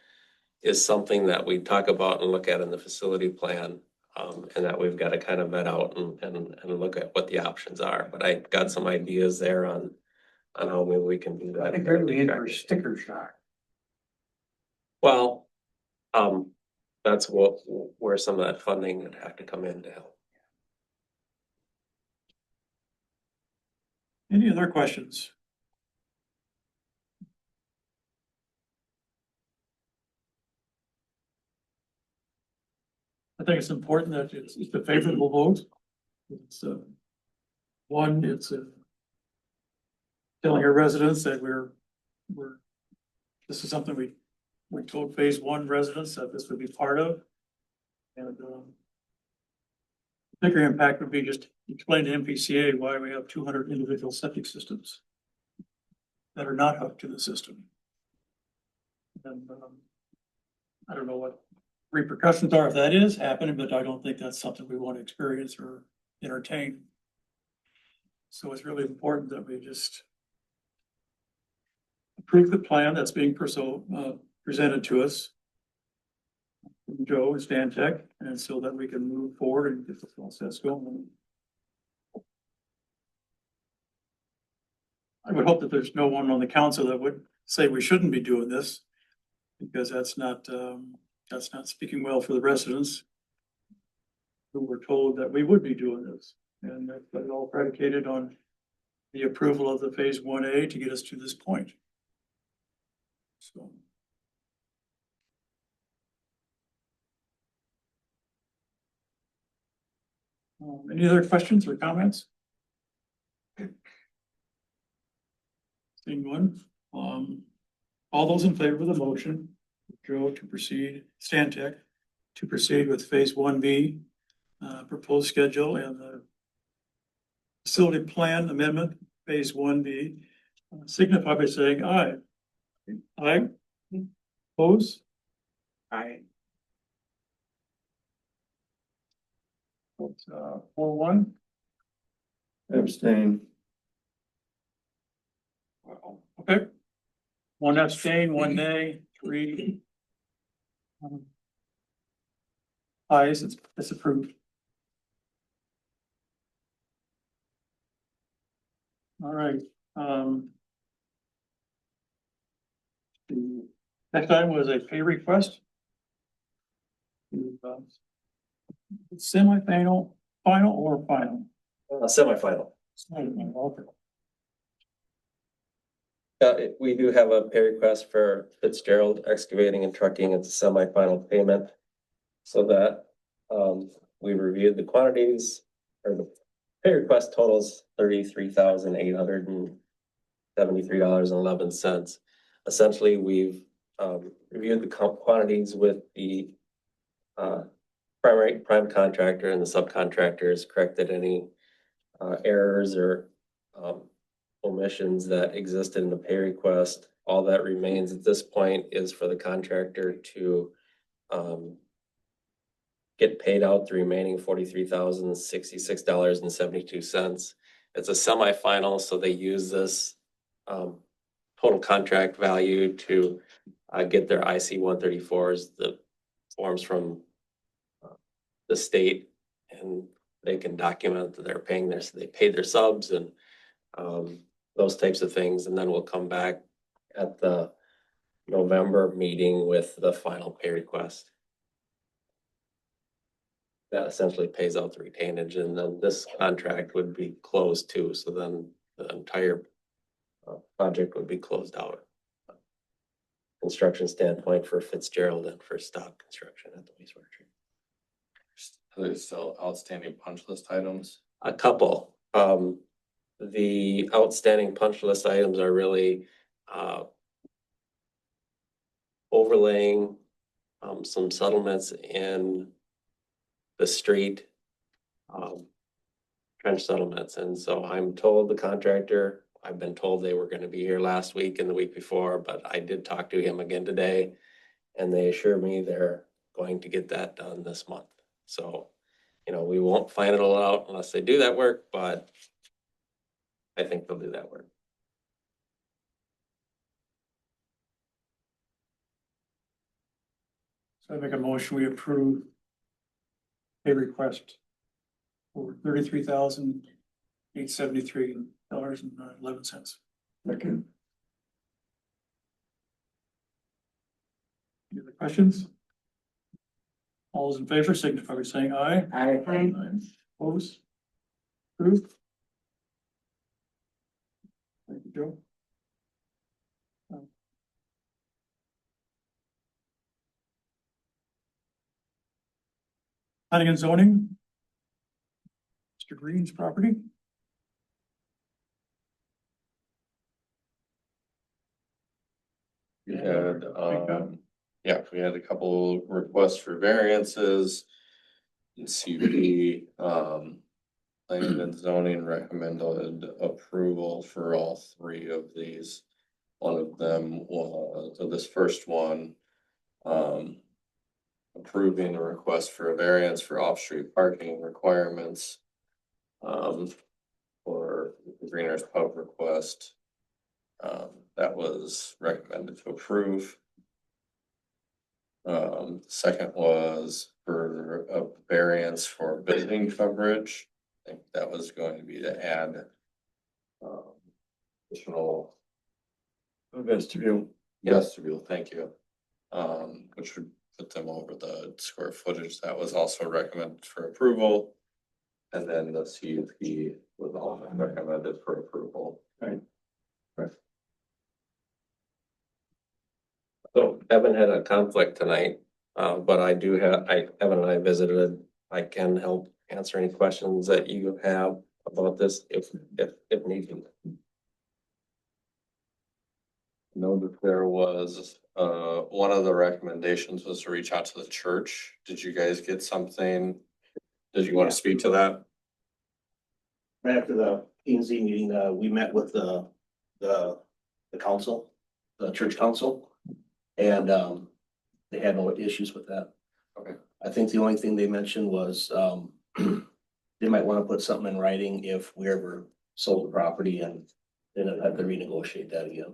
is something that we talk about and look at in the facility plan, and that we've got to kind of vet out and look at what the options are. But I got some ideas there on how maybe we can do that. I think they're really in for sticker shock. Well, that's where some of that funding would have to come in to help. Any other questions? I think it's important that it's a favorable vote. It's telling our residents that this is something we told phase one residents that this would be part of. And bigger impact would be just explain to MPCA why we have 200 individual septic systems that are not hooked to the system. And I don't know what repercussions are if that is happening, but I don't think that's something we want to experience or entertain. So it's really important that we just approve the plan that's being presented to us from Joe and Stantec, and so that we can move forward and get the process going. I would hope that there's no one on the council that would say we shouldn't be doing this, because that's not speaking well for the residents who were told that we would be doing this. And that's all predicated on the approval of the phase 1A to get us to this point. So. Any other questions or comments? Seeing one, all those in favor of the motion, Joe to proceed, Stantec to proceed with phase 1B, proposed schedule and the facility plan amendment, phase 1B, signify by saying aye. Aye. Oppose? Aye. 4-1. Abstain. Okay. One abstain, one nay, 3. Ayes, it's approved. All right, the next item was a pay request. Semi-final, final or final? Semifinal. Okay. We do have a pay request for Fitzgerald Excavating and Trucking. It's a semifinal payment. So that, we reviewed the quantities, or the pay request totals $33,873.11. Essentially, we've reviewed the quantities with the prime contractor and the subcontractors corrected any errors or omissions that existed in the pay request. All that remains at this point is for the contractor to get paid out the remaining $43,066.72. It's a semifinal, so they use this total contract value to get their IC-134s, the forms from the state, and they can document that they're paying they paid their subs and those types of things, and then we'll come back at the November meeting with the final pay request. That essentially pays out the retainage, and then this contract would be closed too, so then the entire project would be closed out. Construction standpoint for Fitzgerald and for Stock Construction at the wastewater treatment. Are there still outstanding punch list items? A couple. The outstanding punch list items are really overlaying some settlements in the street, trench settlements. And so I'm told the contractor, I've been told they were going to be here last week and the week before, but I did talk to him again today, and they assure me they're going to get that done this month. So, you know, we won't find it all out unless they do that work, but I think they'll do that work. So I make a motion, we approve pay request for $33,873.11. Second. Any other questions? All those in favor signify by saying aye. I, Opposed? Approved? Thank you, Joe. Planning and zoning. Mr. Green's property. We had, we had a couple requests for variances. And CUP, planning and zoning recommended approval for all three of these. One of them was, so this first one, approving a request for a variance for off-street parking requirements. For the Green Earth Pub request. That was recommended to approve. Second was for a variance for building coverage. I think that was going to be to add additional Vestibule. vestibule, thank you. Which would put them over the square footage. That was also recommended for approval. And then the CUP was also recommended for approval. So Evan had a conflict tonight, but I do have, Evan and I visited. I can help answer any questions that you have about this if needed. Know that there was, one of the recommendations was to reach out to the church. Did you guys get something? Did you want to speak to that? Right after the P and Z meeting, we met with the council, the church council. And they had no issues with that. Okay. I think the only thing they mentioned was they might want to put something in writing if we ever sold the property and then have to renegotiate that again.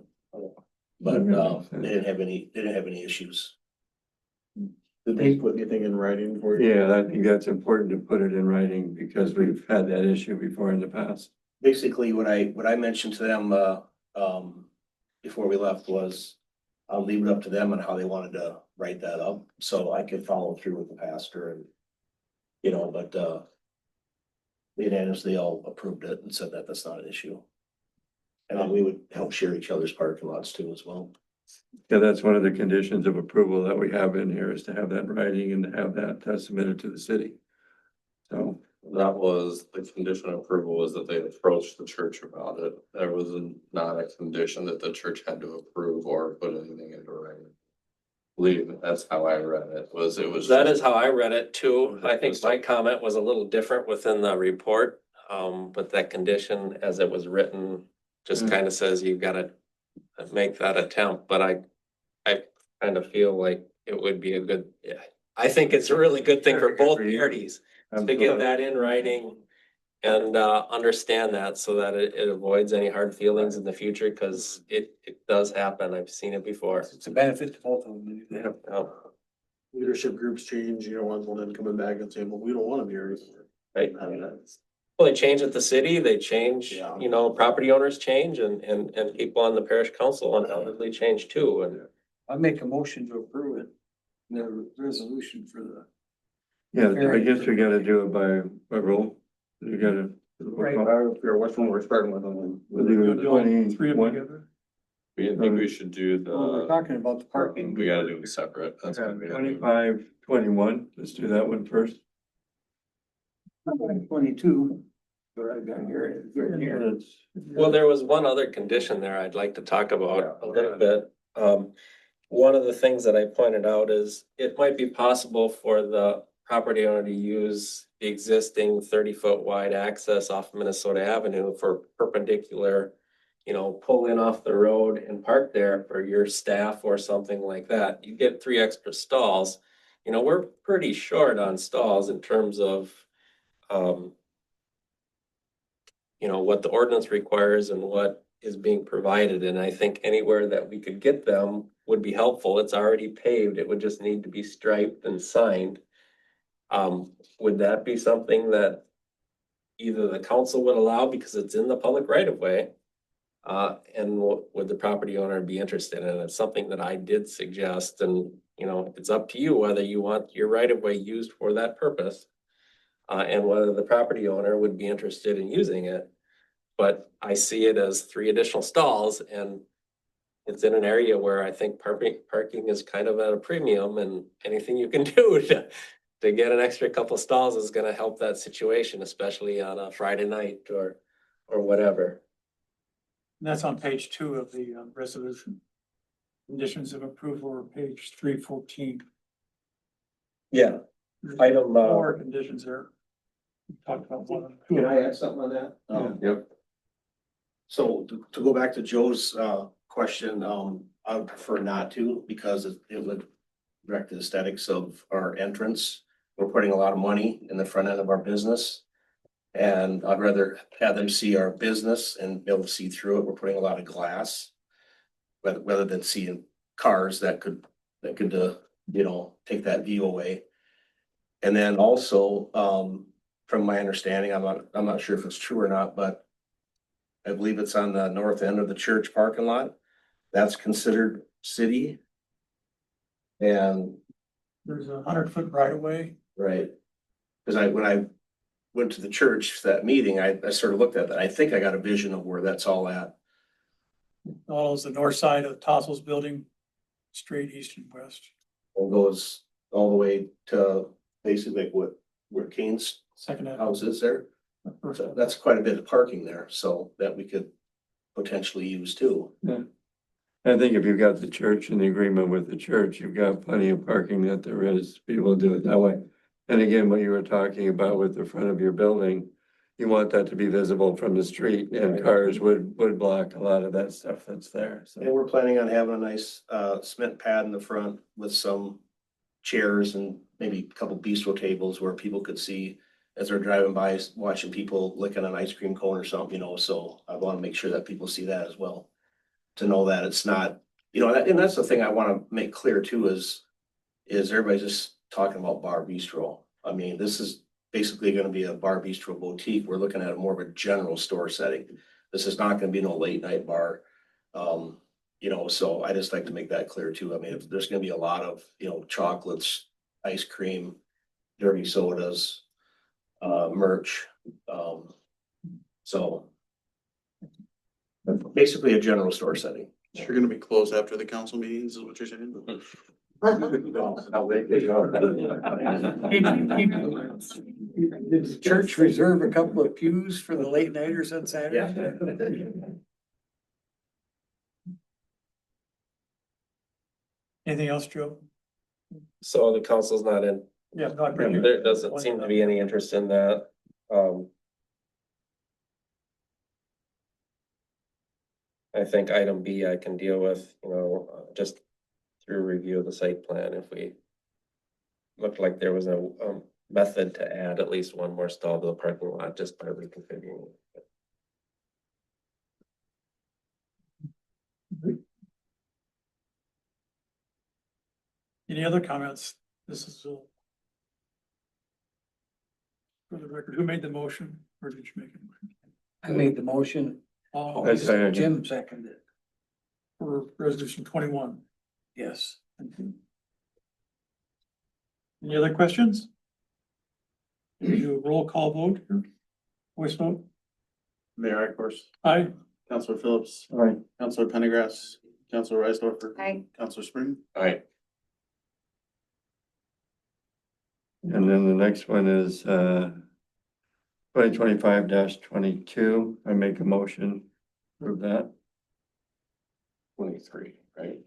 But they didn't have any issues. Did they put anything in writing for you? Yeah, I think that's important to put it in writing because we've had that issue before in the past. Basically, what I mentioned to them before we left was I'll leave it up to them on how they wanted to write that up, so I could follow through with the pastor and, you know, but they unanimously all approved it and said that that's not an issue. And then we would help share each other's parking lots too as well. Yeah, that's one of the conditions of approval that we have in here is to have that in writing and to have that submitted to the city. So That was, the condition of approval was that they approached the church about it. There was not a condition that the church had to approve or put anything into writing. believe that's how I read it, it was. That is how I read it too. I think my comment was a little different within the report. But that condition as it was written just kind of says you've got to make that attempt, but I kind of feel like it would be a good, yeah. I think it's a really good thing for both parties to get that in writing and understand that so that it avoids any hard feelings in the future, because it does happen. I've seen it before. It's a benefit to both of them. Yeah. Leadership groups change, you know, one then coming back and saying, well, we don't wanna be here anymore. Right. Well, they change at the city, they change, Yeah. you know, property owners change and people on the parish council undoubtedly change too. And I make a motion to approve it. The resolution for the. Yeah, I guess we gotta do it by roll. You gotta. Right. I don't care which one we're starting with on them. We'll do We'll do all three of them 21. together. I think we should do Well, we're the, talking about the parking. we gotta do it separate. That's Yeah, what we gotta do. 25, 21. Let's do that one first. 22. What I've got here. That's- well, there was one other condition there I'd like to talk about a little bit. One of the things that I pointed out is it might be possible for the property owner to use the existing 30-foot wide access off Minnesota Avenue for perpendicular, you know, pull in off the road and park there for your staff or something like that. You get 3 extra stalls. You know, we're pretty short on stalls in terms of, you know, what the ordinance requires and what is being provided. And I think anywhere that we could get them would be helpful. It's already paved. It would just need to be striped and signed. Would that be something that either the council would allow because it's in the public right of way? And would the property owner be interested in it? It's something that I did suggest, and you know, it's up to you whether you want your right of way used for that purpose. And whether the property owner would be interested in using it. But I see it as 3 additional stalls, and it's in an area where I think parking is kind of at a premium, and anything you can do to get an extra couple stalls is gonna help that situation, especially on a Friday night or whatever. And that's on page 2 of the resolution. Conditions of approval are page 314. Yeah, item, 4 conditions there. We talked about one. Can I add something on that? Yep. So to go back to Joe's question, I would prefer not to, because it would wreck the aesthetics of our entrance. We're putting a lot of money in the front end of our business. And I'd rather have them see our business and be able to see through it. We're putting a lot of glass. Rather than seeing cars that could, you know, take that view away. And then also, from my understanding, I'm not sure if it's true or not, but I believe it's on the north end of the church parking lot. That's considered city. And, There's a 100-foot right of way. right, because when I went to the church, that meeting, I sort of looked at that. I think I got a vision of where that's all at. All is the north side of Tossel's building, straight east and west. It goes all the way to basically where Kane's Second house is there. First So that's quite a bit of parking there, so that we could potentially use too. I think if you've got the church and the agreement with the church, you've got plenty of parking that there is, people do it that way. And again, what you were talking about with the front of your building, you want that to be visible from the street, and cars would block a lot of that stuff that's there, And so. we're planning on having a nice cement pad in the front with some chairs and maybe a couple bistro tables where people could see as they're driving by, watching people licking an ice cream cone or something, you know, so I want to make sure that people see that as well. To know that it's not, you know, and that's the thing I want to make clear too is everybody's just talking about bar bistro. I mean, this is basically going to be a bar bistro boutique. We're looking at more of a general store setting. This is not going to be no late night bar. You know, so I just like to make that clear too. I mean, if there's going to be a lot of, you know, chocolates, ice cream, dirty sodas, merch. So basically a general store setting. You're gonna be closed after the council meetings, is what you're saying? Did the church reserve a couple of pews for the late nighters on Saturday? Anything else, Joe? So the council's not in, Yeah, no, I appreciate it. there doesn't seem to be any interest in that. I think item B I can deal with, just through review of the site plan if we looked like there was a method to add at least one more stall to the parking lot just by reconfiguring it. Any other comments? This is for the record, who made the motion or did you make it? I made the motion. Oh, I seconded. Jim seconded. for resolution 21. Yes. Thank you. Any other questions? Can we do a roll call vote here? Voice vote? Mayor Ikorst, Aye. Counselor Phillips, All right, Counselor Pendergrass, Counselor Reisdorfer, I, Counselor Spring. Aye. and then the next one is 2025-22. I make a motion for that. 23, right?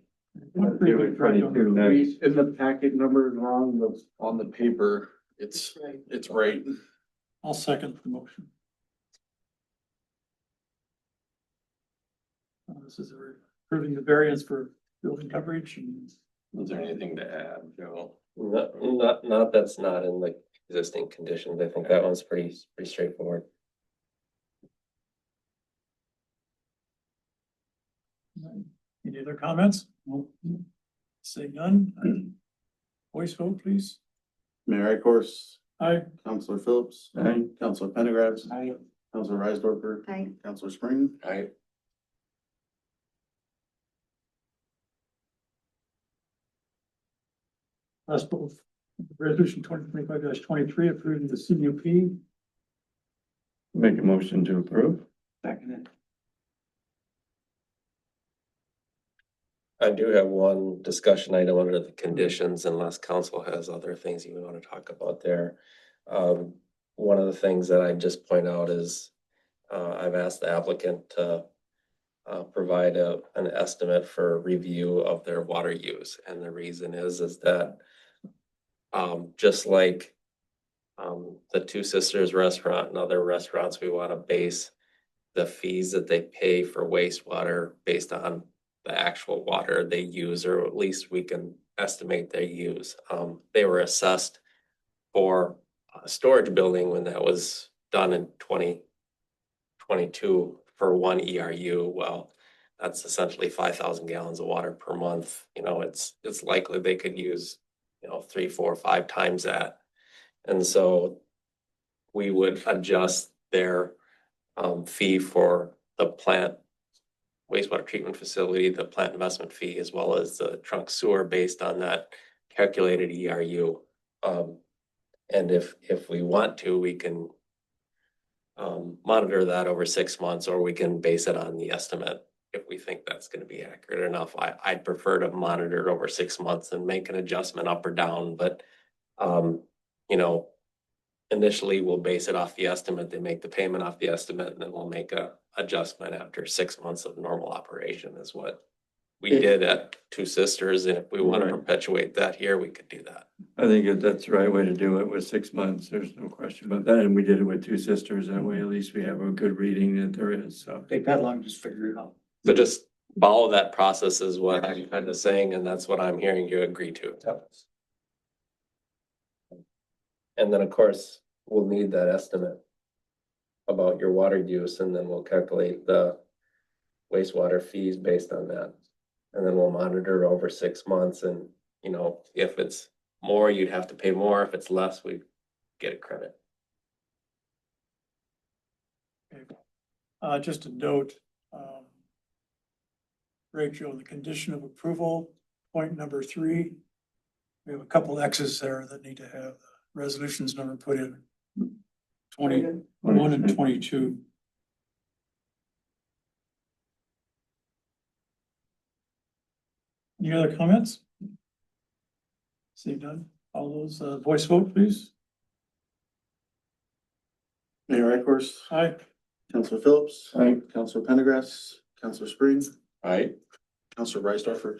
Do it 22 next. In the packet number wrong, on the paper, it's right. I'll second the motion. This is approving the variance for building coverage and Is there anything to add, Joe? Not that's not in the existing conditions. I think that one's pretty straightforward. any other comments? Say none. Voice vote, please. Mayor Ikorst, Aye. Counselor Phillips, Aye. Counselor Pendergrass, I, Counselor Reisdorfer, I, Counselor Spring. Aye. Last vote, resolution 2025-23 approving the CUP. Make a motion to approve. seconded. I do have one discussion item under the conditions unless council has other things you want to talk about there. One of the things that I just point out is, I've asked the applicant to provide an estimate for review of their water use. And the reason is that just like the Two Sisters Restaurant and other restaurants, we want to base the fees that they pay for wastewater based on the actual water they use, or at least we can estimate their use. They were assessed for a storage building when that was done in 2022 for 1 ERU. Well, that's essentially 5,000 gallons of water per month. It's likely they could use, 3, 4, 5 times that. And so we would adjust their fee for the plant wastewater treatment facility, the plant investment fee, as well as the trunk sewer based on that calculated ERU. And if we want to, we can monitor that over 6 months, or we can base it on the estimate if we think that's going to be accurate enough. I'd prefer to monitor it over 6 months and make an adjustment up or down, but initially we'll base it off the estimate. They make the payment off the estimate, and then we'll make a adjustment after 6 months of normal operation is what we did at Two Sisters. And if we want to Right. perpetuate that here, we could do that. I think that's the right way to do it with 6 months. There's no question about that. And we did it with Two Sisters. That way, at least we have a good reading that there is, so. Take that long, just figure it out. So just follow that process is what I'm kind of saying, and that's what I'm hearing you agree to. And then, of course, we'll need that estimate about your water use, and then we'll calculate the wastewater fees based on that. And then we'll monitor it over 6 months, and, if it's more, you'd have to pay more. If it's less, we get a credit. Just a note, Rachel, the condition of approval, point number 3. We have a couple X's there that need to have the resolutions number put in. 21 and 22. Any other comments? Seeing none, all those, voice vote, please. Mayor Ikorst, Aye. Counselor Phillips, Aye. Counselor Pendergrass, Counselor Spring, Aye. Counselor Reisdorfer,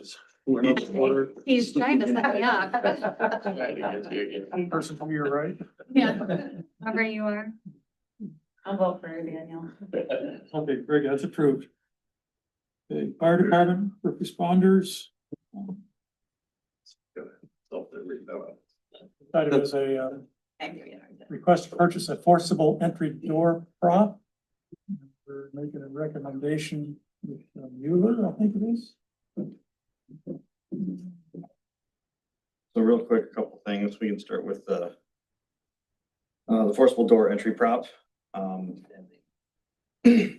He's trying to set me up. Person from your right. Yeah, wherever you are. I'll vote for Daniel. Okay, very good, that's approved. The fire department, first responders. Item is a request to purchase a forcible entry door prop. We're making a recommendation with Mueller, I think it is. So real quick, a couple things. We can start with the forcible door entry prop.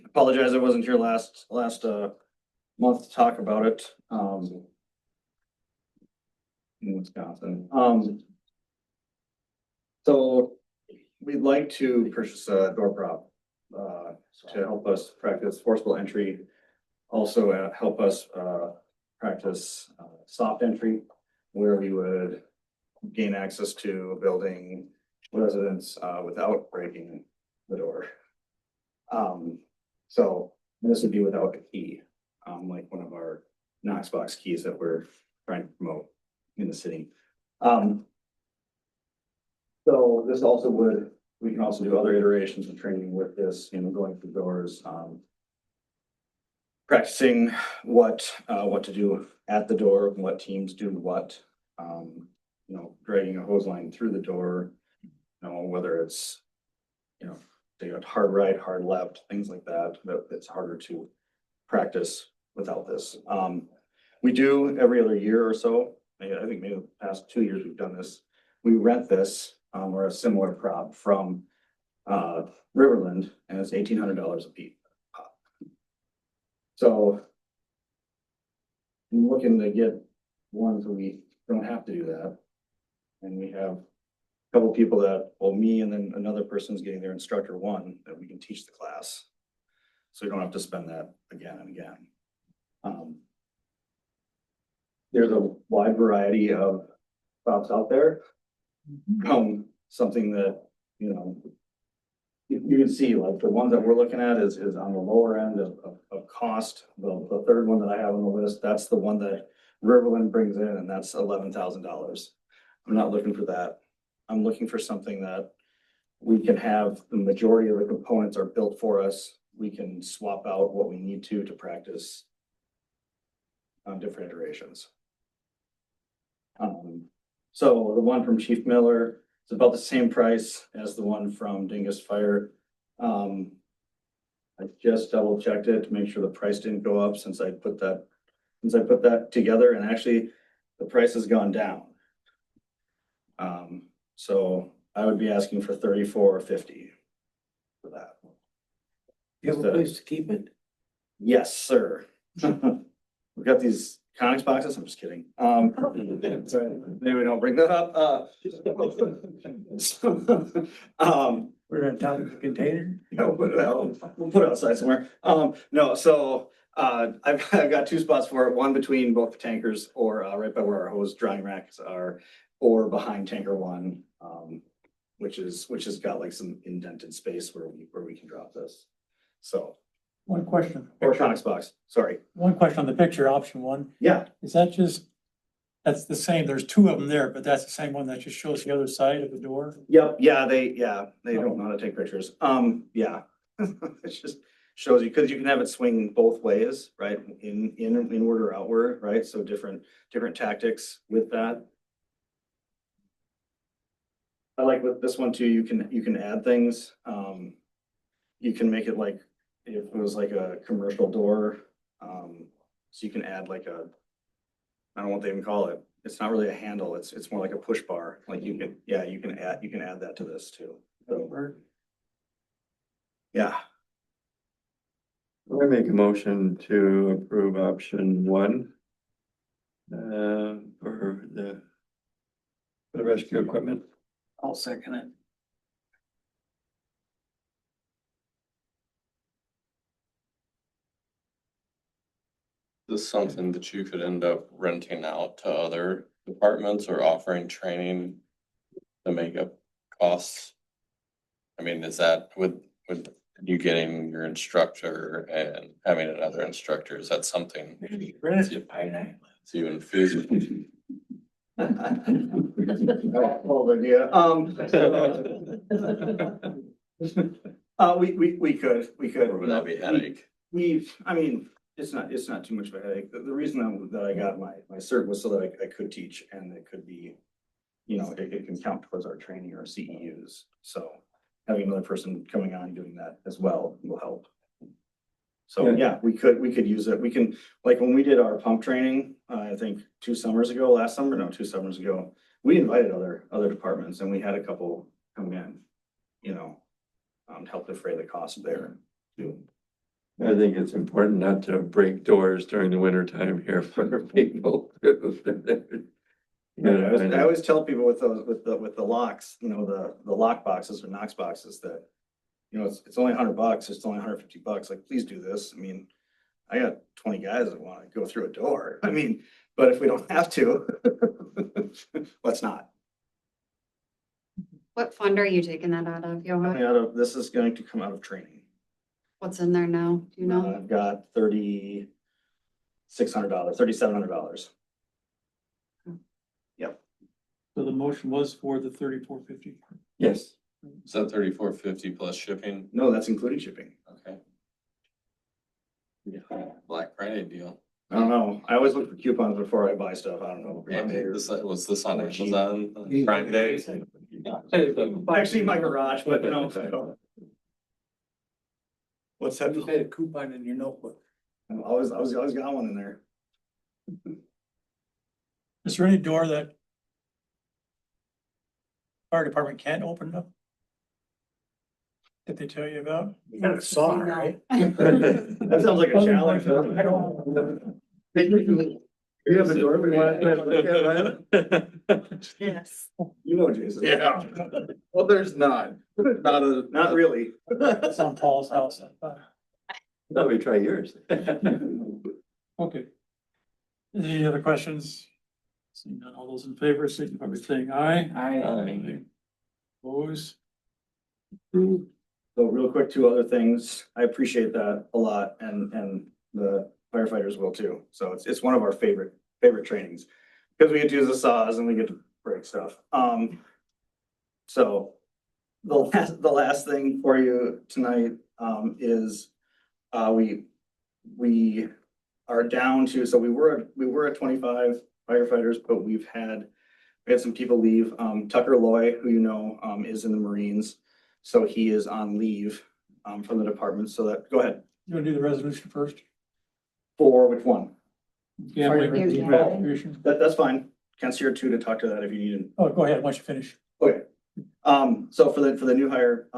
Apologize, I wasn't here last month to talk about it. In Wisconsin. So we'd like to purchase a door prop to help us practice forcible entry. Also help us practice soft entry, where we would gain access to a building residents without breaking the door. So this would be without a key, like one of our Knox box keys that we're trying to promote in the city. So this also we can also do other iterations of training with this, going through doors, practicing what to do at the door, and what teams do what, dragging a hose line through the door, whether it's, they got hard right, hard left, things like that, it's harder to practice without this. We do every other year or so. I think maybe the past 2 years we've done this. We rent this or a similar prop from Riverland, and it's $1,800 a piece. So I'm looking to get one so we don't have to do that. And we have a couple people that, well, me and then another person's getting their instructor one that we can teach the class. So we don't have to spend that again and again. There's a wide variety of props out there. Something that, you can see, like the ones that we're looking at is on the lower end of cost. The third one that I have on the list, that's the one that Riverland brings in, and that's $11,000. I'm not looking for that. I'm looking for something that we can have the majority of the components are built for us. We can swap out what we need to practice on different iterations. So the one from Chief Miller, it's about the same price as the one from Dingus Fire. I just double checked it to make sure the price didn't go up since I put that together, and actually the price has gone down. So I would be asking for $34.50 for that. You have a place to keep it? Yes, sir. We've got these Conex boxes. I'm just kidding. Maybe we don't bring that up. We're gonna top of the container? No, we'll put it outside somewhere. No, so I've got two spots for it, one between both the tankers or right by where our hose drying racks are, or behind tanker one, which has got like some indented space where we can drop this. So, One question. or Conex box, sorry. One question on the picture, option one. Yeah, Is that that's the same, there's two of them there, but that's the same one that just shows the other side of the door? yep, they don't know how to take pictures. Yeah. It just shows you, because you can have it swing both ways, right? Inward or outward, right? So different tactics with that. I like with this one too, you can add things. You can make it like, if it was like a commercial door, so you can add like I don't know what they even call it. It's not really a handle. It's more like a push bar. Like you can add that to this too. So, yeah. I make a motion to approve option one. For the rescue equipment. I'll second it. This is something that you could end up renting out to other departments or offering training to make up costs? I mean, is that with you getting your instructor and having another instructor, is that something? Rent it to Pine Island. It's even feasible. Old idea. We could. Or would that be a headache? I mean, it's not too much of a headache. The reason that I got my cert was so that I could teach and it could be, you know, it can count towards our training or CEUs. So having another person coming on doing that as well will help. So yeah, we could use it. We can, like when we did our pump training, I think 2 summers ago, 2 summers ago, we invited other departments and we had a couple come in, you know, help defray the cost there too. I think it's important not to break doors during the winter time here for people. Yeah, I always tell people with those, with the locks, you know, the lock boxes or Knox boxes that, you know, it's only $100, it's only $150. Like, please do this. I mean, I got 20 guys that want to go through a door. I mean, but if we don't have to, let's not. What fund are you taking that out of, Johan? This is going to come out of training. What's in there now? Do you know? I've got $3,700. So the motion was for the 3450. Yes. Is that 3450 plus shipping? No, that's including shipping. Okay. Black Friday deal. I don't know. I always look for coupons before I buy stuff. I don't know. Was this on Amazon Prime Day? Actually, my garage, but no. What's that? You had a coupon in your notebook. I always got one in there. Is there any door that fire department can't open up? Did they tell you about? You got a saw, right? That sounds like a challenge. I don't. You have a door we want to look at, Yes. You know, Jason. Yeah. Well, there's not. Not really. It's on Paul's house. Let me try yours. Okay. Any other questions? Seeing none, all those in favor, signify by saying aye. I. Opposed? So real quick, 2 other things. I appreciate that a lot and the firefighters will too. So it's one of our favorite trainings because we get to use the saws and we get to break stuff. So the last thing for you tonight, is, we are down to, so we were at 25 firefighters, but we had some people leave. Tucker Loy, who you know, is in the Marines. So he is on leave, from the department. So that, go ahead. You want to do the resolution first? For which one? Gambling Yeah. resolution. That's fine. Ken's here too to talk to that if you need him. Oh, go ahead, once you finish. Okay. So for the new hire,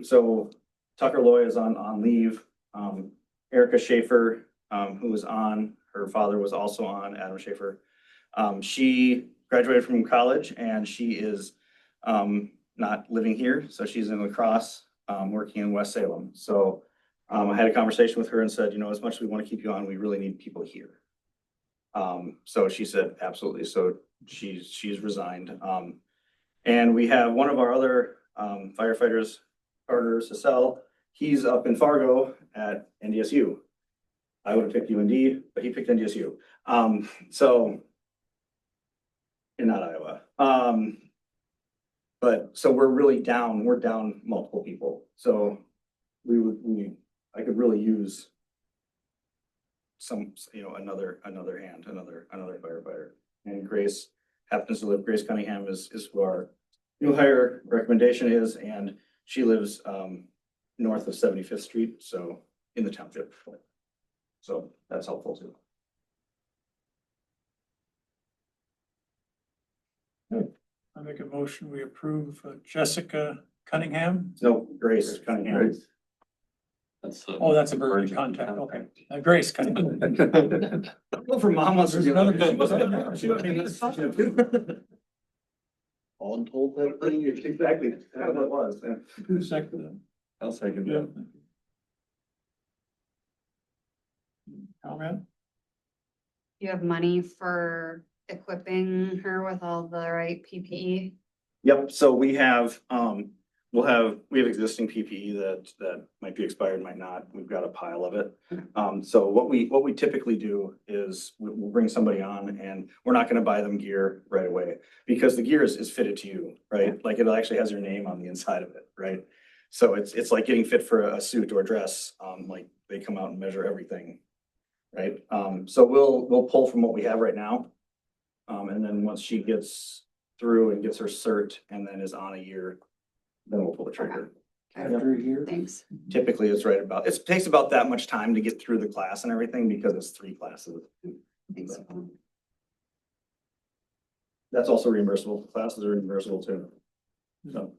so Tucker Loy is on leave. Erica Schaefer, who was on, her father was also on, Adam Schaefer. She graduated from college and she is, not living here. So she's in La Crosse, working in West Salem. So, I had a conversation with her and said, you know, as much as we want to keep you on, we really need people here. So she said, absolutely. So she's resigned. And we have one of our other firefighters, Carter Cecil. He's up in Fargo at NDSU. I would have picked UND, but he picked NDSU. So, and not Iowa. But so we're down multiple people. So I could really use some, you know, another hand, another firefighter. And Grace happens to live, Grace Cunningham is who our new hire recommendation is, and she lives north of 75th Street, so in the township. So that's helpful too. I make a motion, we approve Jessica Cunningham. No, Grace Cunningham. Oh, that's a bird contact, okay. Grace Cunningham. Well, for mom wants to do There's another. another- All told that thing. Exactly, that's what it was. Yeah. Who seconded it? I'll second Yeah. that. Comment? You have money for equipping her with all the right PPE? Yep, so we have, we have existing PPE that might be expired, might not. We've got a pile of it. So what we typically do is we'll bring somebody on and we're not gonna buy them gear right away. Because the gear is fitted to you, right? Like it actually has your name on the inside of it, right? So it's like getting fit for a suit or a dress, like they come out and measure everything. Right? So we'll pull from what we have right now. And then once she gets through and gets her cert and then is on a year, then we'll pull the trigger. After a year. Thanks. Typically, it's right about, it takes about that much time to get through the class and everything because it's 3 classes. Thanks. That's also reimbursable. Classes are reimbursable too. So.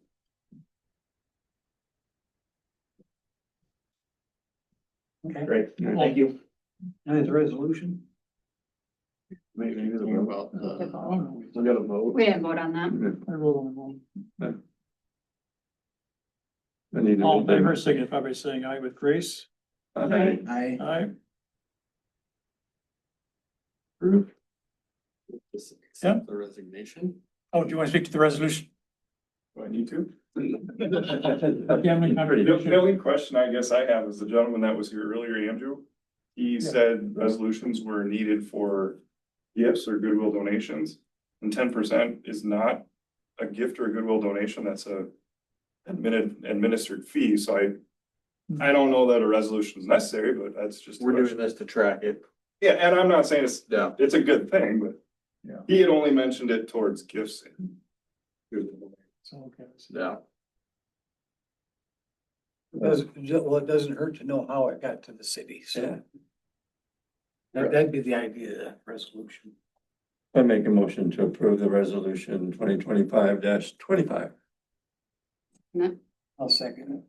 Okay. Great, thank you. And the resolution? Maybe the Talking vote. about the- Oh, We got a vote. We didn't vote on that. I wrote on the I need to All in make favor, them- signify by saying aye with grace. Aye. Aye. Approved. Just accept the resignation. Oh, do you want to speak to the resolution? Do I need to? Gambling The contribution. only question I guess I have is the gentleman that was here earlier, Andrew. He said resolutions were needed for gifts or goodwill donations. And 10% is not a gift or a goodwill donation, that's a administered fee, so I don't know that a resolution is necessary, but that's just. a We're doing question. this to track it. Yeah, and I'm not saying Yeah. it's a good thing, but Yeah. he had only mentioned it towards gifts. So, okay. Yeah. It doesn't hurt to know how it got to the city, Yeah. so. That'd be the idea of the resolution. I make a motion to approve the resolution 2025-25. I'll second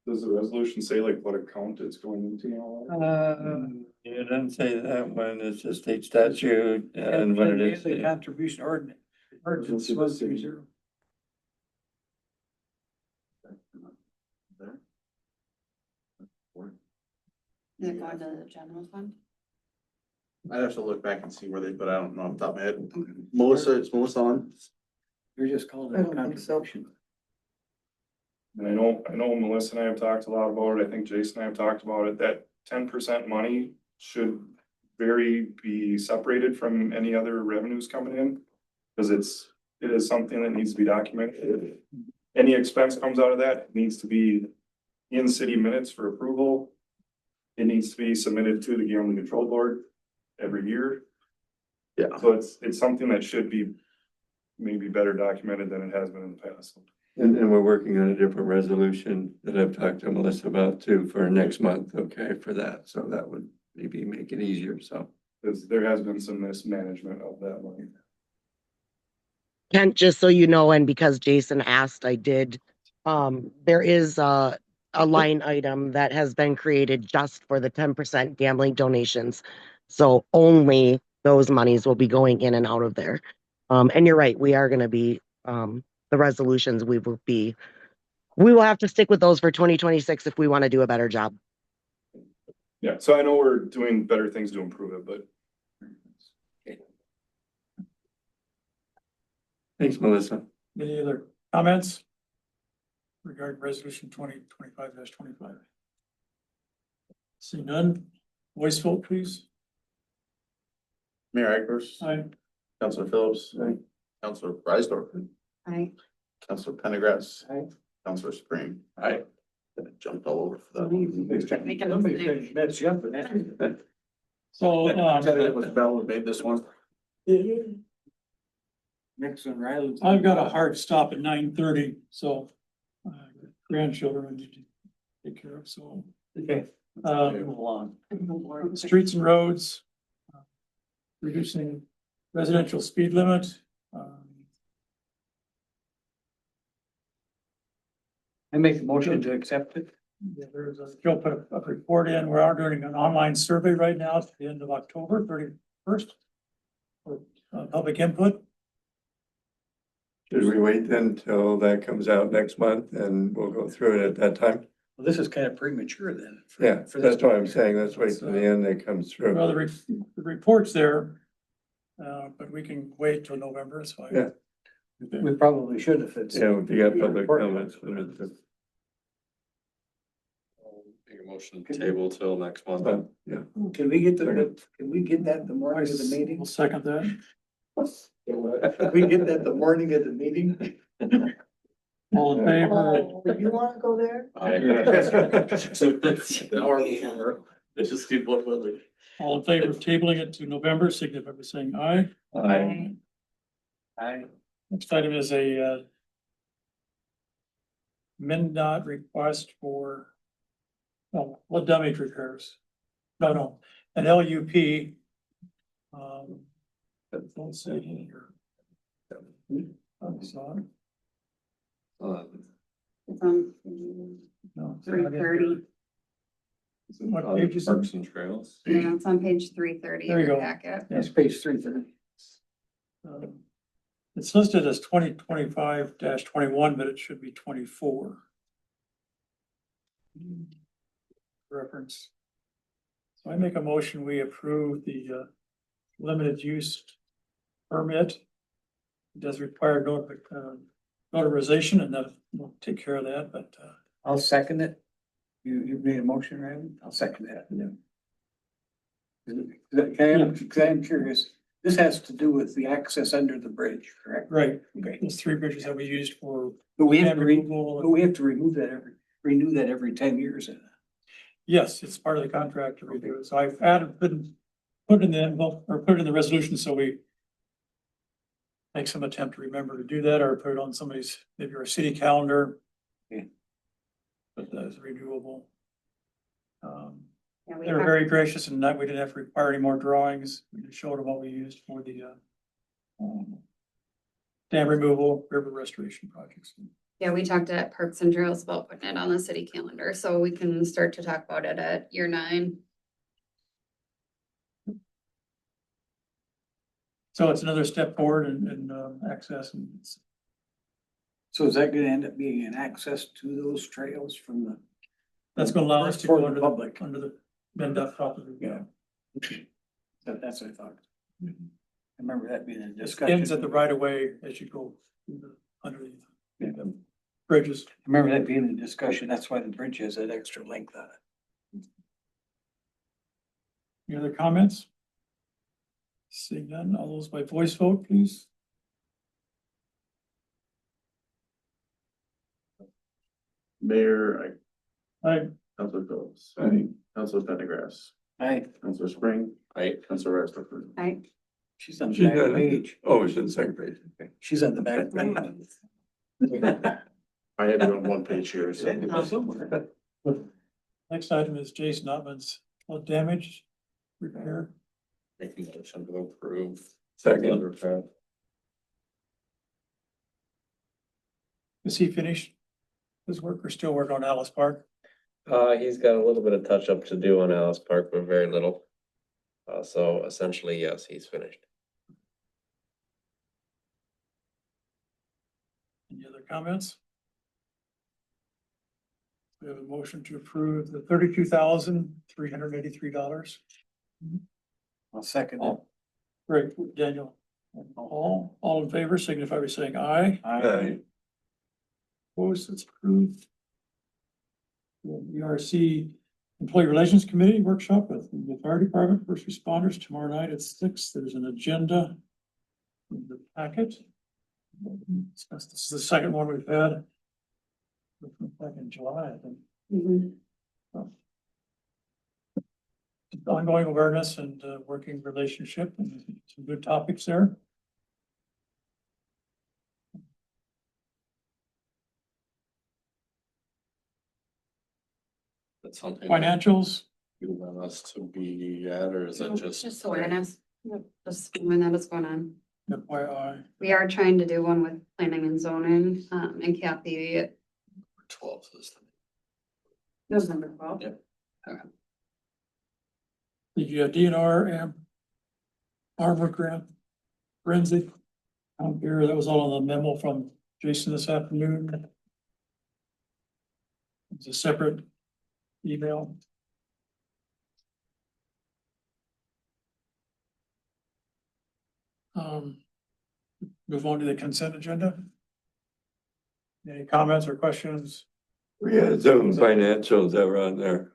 Does the resolution say like what account it's going into and all Uh, that? it doesn't say that one, it's just state statute it. and what it is. The contribution ordinance. Ordinance 130. Is it going to the general fund? I'd have to look back and see where they, but I don't know off the top of my head. Melissa, it's Melissa on. You're just calling it a contribution. And I know Melissa and I have talked a lot about it. I think Jason and I have talked about it, that 10% money should be separated from any other revenues coming in. Cause it is something that needs to be documented. Any expense comes out of that, it needs to be in city minutes for approval. It needs to be submitted to the Gambling Control Board every year. Yeah. So it's something that should be maybe better documented than it has been in the past. And we're working on a different resolution that I've talked to Melissa about too for next month, okay, for that, so that would maybe make it easier, so. Because there has been some mismanagement of that money. Kent, just so you know, and because Jason asked, I did, there is a line item that has been created just for the 10% gambling donations. So only those monies will be going in and out of there. And you're right, we are gonna be, the resolutions, we will have to stick with those for 2026 if we want to do a better job. Yeah, so I know we're doing better things to improve it, but Thanks, Melissa. Any other comments regarding resolution 2025-25? See none, voice vote, please. Mayor Eckers. Aye. Councilor Phillips. Aye. Councilor Breisdorf. Aye. Councilor Pendergrass. Aye. Councilor Spring. Aye. Jumped all over for that. Make a mistake. That's jumping at. So, It was Bell who made this one. Nixon Riley. I've got a hard stop at 9:30, so grandchildren I need to take care of, so. Okay. Move along. Streets and roads. Reducing residential speed limit. I make a motion to accept it. Yeah, Joe put a report in. We are doing an online survey right now at the end of October 31st. For public input. Should we wait then till that comes out next month and we'll go through it at that time? Well, this is kind of premature then. Yeah, for this that's what I'm saying, let's wait till the end that comes through. Well, the report's there. But we can wait till November, it's fine. Yeah. We probably should if it's. Yeah, if you got public comments. but it's- Make a motion to table till next month. Yeah. Can we get that the morning of the meeting? We'll second that. Can we get that the morning of the meeting? All in favor? You wanna go there? It's just keep one moving. All in favor of tabling it to November, signify by saying aye. Aye. Aye. Next item is a MnDOT request for blood damage repairs. No, an LUP. Let's see here. Sorry. It's on No, it's not three in here. thirty. What On page is it? Parks and Trails. Yeah, it's on page 330 There of you your go. packet. That's page 330. It's listed as 2025-21, but it should be 24. Reference. So I make a motion, we approve the limited use permit. It does require notarization, and that will take care of that, but I'll second it. You made a motion, Randy? I'll second that. I'm curious, this has to do with the access under the bridge, correct? right, Okay. those three bridges that we used for. But we have dam to removal. remove that renew that every 10 years. Yes, it's part of the contract to review it. So I've put in the envelope or put it in the resolution, so we make some attempt to remember to do that or put it on somebody's, maybe our city calendar. Yeah. But that is renewable. Yeah, we They were have- very gracious in that we didn't have to require any more drawings. We just showed them what we used for the dam removal, river restoration projects. Yeah, we talked at Parks and Trails about putting it on the city calendar, so we can start to talk about it at year 9. So it's another step forward in access and it's. So is that gonna end up being an access to those trails from the? That's gonna allow us to For go the under public. under the MnDOT property. Yeah. That's what I thought. I remember that being a It discussion. ends at the right of way as you go underneath the bridges. I remember that being a discussion. That's why the bridge has that extra length on it. Any other comments? Seeing none, all those by voice vote, please. Mayor, Aye. Councilor Phillips. Aye. Councilor Pendergrass. Aye. Councilor Spring. Aye. Councilor Rexler. Right? She's on the She's back not- page. Oh, it's in the second page. Okay. She's on the back page. I had it on one page here, so. Next item is Jason Ottman's flood damage repair. Make a motion to approve. Second. Is he finished his work or still working on Alice Park? He's got a little bit of touch up to do on Alice Park, but very little. So essentially, yes, he's finished. Any other comments? We have a motion to approve the $32,383. I'll second it. Great, Daniel. All in favor signify by saying aye. Aye. Opposed, it's approved. The ERC Employee Relations Committee workshop with the fire department, first responders tomorrow night at 6. There's an agenda in the packet. This is the second one we've had. Back in July, I think. Ongoing awareness and working relationship and some good topics there. That's something. Financials, You want us to be at, or is it just? Just awareness, just when that is going on. FYI. We are trying to do one with planning and zoning, and Kathy, 12 system. November 12th. Yep. The DNR and Armor Grant forensic. Here, that was all on the memo from Jason this afternoon. It's a separate email. move on to the consent agenda. Any comments or questions? We had some financials that were on there.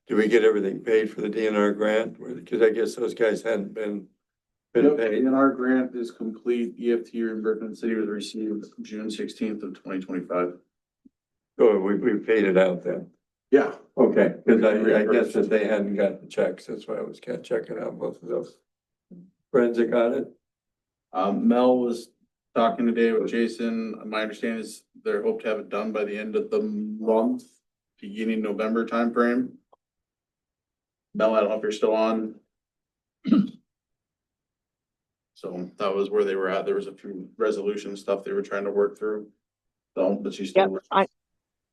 Did we get everything paid for the DNR grant? Because I guess those guys hadn't been paid. And our grant is complete. EFT reimbursement city was received June 16th of 2025. Oh, we paid it out then. Yeah. Okay, because I guess that they hadn't got the checks. That's why I was kind of checking out both of those. Friends that got it? Mel was talking today with Jason. My understanding is they hope to have it done by the end of the month, beginning November timeframe. Mel, I don't know if you're still on. So that was where they were at. There was a few resolution stuff they were trying to work through. So, but she's still. Yep,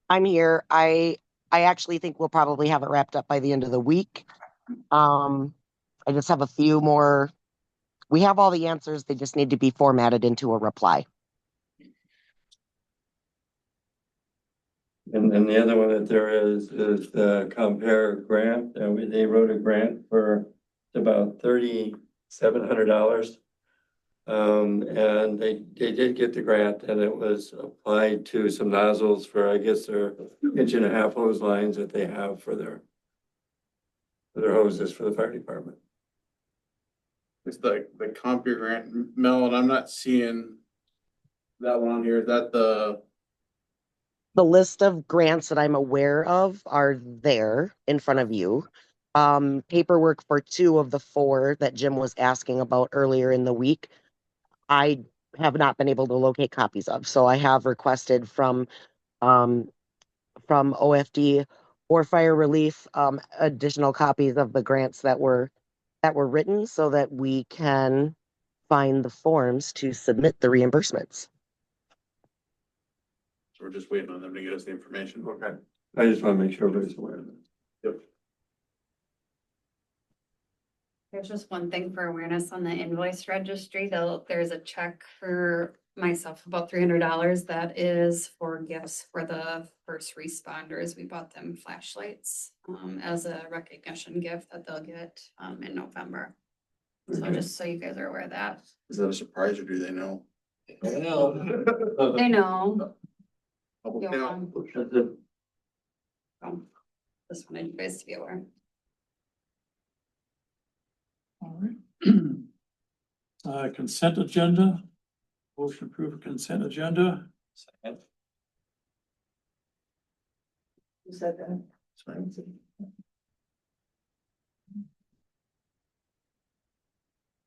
I'm here. I actually think we'll probably have it wrapped up by the end of the week. I just have a few more. We have all the answers. They just need to be formatted into a reply. And then the other one that there is the Compare grant. They wrote a grant for about $3,700. And they did get the grant, and it was applied to some nozzles for, I guess, their 1.5-inch hose lines that they have for their hoses for the fire department. It's the Compare grant, Mel, and I'm not seeing that one on here. Is that the list of grants that I'm aware of are there in front of you. Paperwork for 2 of the 4 that Jim was asking about earlier in the week, I have not been able to locate copies of. So I have requested from OFD or Fire Relief additional copies of the grants that were written so that we can find the forms to submit the reimbursements. So we're just waiting on them to get us the information. Okay. I just want to make sure everybody's aware of it. Yep. There's just one thing for awareness on the invoice registry, though. There's a check for myself, about $300. That is for gifts for the first responders. We bought them flashlights as a recognition gift that they'll get in November. So Okay. just so you guys are aware of that. Is that a surprise or do they know? They know. Public You'll, account. Just wanted you guys to be aware. All right. Consent agenda. Motion to approve consent agenda. Second. Who said that?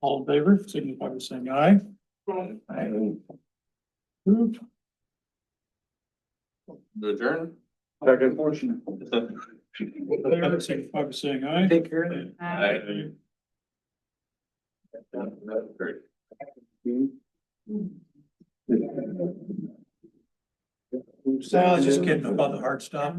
All in favor, signify by saying aye. Approved. The adjourn? Second. Motion. Favor, signify by saying aye. Take care of it. Aye. Great. So I was just kidding about the hard stop.